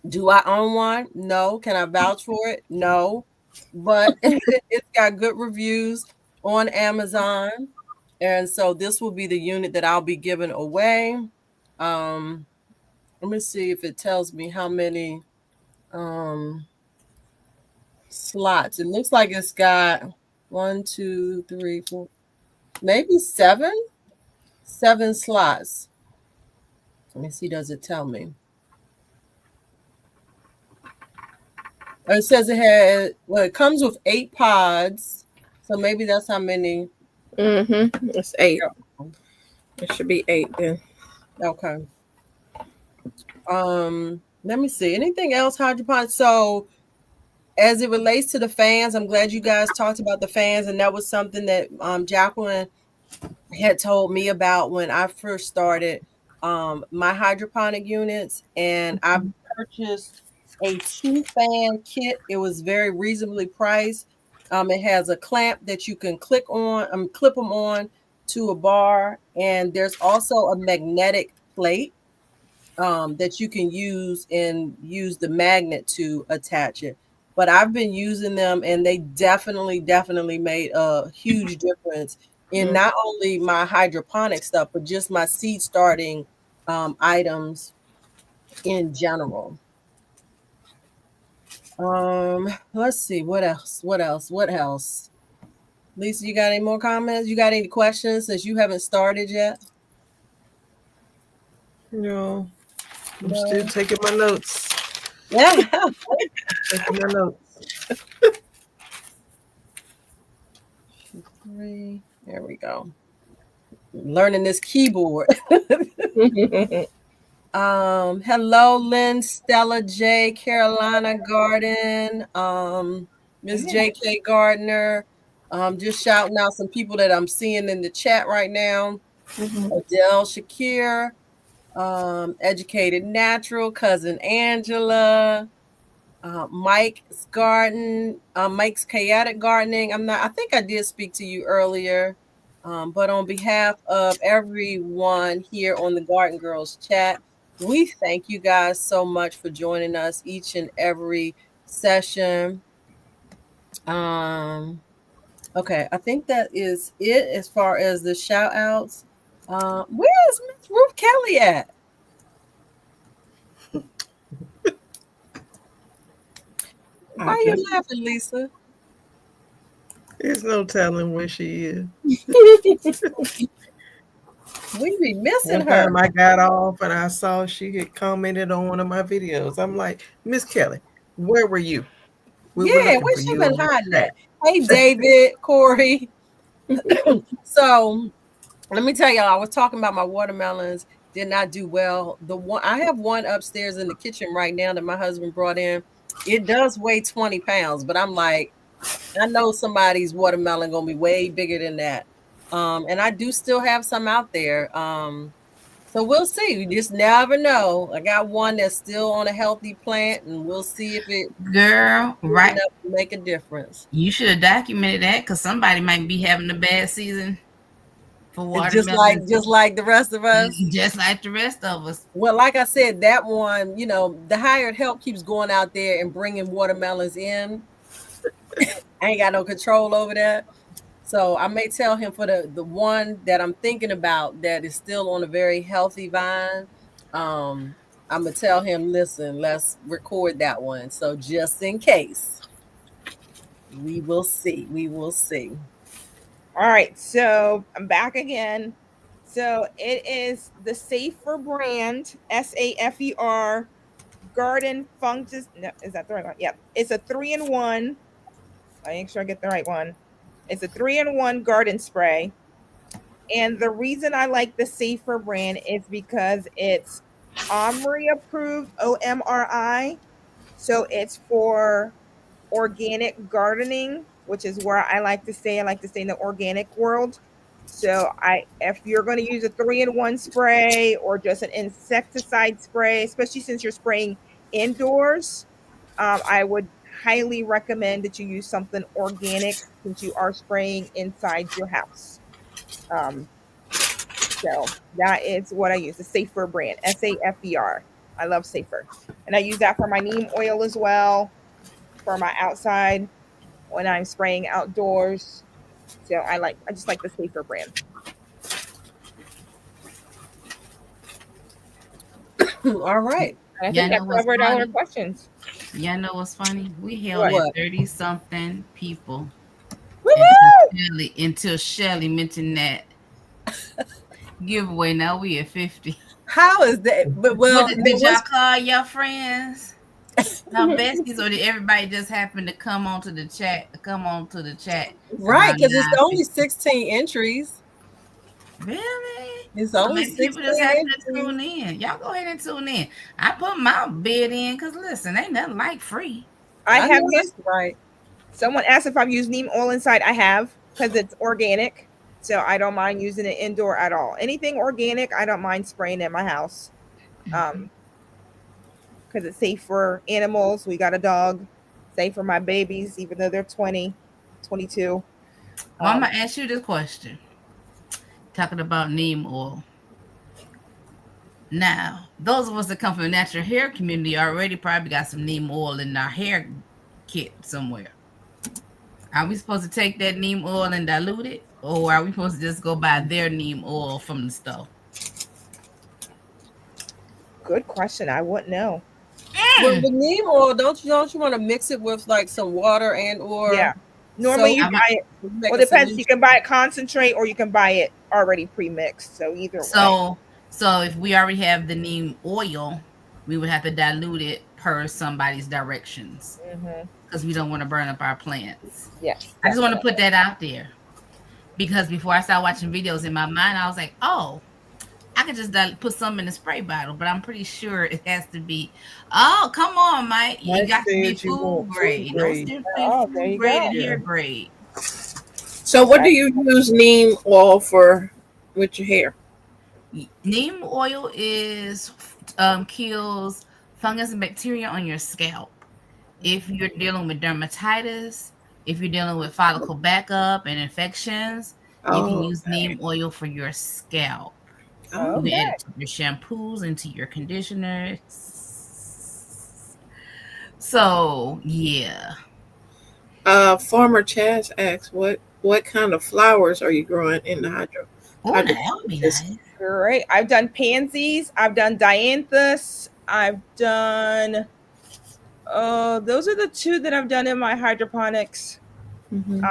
B: Do I own one? No. Can I vouch for it? No. But it's got good reviews on Amazon. And so this will be the unit that I'll be giving away. Let me see if it tells me how many slots. It looks like it's got 1, 2, 3, 4, maybe 7 slots. Let me see, does it tell me? It says it comes with 8 pods. So maybe that's how many.
C: It's 8. It should be 8 then.
B: Okay. Let me see. Anything else, hydroponics? So as it relates to the fans, I'm glad you guys talked about the fans, and that was something that Jacqueline had told me about when I first started my hydroponic units, and I purchased a 2-fan kit. It was very reasonably priced. It has a clamp that you can clip them on to a bar, and there's also a magnetic plate that you can use the magnet to attach it. but I've been using them, and they definitely made a huge difference in not only my hydroponic stuff, but just my seed starting items in general. Let's see, what else? Lisa, you got any more comments? You got any questions since you haven't started yet?
E: No, I'm still taking my notes.
B: Yeah.
E: Taking my notes.
B: There we go. Learning this keyboard. Hello, Lynn, Stella J, Carolina Garden, Miss J.K. Gardner. Just shouting out some people that I'm seeing in the chat right now. Adele Shakir, Educated Natural, Cousin Angela, Mike's Garden, Mike's Chaotic Gardening. I think I did speak to you earlier. But on behalf of everyone here on the Garden Girls chat, we thank you guys so much for joining us each and every session. Okay, I think that is it as far as the shout outs. Where is Miss Ruth Kelly at? Why are you laughing, Lisa?
E: There's no telling where she is.
B: We be missing
E: One
B: her.
E: time I got off and I saw she had commented on one of my videos. I'm like, Miss Kelly, where were you? We were looking
B: where
E: for
B: she
E: you
B: been
E: in the
B: hiding
E: chat.
B: at? Hey, David, Corey. So let me tell y'all, I was talking about my watermelons did not do well. I have one upstairs in the kitchen right now that my husband brought in. It does weigh 20 pounds, but I'm like, I know somebody's watermelon gonna be way bigger than that. And I do still have some out there. So we'll see. You just never know. I got one that's still on a healthy plant, and we'll see if it
A: right
B: enough to make a difference.
A: You should have documented that, because somebody might be having a bad season for watermelon.
B: Just like the rest of us.
A: Just like the rest of us.
B: Well, like I said, that one, the hired help keeps going out there and bringing watermelons in. I ain't got no control over that. So I may tell him for the one that I'm thinking about that is still on a very healthy vine. I'm gonna tell him, listen, let's record that one. So just in case, we will see.
D: All right, so I'm back again. So it is the Safer brand, SAFER Garden Fungus. No, is that the right one? Yeah, it's a 3-in-1. I make sure I get the right one. It's a 3-in-1 garden spray. And the reason I like the Safer brand is because it's OMRI approved, OMRI. So it's for organic gardening, which is where I like to stay. I like to stay in the organic world. So if you're going to use a 3-in-1 spray or just an insecticide spray, especially since you're spraying indoors, I would highly recommend that you use something organic since you are spraying inside your house. So that is what I use, the Safer brand, SAFER. I love Safer. And I use that for my neem oil as well, for my outside when I'm spraying outdoors. So I just like the Safer brand.
B: All right.
D: I think that covered all our questions.
A: Y'all know what's funny? We held at 30-something people until Shelly mentioned that giveaway. Now we at 50.
B: How is that? But
A: did y'all call your friends? Now besties, or did everybody just happen to come onto the chat?
B: Right, because it's only 16 entries.
A: Really?
B: It's only 16
A: people just happen to tune in. Y'all go ahead and tune in. I put my bid in because listen, ain't nothing like free.
D: I have used right. Someone asked if I've used neem oil inside. I have, because it's organic. So I don't mind using it indoor at all. Anything organic, I don't mind spraying in my house. Because it's safe for animals. We got a dog. Safe for my babies, even though they're 20, 22.
A: Well, I'm going to ask you this question. Talking about neem oil. Now, those of us that come from the natural hair community already probably got some neem oil in our hair kit somewhere. Are we supposed to take that neem oil and dilute it, or are we supposed to just go buy their neem oil from the store?
D: Good question. I wouldn't know.
B: Well, the neem oil, don't you want to mix it with like some water and or
D: Yeah. Normally you
A: I'm-
D: buy it.
B: make
D: Well,
B: a
D: it depends.
B: solution?
D: You can buy it concentrate or you can buy it already pre-mixed. So either way.
A: So if we already have the neem oil, we would have to dilute it per somebody's directions
D: Mhm.
A: because we don't want to burn up our plants.
D: Yes.
A: I just want to put that out there because before I started watching videos in my mind, I was like, oh, I could just put some in a spray bottle, but I'm pretty sure it has to be. Oh, come on, Mike! You
E: Mike
A: got to be
E: said you
A: food
E: want
A: grade.
E: food
A: No
E: grade.
A: different
D: Oh, there
A: food
D: you
A: grade
D: go.
A: and
E: Yeah.
A: hair grade.
C: So what do you use neem oil for with your hair?
A: Neem oil is kills fungus and bacteria on your scalp. If you're dealing with dermatitis, if you're dealing with follicle backup and infections, you can use neem oil for your scalp.
C: Oh,
A: You can add
D: Okay.
A: it to your shampoos, into your conditioners. So yeah.
C: Farmer Chaz asks, what kind of flowers are you growing in the hydro?
A: Oh, that would be
C: It's-
A: nice.
D: Great. I've done pansies. I've done dianthus. I've done. Those are the two that I've done in my hydroponics.
C: Mhm.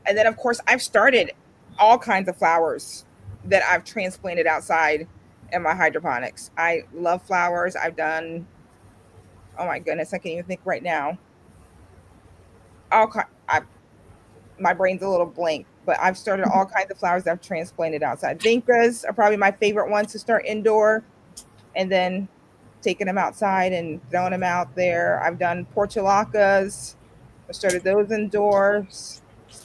D: And then of course I've started all kinds of flowers that I've transplanted outside in my hydroponics. I love flowers. I've done. Oh my goodness, I can't even think right now. My brain's a little blank, but I've started all kinds of flowers that I've transplanted outside. Vincas are probably my favorite ones to start indoor, and then taking them outside and throwing them out there. I've done portulacas. I started those indoors.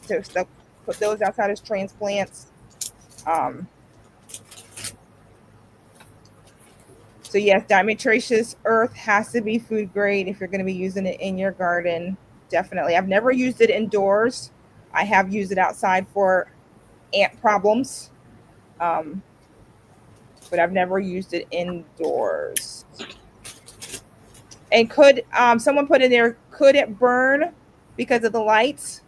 D: Put those outside as transplants. Um, so yes, diatomaceous earth has to be food grade if you're going to be using it in your garden. Definitely. I've never used it indoors. I have used it outside for ant problems, but I've never used it indoors. And could someone put in there? Could it burn because of the lights?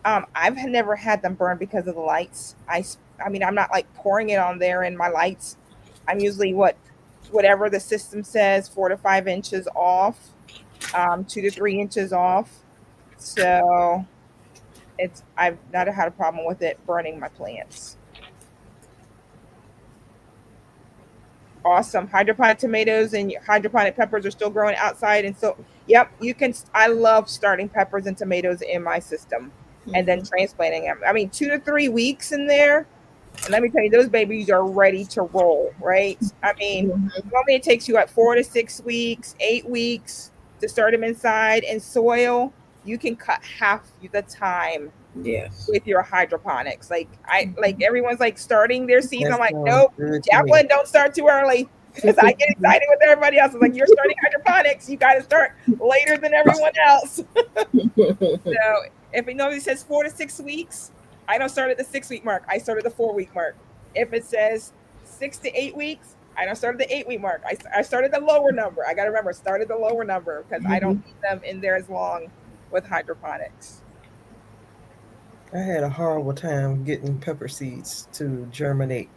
D: I've never had them burn because of the lights. I mean, I'm not like pouring it on there in my lights. I'm usually whatever the system says, 4 to 5 inches off, 2 to 3 inches off. So I've not had a problem with it burning my plants. Awesome. Hydroponic tomatoes and hydroponic peppers are still growing outside. And so, yep, you can. I love starting peppers and tomatoes in my system and then transplanting them. I mean, 2 to 3 weeks in there. And let me tell you, those babies are ready to roll, right? I mean, normally it takes you 4 to 6 weeks, 8 weeks to start them inside. In soil, you can cut half the time
C: Yes.
D: with your hydroponics. Like everyone's like starting their season. I'm like,
E: sounds
D: nope,
E: good to me.
D: Jacqueline, don't start too early because I get excited with everybody else. It's like, you're starting hydroponics, you got to start later than everyone else. So if it normally says 4 to 6 weeks, I don't start at the 6-week mark. I start at the 4-week mark. If it says 6 to 8 weeks, I don't start at the 8-week mark. I started the lower number. I got to remember, started the lower number because I don't need them in there as long with hydroponics.
E: I had a horrible time getting pepper seeds to germinate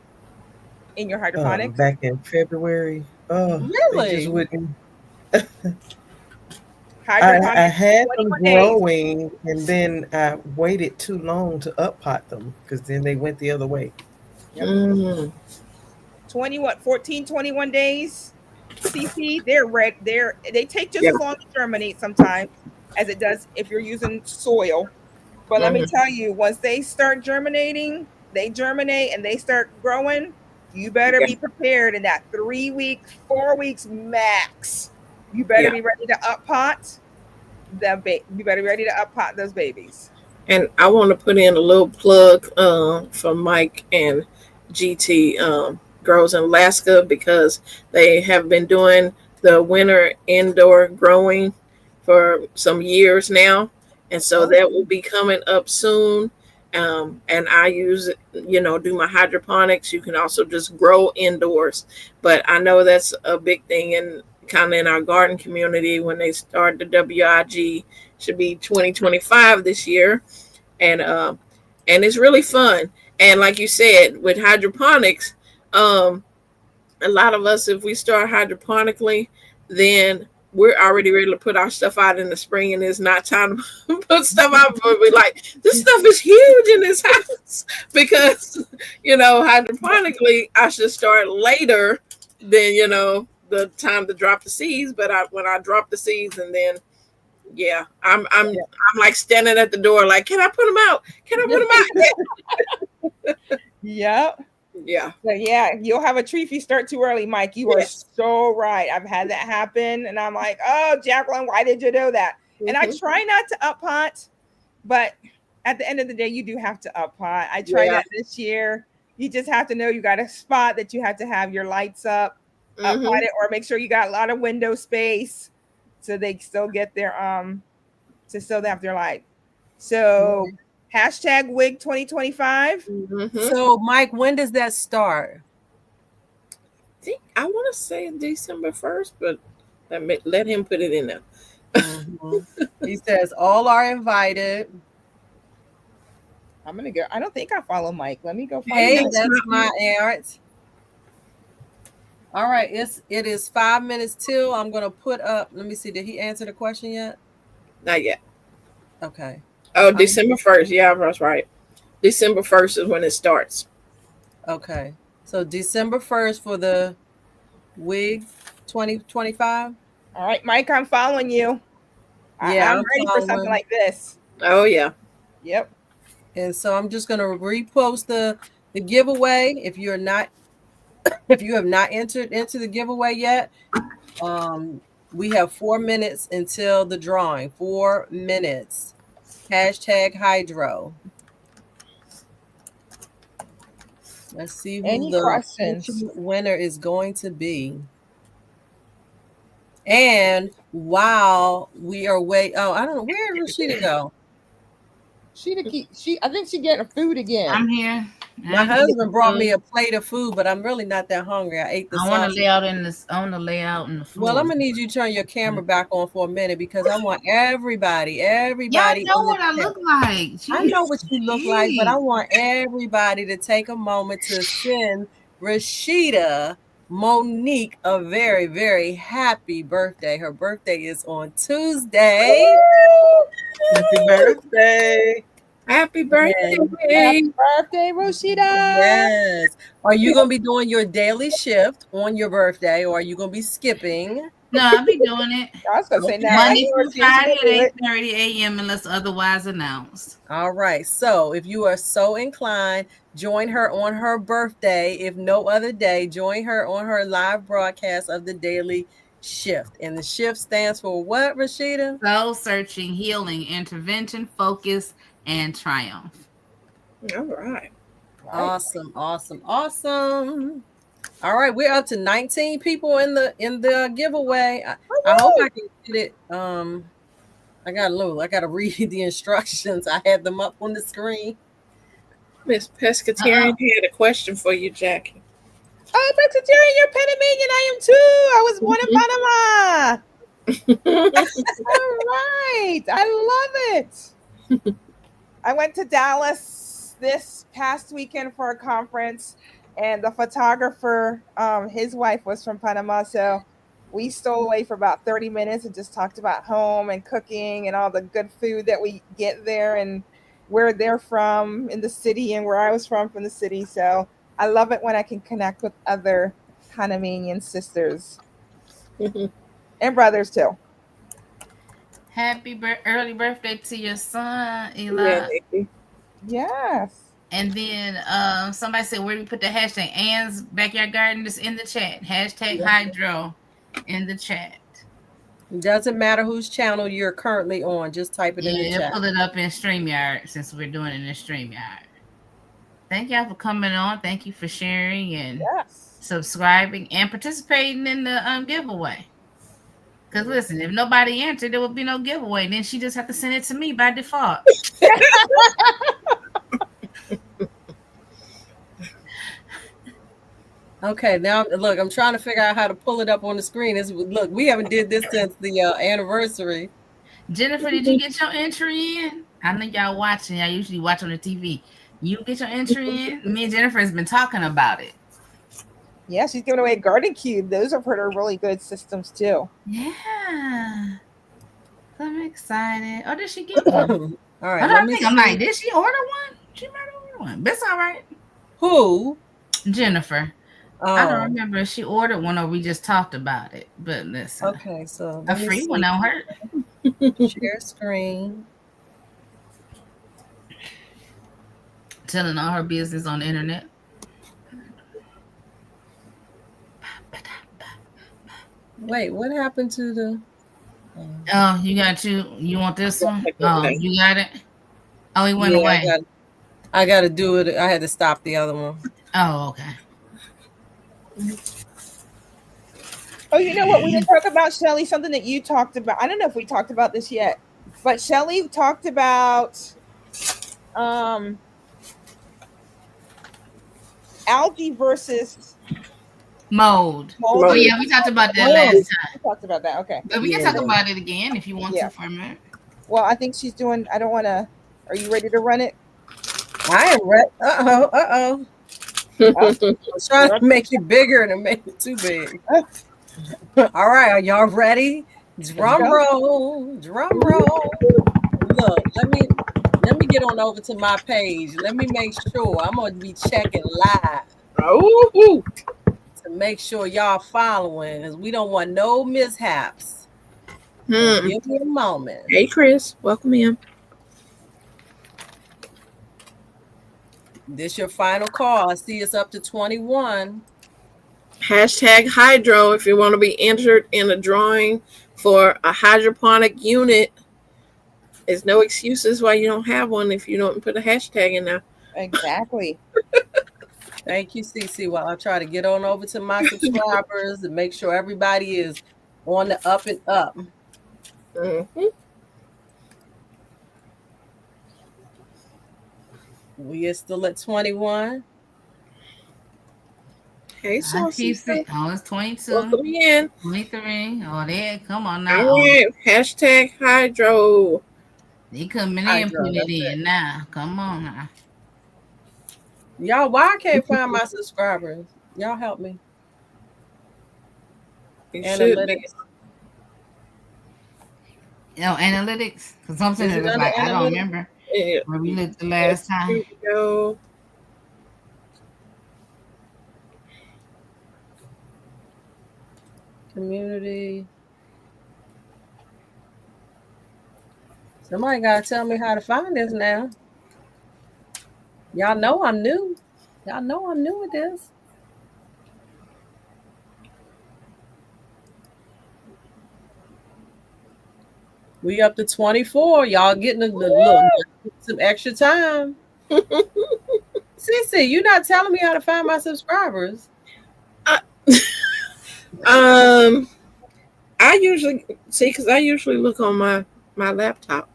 D: In your hydroponics?
E: back in February. Oh,
B: Really?
E: They just wouldn't.
D: Hydroponics,
E: I had them
D: 21 days.
E: growing, and then I waited too long to up pot them because then they went the other way.
C: Mm.
D: 21 days. CC, they're red. They take just
C: Yeah.
D: as long to germinate sometimes as it does if you're using soil. But let me tell you, once they start germinating, they germinate and they start growing. You better be prepared in that 3 weeks, 4 weeks max. You better be ready to up pot them. You better be ready to up pot those babies.
C: And I want to put in a little plug for Mike and GT Grows in Alaska because they have been doing the winter indoor growing for some years now. And so that will be coming up soon. And I use it, do my hydroponics. You can also just grow indoors. But I know that's a big thing in kind of in our garden community when they start the WIG should be 2025 this year, and it's really fun. And like you said, with hydroponics, a lot of us, if we start hydroponically, then we're already ready to put our stuff out in the spring, and it's not time to put stuff out. But we're like, this stuff is huge in this house because, hydroponically, I should start later than, the time to drop the seeds. But when I drop the seeds, and then, yeah, I'm like standing at the door, like, can I put them out? Can I put them out?
D: Yep.
C: Yeah.
D: So yeah, you'll have a tree if you start too early, Mike. You are so right. I've had that happen, and I'm like, oh, Jacqueline, why did you do that? And I try not to up pot, but at the end of the day, you do have to up pot. I tried that this year. You just have to know you got a spot that you have to have your lights up pot it, or make sure you got a lot of window space so they still get their to still have their light. So hashtag wig 2025.
B: So Mike, when does that start?
C: I want to say December 1st, but let him put it in there.
B: He says all are invited.
D: I'm gonna go. I don't think I follow Mike. Let me go find
B: Hey,
D: him.
B: that's my aunt. All right, it is 5 minutes till. I'm gonna put up. Let me see. Did he answer the question yet?
C: Not yet.
B: Okay.
C: Oh, December 1st. Yeah, that's right. December 1st is when it starts.
B: Okay. So December 1st for the wig 2025.
D: All right, Mike, I'm following you.
B: Yeah,
D: I'm
B: I'm
D: ready for something
B: following.
D: like this.
C: Oh, yeah.
D: Yep.
B: And so I'm just gonna repost the giveaway. If you have not entered into the giveaway yet, we have 4 minutes until the drawing. 4 minutes. Hashtag hydro. Let's see who
D: Any
B: the
D: questions?
B: winner is going to be. And while we are I don't know, where did Rashida go?
D: I think she getting food again.
A: I'm here.
B: My husband brought me a plate of food, but I'm really not that hungry. I ate the
A: I want to
B: sausage.
A: lay out in this. I want to lay out in the floor.
B: Well, I'm gonna need you to turn your camera back on for a minute because I want everybody.
A: Y'all know what I look like.
B: I know what you look like, but I want everybody to take a moment to send Rashida Monique a very, very happy birthday. Her birthday is on Tuesday.
E: Happy birthday.
C: Happy birthday.
D: Happy birthday, Rashida.
B: Yes. Are you going to be doing your daily shift on your birthday, or are you going to be skipping?
A: No, I'll be doing it.
D: I was gonna say now.
A: Monday through Friday at 8:30 a.m. unless otherwise announced.
B: All right. So if you are so inclined, join her on her birthday. If no other day, join her on her live broadcast of the Daily Shift. And the shift stands for what, Rashida?
A: Soul searching, healing, intervention, focus, and triumph.
C: All right.
B: Awesome, awesome, awesome. All right, we're up to 19 people in the giveaway. I hope I can get it. I gotta read the instructions. I had them up on the screen.
C: Miss Pescatarian had a question for you, Jackie.
D: Oh, Pescatarian, you're Panamanian. I am too. I was born in Panama. All right. I love it. I went to Dallas this past weekend for a conference, and the photographer, his wife was from Panama. So we stole away for about 30 minutes and just talked about home and cooking and all the good food that we get there and where they're from in the city and where I was from the city. So I love it when I can connect with other Panamanian sisters and brothers too.
A: Happy early birthday to your son, Eli.
C: Yeah,
D: Yes.
A: And then somebody said, where do we put the hashtag? Ann's Backyard Garden is in the chat. Hashtag hydro in the chat.
B: It doesn't matter whose channel you're currently on. Just type it in the chat.
A: Pull it up in StreamYard since we're doing it in StreamYard. Thank y'all for coming on. Thank you for sharing and subscribing and participating in the giveaway. Because listen, if nobody answered, there would be no giveaway. Then she just have to send it to me by default.
B: Okay, now look, I'm trying to figure out how to pull it up on the screen. Look, we haven't did this since the anniversary.
A: Jennifer, did you get your entry in? I know y'all watching. I usually watch on the TV. You get your entry in? Me and Jennifer has been talking about it.
D: Yeah, she's giving away a Garden Cube. Those are pretty really good systems too.
A: Yeah. I'm excited. Oh, did she get one?
B: All right,
A: I
B: let
A: don't
B: me
A: think I'm
B: see.
A: like, did she order one? She might have ordered one. That's all right.
B: Who?
A: Jennifer. I don't
B: Oh,
A: remember if she ordered one or we just talked about it. But listen,
B: okay. So
A: a
B: let me
A: free
B: see.
A: one don't hurt.
B: Share screen.
A: Telling all her business on the internet.
B: Wait, what happened to the?
A: Oh, you got you want this one? Oh, you got it? Oh, he went
B: Yeah,
A: away.
B: I got to do it. I had to stop the other one.
A: Oh, okay.
D: Oh, you know what? We didn't talk about, Shelly, something that you talked about. I don't know if we talked about this yet, but Shelly talked about algae versus
A: Mold.
D: mold.
A: Oh yeah, we talked about that last time.
D: We talked about that. Okay.
A: But we can talk about it again if you want to for a minute.
D: Well, I think she's doing. I don't want to. Are you ready to run it?
B: I am ready. I was trying to make it bigger and it made it too big. All right, are y'all ready? Drum roll, drum roll. Look, let me get on over to my page. Let me make sure I'm gonna be checking live.
C: Oh,
B: To make sure y'all following, because we don't want no mishaps.
C: Hmm.
B: Give me a moment.
C: Hey, Chris, welcome in.
B: This your final call. I see it's up to 21.
C: Hashtag hydro if you want to be entered in a drawing for a hydroponic unit. There's no excuses why you don't have one if you don't put a hashtag in there.
D: Exactly.
B: Thank you, Cece. While I try to get on over to my subscribers and make sure everybody is on the up and up.
C: Mm-hmm.
B: We are still at 21.
C: Hey, so
A: it's 22.
C: welcome in.
A: 23. Oh, there. Come on now.
C: All right. Hashtag hydro.
A: They coming in
B: Hydro,
A: putting it
B: that's
A: in now. Come on now.
B: Y'all, why I can't find my subscribers? Y'all help me.
C: You should be.
B: Analytics.
A: Analytics. Because something
B: Is it
A: that's
B: under
A: like, I don't
B: analytics?
A: remember
C: Yeah.
A: where we looked the last time.
C: Here we go.
B: Community. Somebody gotta tell me how to find this now. Y'all know I'm new. Y'all know I'm new with this. We up to 24. Y'all getting some extra time. Cece, you not telling me how to find my subscribers.
C: I usually see because I usually look on my laptop.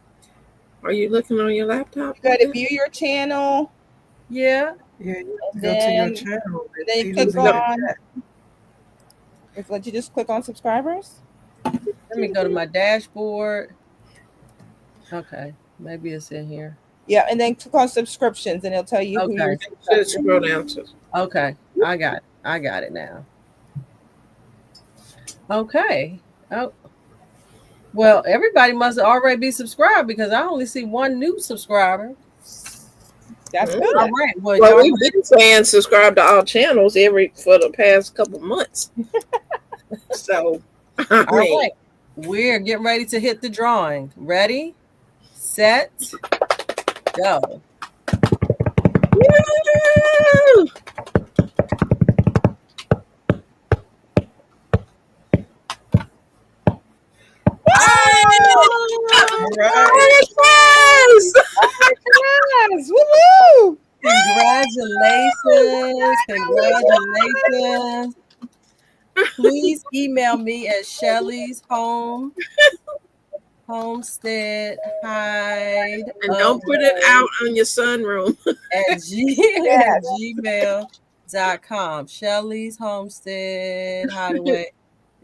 C: Are you looking on your laptop?
D: You got to view your channel.
B: Yeah.
E: Yeah, you
D: And
E: go to your
D: then
E: channel. and
D: they
E: see
D: click
E: who's in your
D: on-
E: chat.
D: It's let you just click on subscribers.
B: Let me go to my dashboard. Okay. Maybe it's in here.
D: Yeah, and then click on subscriptions, and it'll tell you who
B: Okay.
D: you're.
C: Should scroll down to.
B: Okay. I got it now. Okay. Oh. Well, everybody must already be subscribed because I only see one new subscriber.
D: That's
C: Mm.
D: good.
B: All right. Well,
C: Well,
B: y'all
C: we've been saying subscribe to all channels for the past couple months. So,
B: all right. We're getting ready to hit the drawing. Ready, set, go.
C: Woo!
B: All right.
D: Yes! Woo!
B: Congratulations. Congratulations. Please email me at Shelly's Homestead Hide
C: And don't put it out on your sunroom.
B: at gmail.com. Shelly's Homestead Hideaway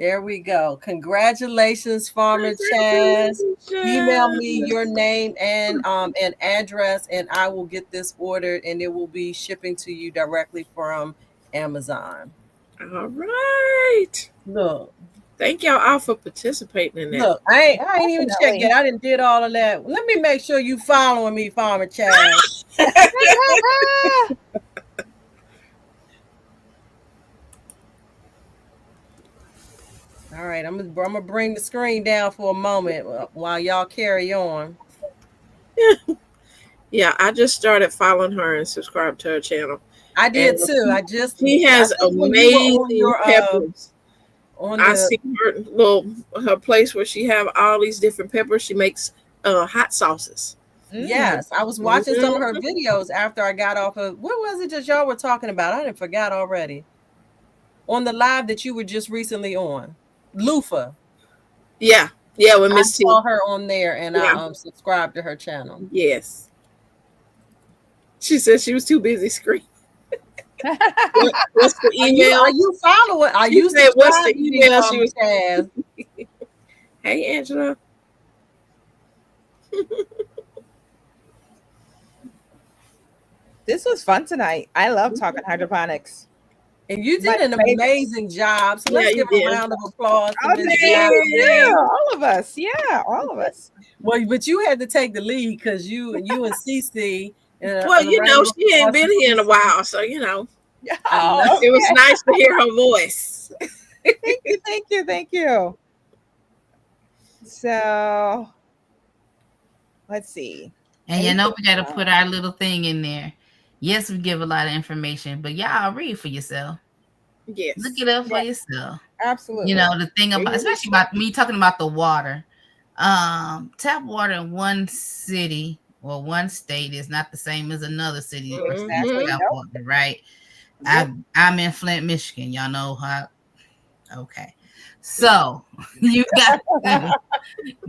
B: There we go. Congratulations, Farmer Chaz. Email me your name and address, and I will get this ordered, and it will be shipping to you directly from Amazon.
C: All right.
B: Look,
C: thank y'all all for participating in that.
B: look, I ain't even checked yet. I didn't did all of that. Let me make sure you following me, Farmer Chaz. All right, I'm gonna bring the screen down for a moment while y'all carry on.
C: Yeah, I just started following her and subscribed to her channel.
B: I did too.
C: She has amazing peppers. I see her place where she have all these different peppers. She makes hot sauces.
B: Yes, I was watching some of her videos after I got off of what was it that y'all were talking about? I didn't forgot already. On the live that you were just recently on. Lufa.
C: Yeah, with Miss T.
B: I saw her on there and I subscribed to her channel.
C: Yes. She said she was too busy screaming. What's the email?
B: Are you following? Are you
C: said what's the email? She was Hey Angela.
D: This was fun tonight. I love talking hydroponics.
B: And you did an amazing job. So let's give a round of applause.
D: Yeah, all of us. Yeah, all of us.
B: Well, but you had to take the lead because you and CC.
C: Well, she ain't been here in a while, so it
D: Oh,
C: was nice to hear her voice.
D: Thank you. So let's see.
A: And we got to put our little thing in there. Yes, we give a lot of information, but y'all read for yourself.
C: Yes.
A: Look it up for yourself.
D: Absolutely.
A: The thing about, especially about me talking about the water, tap water in one city or one state is not the same as another city or state tap water, right? I'm in Flint, Michigan. Y'all know how. Okay. So you got to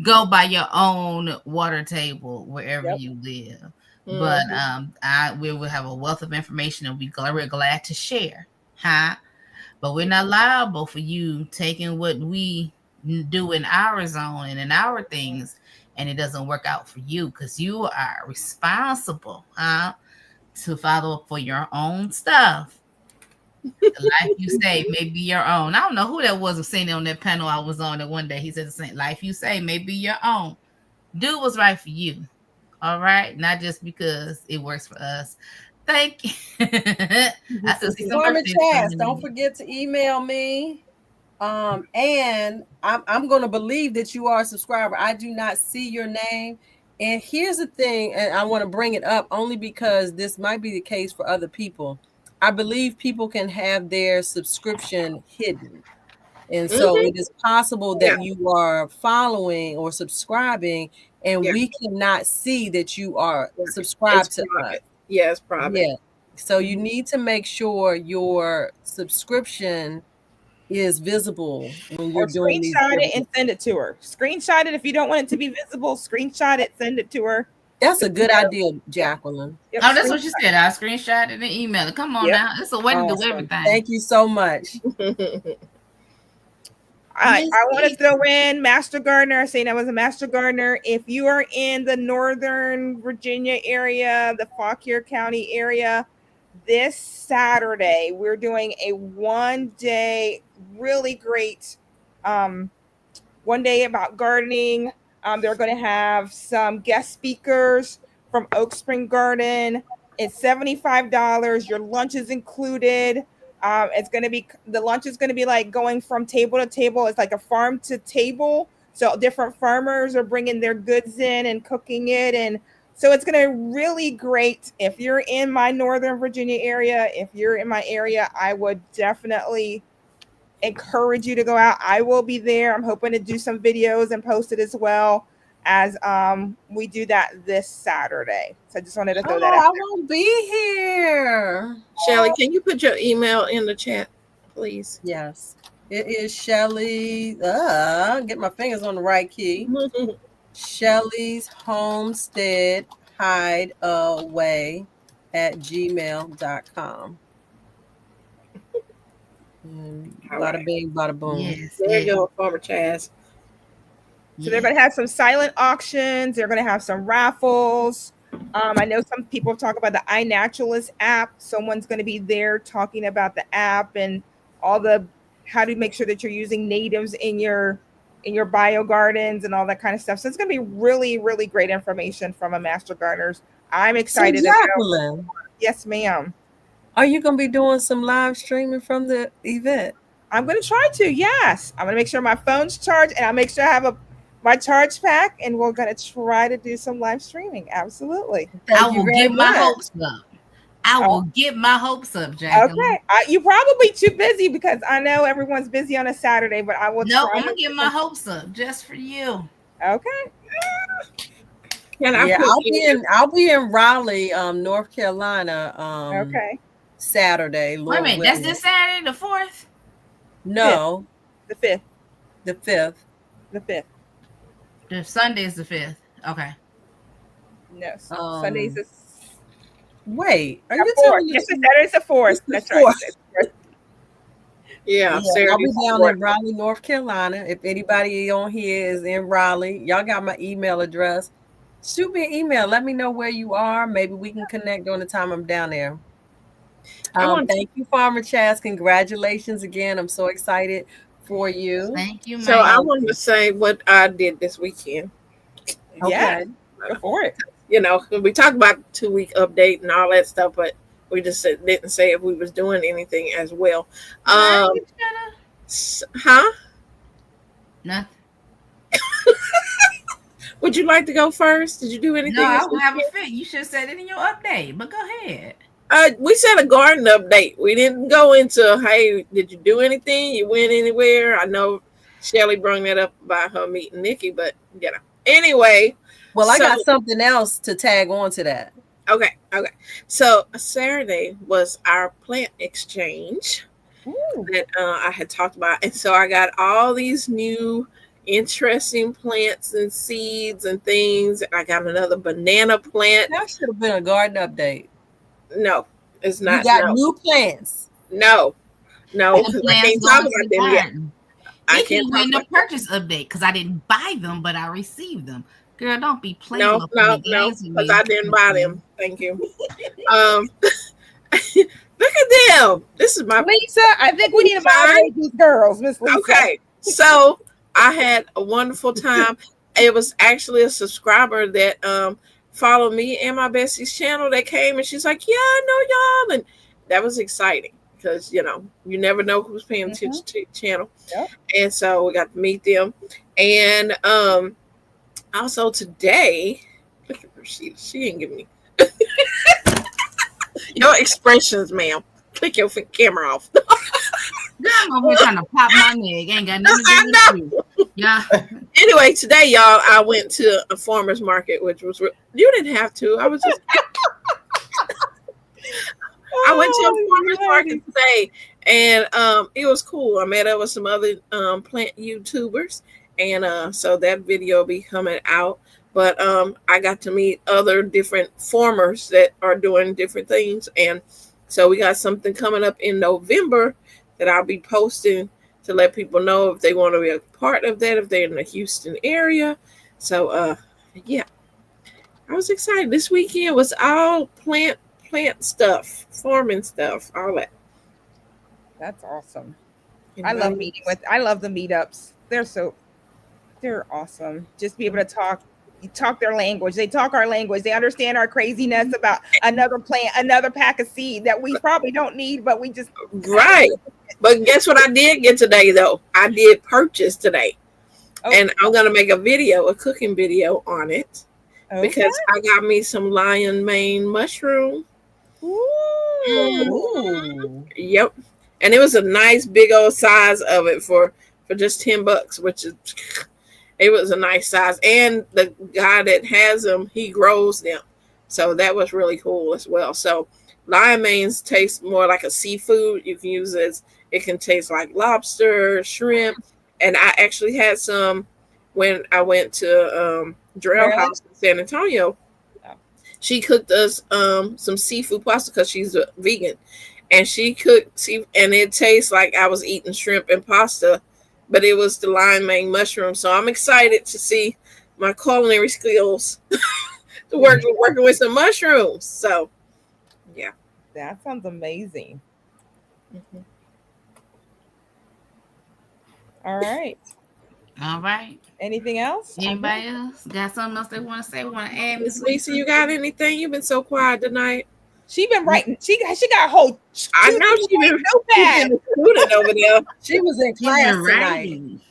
A: go by your own water table wherever you live. But we will have a wealth of information and we're glad to share. But we're not liable for you taking what we do in our zone and in our things, and it doesn't work out for you because you are responsible to follow up for your own stuff. The life you say may be your own. I don't know who that was saying on that panel I was on that one day. He said the same life you say may be your own. Do what's right for you. All right, not just because it works for us. Thank you. I still see
B: Farmer Chaz, don't forget to email me. And I'm going to believe that you are a subscriber. I do not see your name. And here's the thing, and I want to bring it up only because this might be the case for other people. I believe people can have their subscription hidden. And so it is possible that you are following or subscribing and we cannot see that you are subscribed to us.
C: Yeah, it's private.
B: Yeah. So you need to make sure your subscription is visible when you're doing these.
D: Screenshot it and send it to her. Screenshot it if you don't want it to be visible. Screenshot it, send it to her.
B: That's a good idea, Jacqueline.
A: Oh, that's what you said. I screenshot it and email it. Come on now. It's a way to do everything.
B: Thank you so much.
D: I want to throw in Master Gardener, saying I was a Master Gardener. If you are in the Northern Virginia area, the Fauquier County area, this Saturday, we're doing a one-day, really great, one day about gardening. They're going to have some guest speakers from Oak Spring Garden. It's $75. Your lunch is included. It's going to be, the lunch is going to be like going from table to table. It's like a farm to table. So different farmers are bringing their goods in and cooking it. And so it's going to be really great. If you're in my Northern Virginia area, if you're in my area, I would definitely encourage you to go out. I will be there. I'm hoping to do some videos and post it as well as we do that this Saturday. So I just wanted to throw that out.
B: I won't be here.
C: Shelly, can you put your email in the chat, please?
B: Yes. It is Shelly. Get my fingers on the right key. Shelly's Homestead Hideaway at gmail.com.
C: All
B: Bada
C: right.
B: bing, bada boom.
A: Yes.
C: There you
A: yes,
C: go, Farmer Chaz.
D: So they're going to have some silent auctions. They're going to have some raffles. I know some people talk about the iNaturalist app. Someone's going to be there talking about the app and all the how to make sure that you're using natives in your bio gardens and all that kind of stuff. So it's going to be really, really great information from a Master Gardeners. I'm
B: So,
D: excited to go.
B: Jacqueline,
D: Yes, ma'am.
B: are you going to be doing some live streaming from the event?
D: I'm going to try to. Yes, I'm going to make sure my phone's charged, and I'll make sure I have my charge pack, and we're going to try to do some live streaming. Absolutely.
A: I
B: Thank you
A: will
B: very
A: get my
B: much.
A: hopes up. I will get my hopes up, Jacqueline.
D: Okay. You probably too busy because I know everyone's busy on a Saturday, but I will
A: No,
D: try.
A: I'm gonna get my hopes up just for you.
D: Okay.
C: Can I
B: Yeah,
C: put
B: I'll be in Raleigh, North Carolina,
D: Okay.
B: Saturday.
A: Wait a
B: Lord
A: minute, that's
B: willing.
A: this Saturday, the 4th?
B: No,
D: The 5th.
B: the 5th.
D: The 5th.
A: The Sunday is the 5th. Okay.
D: No. Sunday's the
B: Wait, are you
D: 4th.
B: telling me?
D: Yes, Saturday's the 4th.
B: It's the
D: That's
B: 4th.
D: right. It's the 4th.
C: Yeah,
B: Yeah, I'll be
C: Saturday.
B: down in Raleigh, North Carolina. If anybody on here is in Raleigh, y'all got my email address. Shoot me an email. Let me know where you are. Maybe we can connect on the time I'm down there. Thank you, Farmer Chaz. Congratulations again. I'm so excited for you.
A: Thank you,
C: So I
A: Mike.
C: wanted to say what I did this weekend.
D: Yeah. Go for it.
C: You know, we talked about 2-week update and all that stuff, but we just didn't say if we was doing anything as well. Huh?
A: Nothing.
C: Would you like to go first? Did you do anything?
A: No, I
C: this
A: don't have a
C: weekend?
A: fit. You should have said it in your update, but go ahead.
C: We said a garden update. We didn't go into, hey, did you do anything? You went anywhere? I know Shelly brought that up about her meeting Nikki, but you know. Anyway.
B: Well, I got something else to tag on to that.
C: Okay. So Saturday was our plant exchange that I had talked about. And so I got all these new interesting plants and seeds and things. I got another banana plant.
B: That should have been a garden update.
C: No, it's not.
B: You got new plants.
C: No,
A: The
C: because I
A: plants
C: can't
A: going
C: talk
A: to
C: about
A: the
C: them yet.
A: garden.
C: I
A: If you
C: can't
A: win
C: talk
A: the purchase update, because I didn't buy them, but I received them. Girl, don't be playing.
C: No, because I didn't buy them. Thank you. Look at them. This is my
D: Lisa, I think we need to moderate these girls, Miss Lisa.
C: okay. So I had a wonderful time. It was actually a subscriber that followed me and my bestie's channel that came, and she's like, "Yeah, I know y'all," and that was exciting because you know you never know who's paying attention to your channel.
D: Yep.
C: And so we got to meet them, and also today, look at her. She ain't giving me your expressions, ma'am. Click your camera off.
A: I'm over here trying to pop my neck. Ain't got nothing to do with you. Yeah.
C: Anyway, today, y'all, I went to a farmer's market, which was you didn't have to. I was just I went to a farmer's market today, and it was cool. I met up with some other plant YouTubers, and so that video will be coming out. But I got to meet other different farmers that are doing different things, and so we got something coming up in November that I'll be posting to let people know if they want to be a part of that, if they're in the Houston area. So yeah, I was excited. This weekend was all plant stuff, farming stuff, all that.
D: That's awesome. I love the meetups. They're awesome. Just be able to talk their language. They talk our language. They understand our craziness about another plant, another pack of seed that we probably don't need, but we just
C: right. But guess what I did get today though? I did purchase today. And I'm gonna make a cooking video on it because I got me some lion mane mushroom.
B: Ooh.
C: Yep. And it was a nice big old size of it for just $10, which is it was a nice size. And the guy that has them, he grows them. So that was really cool as well. So lion manes taste more like a seafood. You can use it can taste like lobster, shrimp. And I actually had some when I went to Drell House in San Antonio. She cooked us some seafood pasta because she's a vegan. and she cooked. And it tastes like I was eating shrimp and pasta, but it was the lime main mushroom. So I'm excited to see my culinary skills to working with some mushrooms. So, yeah,
D: That sounds amazing.
C: Mhm.
D: All right.
A: All right.
D: Anything else?
A: Anybody else got something else they want to say? We want to add,
C: Miss
A: Miss
C: Lisa, you got anything? You've been so quiet tonight.
D: She been writing. She got a whole.
C: I know she been
D: so bad.
C: a student over there.
B: She was in
A: She's
B: class
A: been
B: tonight.
A: writing.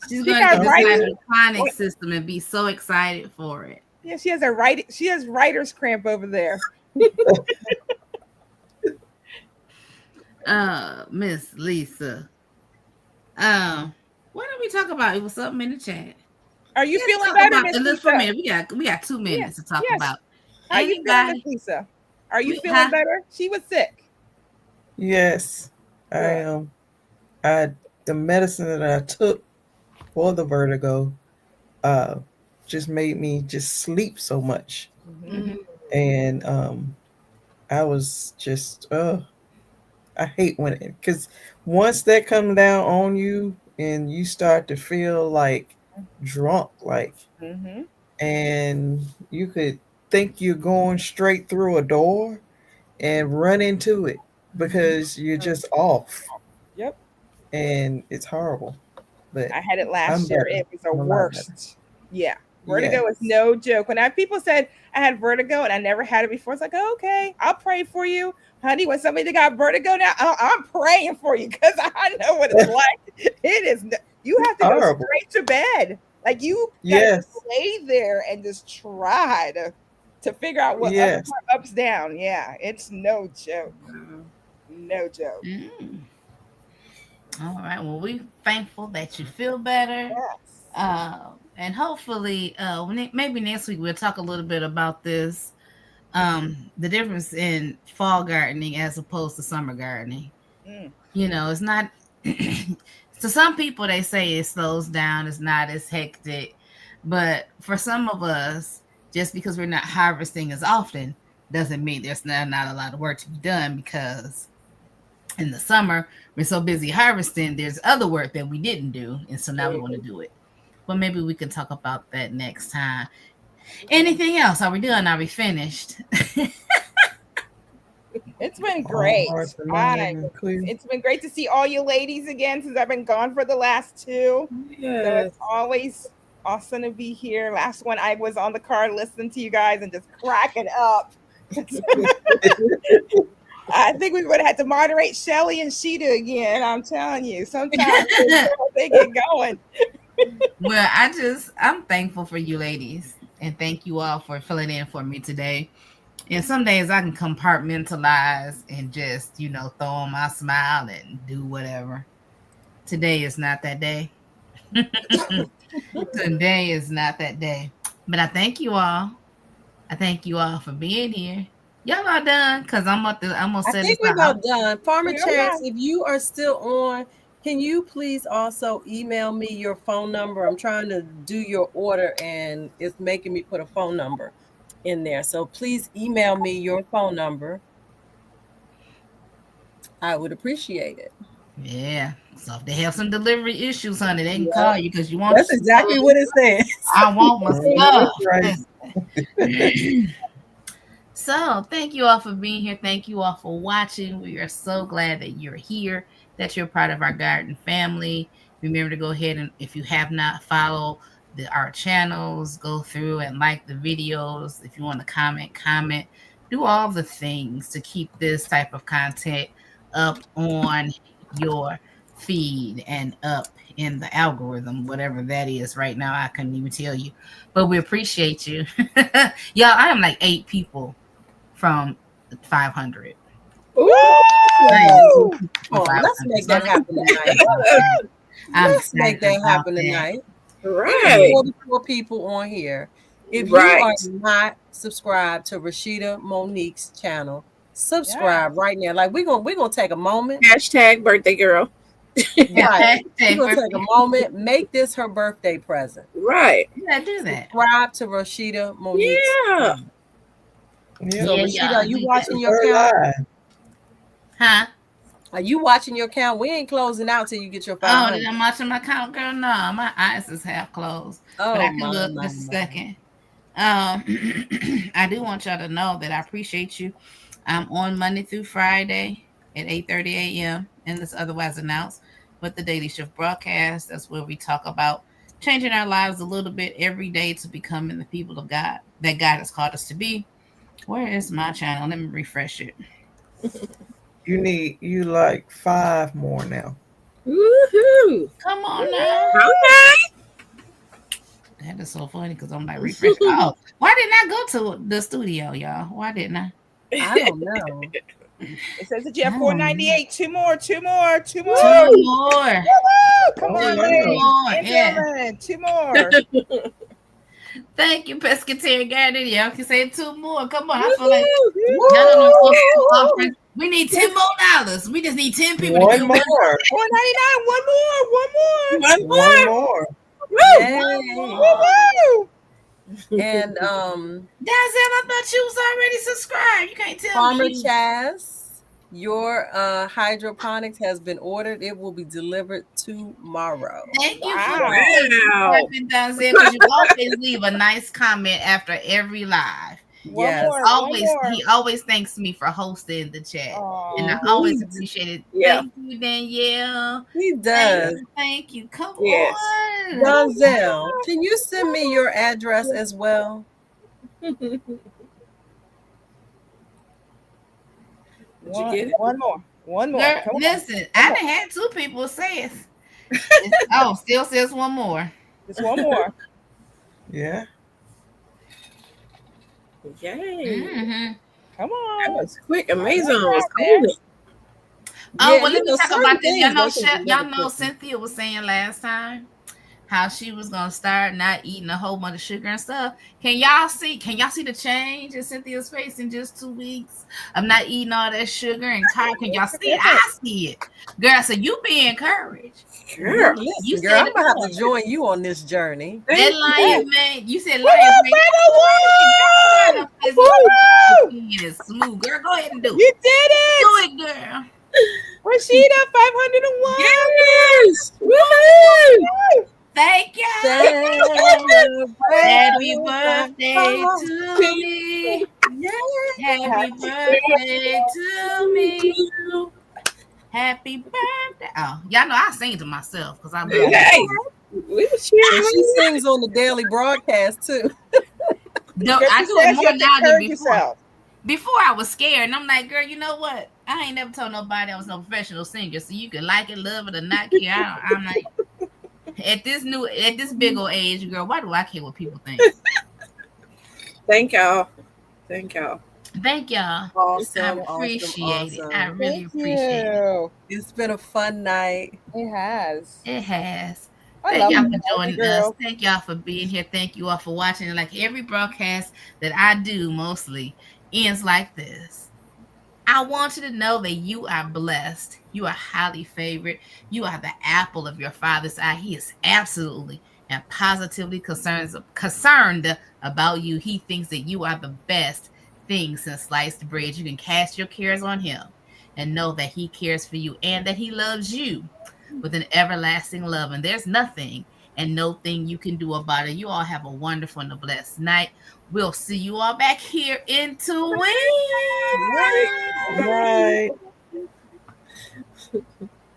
A: She's
D: She
A: going
D: got
A: to
D: writing.
A: the phonics system and be so excited for it.
D: Yeah, she has a writing. She has writer's cramp over there.
A: Miss Lisa. What did we talk about? It was something in the chat.
D: Are you
A: Let's
D: feeling
A: talk
D: better,
A: about
D: Miss
A: a little for a
D: Lisa?
A: minute. We got 2 minutes to talk
D: yes.
A: about.
D: How you feeling,
A: Anybody?
D: Miss Lisa? Are you
A: We-
D: feeling
A: huh?
D: better? She was sick.
E: Yes, I am. The medicine that I took for the vertigo just made me just sleep so much,
A: Mhm.
E: and I was just I hate when it, because once that comes down on you and you start to feel like drunk, like,
D: Mm-hmm.
E: and you could think you're going straight through a door and run into it because you're just off,
D: Yep.
E: and it's horrible. But
D: I had it
E: I'm
D: last year.
E: better.
D: It was the
E: I'm a lot better.
D: worst. Yeah. Vertigo
E: Yeah.
D: is no joke. When people said I had vertigo and I never had it before, it's like, oh, okay, I'll pray for you, honey. When somebody got vertigo now, I'm praying for you because I know what it's like. It is. You have to go
E: Horrible.
D: straight to bed. Like you gotta
E: Yes.
D: just lay there and just try to figure out what
E: Yes.
D: up's down. Yeah, it's no joke. No joke.
A: Mm. All right. Well, we're thankful that you feel better.
D: Yes.
A: And hopefully, maybe next week we'll talk a little bit about this. The difference in fall gardening as opposed to summer gardening.
D: Mm.
A: You know, it's not. To some people, they say it slows down. It's not as hectic, but for some of us, just because we're not harvesting as often doesn't mean there's not a lot of work to be done, because in the summer we're so busy harvesting, there's other work that we didn't do, and so now we want to do it. But maybe we can talk about that next time. Anything else? Are we done? Are we finished?
D: It's been great.
E: All hearts and minds are clear.
D: It's been great to see all you ladies again since I've been gone for the last 2. So
C: Yes.
D: it's always awesome to be here. Last one, I was on the car listening to you guys and just cracking up. I think we would have had to moderate Shelly and Sheeta again. I'm telling you, sometimes they get going.
A: Well, I'm thankful for you ladies, and thank you all for filling in for me today. And some days I can compartmentalize and just, throw on my smile and do whatever. Today is not that day. Today is not that day. But I thank you all. I thank you all for being here. Y'all are done, because I'm gonna
B: I
A: set
B: think
A: this
B: we're
A: out.
B: about done. Farmer
D: Yeah.
B: Chance, if you are still on, can you please also email me your phone number? I'm trying to do your order and it's making me put a phone number in there. So please email me your phone number. I would appreciate it.
A: Yeah. So if they have some delivery issues, honey, they can call you, because you want.
B: That's exactly what it says.
A: I want my
E: That's
A: stuff.
E: right.
A: So thank you all for being here. Thank you all for watching. We are so glad that you're here, that you're part of our garden family. Remember to go ahead and, if you have not followed our channels, go through and like the videos. If you want to comment, do all the things to keep this type of content up on your feed and up in the algorithm, whatever that is right now. I couldn't even tell you, but we appreciate you. Y'all, I am like 8 people from 500.
D: Woo!
B: Oh, let's make that happen tonight. Let's make that happen tonight.
C: Right.
B: 44 people on here. If
C: Right.
B: you are not subscribed to Rashida Monique's channel, subscribe right now. Like we're gonna take a moment.
C: Hashtag birthday girl.
B: Right. We're gonna take a moment. Make this her birthday present.
C: Right.
A: Yeah, do that.
B: Subscribe to Rashida Monique's
C: Yeah.
B: channel.
E: Yeah.
B: So
A: Yeah,
B: Rashida,
A: y'all
B: are you
A: do
B: watching
A: that.
B: your
E: We're
B: count?
E: live.
A: Huh?
B: Are you watching your count? We ain't closing out till you get your
A: Oh,
B: 500.
A: did I watch my count, girl? No, my eyes is half closed. But
B: Oh
A: I can
B: my,
A: look
B: my,
A: just a
B: my.
A: second. I do want y'all to know that I appreciate you. I'm on Monday through Friday at 8:30 a.m. and it's otherwise announced with the Daily Shift broadcast. That's where we talk about changing our lives a little bit every day to becoming the people of God that God has called us to be. Where is my channel? Let me refresh it.
E: You like 5 more now.
C: Woohoo!
A: Come on now.
C: Okay.
A: That is so funny because I'm like refreshing. Oh, why didn't I go to the studio, y'all? Why didn't I?
B: I don't know.
D: It says that you have
A: I don't know.
D: 498. Two more.
A: Two
D: Woo!
A: more.
D: Come
E: Oh,
D: on,
E: wow.
D: ladies
A: More.
D: and
A: Yeah.
D: gentlemen. Two more.
A: Thank you, Pescatarian Garden. Y'all can say 2 more. Come on. I feel like
C: Woo-hoo.
A: y'all don't know offering. We need $10 more. We just need 10 people to
E: One
A: do
E: more.
D: 499. One more.
C: One
E: One
C: more.
E: more.
C: Woo!
B: Yay.
D: Woo!
B: And
A: Denzel, I thought you was already subscribed. You can't tell
B: Farmer
A: me.
B: Chaz, your hydroponics has been ordered. It will be delivered tomorrow.
A: Thank you for
D: Wow.
C: Wow.
A: subscribing, Denzel, because you always leave a nice comment after every live.
D: One
B: Yes.
D: more.
A: He always thanks me for hosting the chat. And I
D: Aw.
A: always appreciate it.
C: Yeah.
A: Thank you, Danielle.
B: He does.
A: Thank you. Come
C: Yes.
A: on.
B: Donzel, can you send me your address as well?
C: Did you
D: One,
C: get it?
D: one more. One more.
A: Girl,
D: Come on.
A: listen, I done had 2 people say it. Still says one more.
D: Just one more.
E: Yeah.
C: Yay.
A: Mm-hmm.
D: Come
C: That
D: on.
C: was quick. Amazon was
D: out there.
C: cool.
A: Oh,
B: Yeah,
A: well, let me talk
B: certain
A: about this.
B: things they can
A: Y'all
B: deliver
A: know
B: quickly.
A: Cynthia was saying last time how she was gonna start not eating a whole bunch of sugar and stuff. Can y'all see the change in Cynthia's face in just 2 weeks? I'm not eating all that sugar and carb. Can y'all see it? I see it. Girl, so you be encouraged.
C: Sure.
A: You
B: Listen,
A: said
B: girl, I'm
A: it
B: gonna have
A: all.
B: to join you on this journey.
A: That
C: Thank
A: lion
C: you.
A: man, you said
D: Woo!
A: lion man.
D: Woo!
A: It's smooth. Girl, go ahead and do
D: You
A: it.
D: did it.
A: Do it, girl.
D: Rashida, 501.
C: Yes. Woohoo!
A: Thank you. Happy birthday to me. Happy birthday to me. Happy birthday. Oh, y'all know I sing to myself because I'm
C: Hey, we were
B: And
C: cheering.
B: she sings on the daily broadcast too.
A: I do it
D: You
A: more
D: have to
A: now than
D: encourage
A: before.
D: yourself.
A: Before I was scared, and I'm like, girl, you know what? I ain't never told nobody I was no professional singer, so you can like it, love it, or not care. I'm like, at this big old age, girl, why do I care what people think?
C: Thank y'all. Thank y'all.
A: Thank y'all.
B: Awesome,
A: I appreciate it. I
B: awesome.
A: really appreciate it.
D: you.
B: It's been a fun night.
D: It has.
A: It has.
D: I
A: Thank
D: love
A: y'all
D: it.
A: for joining
D: Girl.
A: us. Thank y'all for being here. Thank you all for watching. And like every broadcast that I do mostly ends like this. I want you to know that you are blessed. You are highly favored. You are the apple of your father's eye. He is absolutely and positively concerned about you. He thinks that you are the best thing since sliced bread. You can cast your cares on him and know that he cares for you and that he loves you with an everlasting love. And there's nothing and no thing you can do about it. You all have a wonderful and a blessed night. We'll see you all back here in 2 weeks.
E: Right.